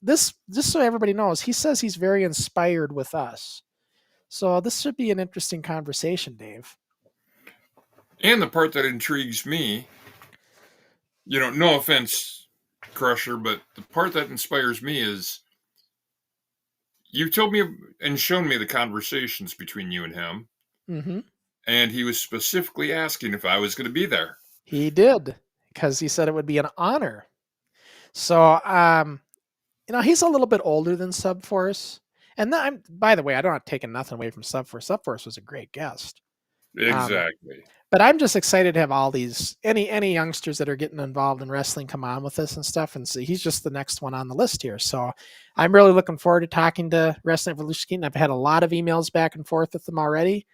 this, just so everybody knows, he says he's very inspired with us. So this should be an interesting conversation, Dave. And the part that intrigues me, no offense, Crusher, but the part that inspires me is you told me and shown me the conversations between you and him. Mm-hmm. And he was specifically asking if I was going to be there. He did, because he said it would be an honor. So, he's a little bit older than Subforce. And by the way, I don't have taken nothing away from Subforce. Subforce was a great guest. Exactly. But I'm just excited to have all these, any youngsters that are getting involved in wrestling come on with us and stuff. And so he's just the next one on the list here. So I'm really looking forward to talking to Wrestling Revolution Keaton. I've had a lot of emails back and forth with them already.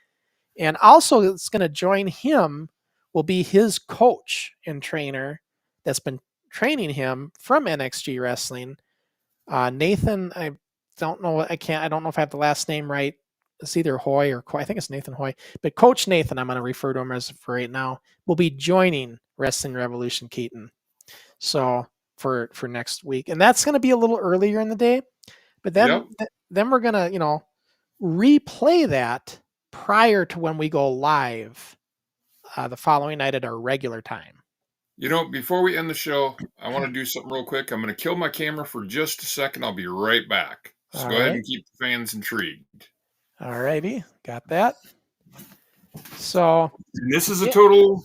And also it's going to join him will be his coach and trainer that's been training him from NXG Wrestling. Nathan, I don't know if I have the last name right. It's either Hoy or I think it's Nathan Hoy, but Coach Nathan, I'm going to refer to him as for right now, will be joining Wrestling Revolution Keaton. So for next week, and that's going to be a little earlier in the day, but then we're going to, replay that prior to when we go live the following night at our regular time. Before we end the show, I want to do something real quick. I'm going to kill my camera for just a second. I'll be right back. So go ahead and keep the fans intrigued. All righty. Got that. So this is a total...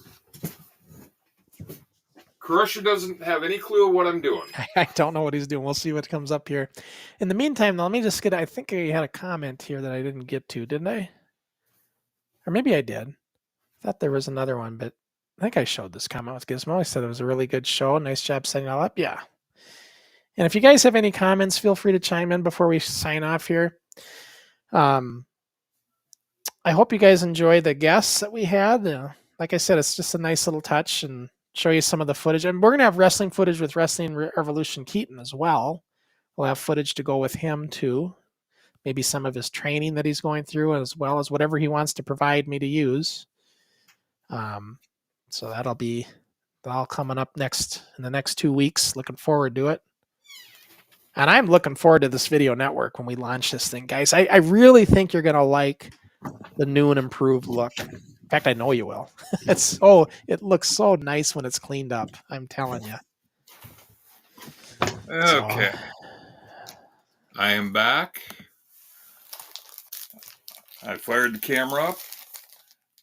Crusher doesn't have any clue what I'm doing. I don't know what he's doing. We'll see what comes up here. In the meantime, let me just I think I had a comment here that I didn't get to, didn't I? Or maybe I did. I thought there was another one, but I think I showed this comment with Gizmo. I said it was a really good show. Nice job setting it all up. Yeah. And if you guys have any comments, feel free to chime in before we sign off here. I hope you guys enjoy the guests that we had. Like I said, it's just a nice little touch and show you some of the footage. And we're going to have wrestling footage with Wrestling Revolution Keaton as well. We'll have footage to go with him too. Maybe some of his training that he's going through, as well as whatever he wants to provide me to use. So that'll be all coming up in the next 2 weeks. Looking forward to it. And I'm looking forward to this video network when we launch this thing, guys. I really think you're going to like the new and improved look. In fact, I know you will. It looks so nice when it's cleaned up. I'm telling you. Okay. I am back. I fired the camera up.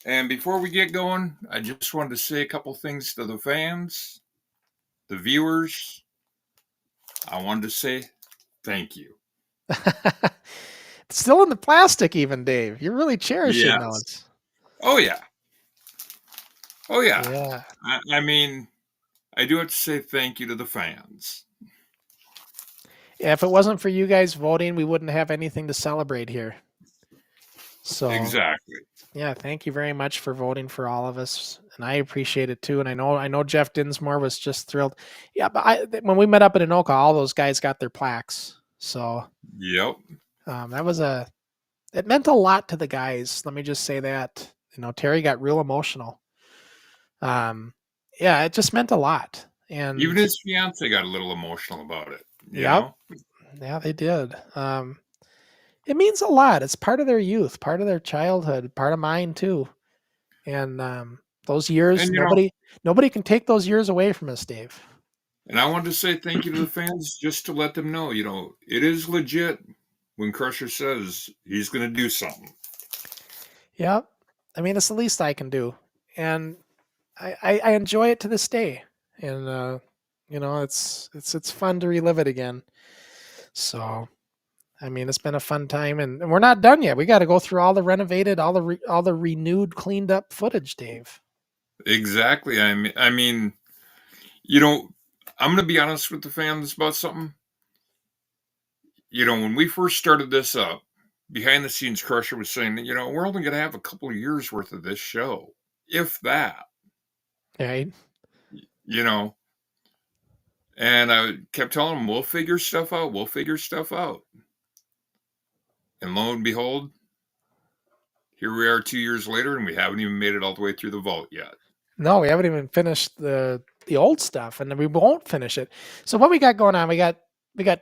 And before we get going, I just wanted to say a couple things to the fans, the viewers. I wanted to say thank you. It's still in the plastic, even, Dave. You're really cherishing Yes. those. Oh, yeah. Oh, yeah. Yeah. I mean, I do have to say thank you to the fans. If it wasn't for you guys voting, we wouldn't have anything to celebrate here. So Exactly. yeah, thank you very much for voting for all of us, and I appreciate it too. And I know Jeff Dinsmore was just thrilled. Yeah, but when we met up at Anoka, all those guys got their plaques. So Yep. it meant a lot to the guys. Let me just say that. Terry got real emotional. Yeah, it just meant a lot. And even his fiance got a little emotional about it. Yeah, they did. It means a lot. It's part of their youth, part of their childhood, part of mine too. And those years, And, nobody can take those years away from us, Dave. And I wanted to say thank you to the fans just to let them know, it is legit when Crusher says he's going to do something. Yeah. I mean, it's the least I can do. And I enjoy it to this day. And, it's fun to relive it again. So, I mean, it's been a fun time, and we're not done yet. We got to go through all the renovated, all the renewed, cleaned up footage, Dave. Exactly. I mean, I'm going to be honest with the fans about something. When we first started this up, behind the scenes, Crusher was saying, we're only going to have a couple of years worth of this show, if that. Right. And I kept telling him, we'll figure stuff out. We'll figure stuff out. And lo and behold, here we are 2 years later, and we haven't even made it all the way through the vault yet. No, we haven't even finished the old stuff, and we won't finish it. So what we got going on, we got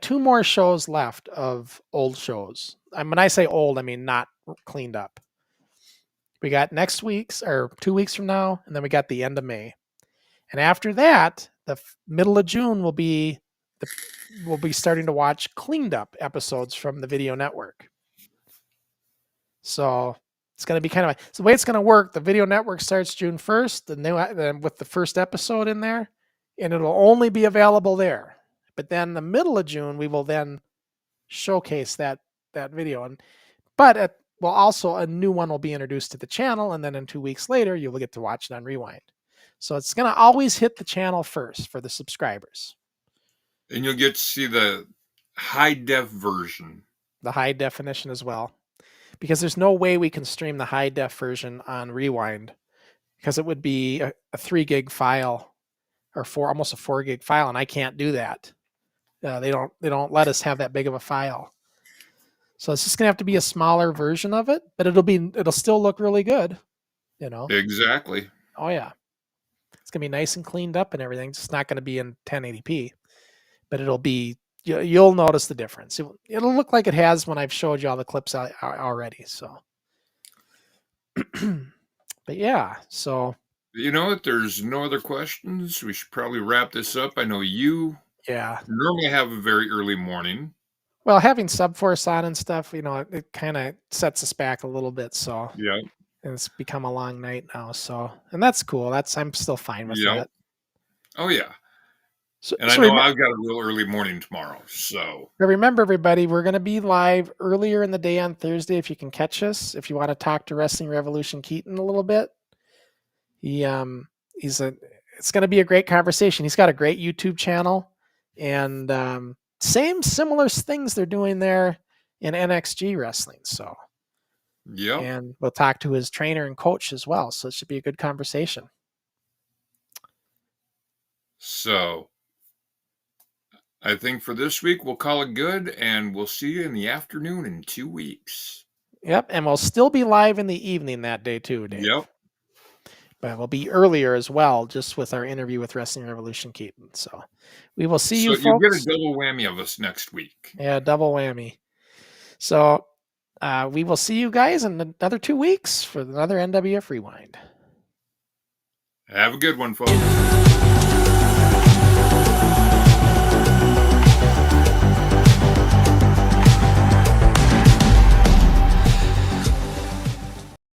2 more shows left of old shows. When I say old, I mean not cleaned up. We got next week's, or 2 weeks from now, and then we got the end of May. And after that, the middle of June we'll be starting to watch cleaned up episodes from the video network. So it's going to be so the way it's going to work. The video network starts June 1st, then with the first episode in there, and it'll only be available there. But then the middle of June, we will then showcase that video, but also a new one will be introduced to the channel, and then in 2 weeks later, you will get to watch it on Rewind. So it's going to always hit the channel first for the subscribers. And you'll get to see the high def version. The high definition as well. Because there's no way we can stream the high def version on Rewind, because it would be a 3 gig file, or almost a 4 gig file, and I can't do that. They don't let us have that big of a file. So it's just gonna have to be a smaller version of it, but it'll still look really good. Exactly. Oh yeah, it's gonna be nice and cleaned up and everything. It's just not gonna be in 1080p, but it'll be. You'll notice the difference. It'll look like it has when I've showed you all the clips already. So, but yeah, so. If there's no other questions, we should probably wrap this up. I know you normally have a very early morning. Well, having Subforce on and stuff, it kind of sets us back a little bit. So yeah, and it's become a long night now. So, and that's cool. I'm still fine with that. Oh yeah. And I know I've got a real early morning tomorrow. So remember, everybody, we're going to be live earlier in the day on Thursday if you can catch us. If you want to talk to Wrestling Revolution Keaton a little bit, it's going to be a great conversation. He's got a great YouTube channel, and similar things they're doing there in NXG wrestling. So yeah, and we'll talk to his trainer and coach as well. So it should be a good conversation. So I think for this week, we'll call it good, and we'll see you in the afternoon in 2 weeks. Yep, and we'll still be live in the evening that day too, Dave. Yep. But we'll be earlier as well, just with our interview with Wrestling Revolution Keaton. So we will see you folks. So you'll get a double whammy of us next week. Yeah, double whammy. So we will see you guys in another 2 weeks for another NWF Rewind. Have a good one, folks.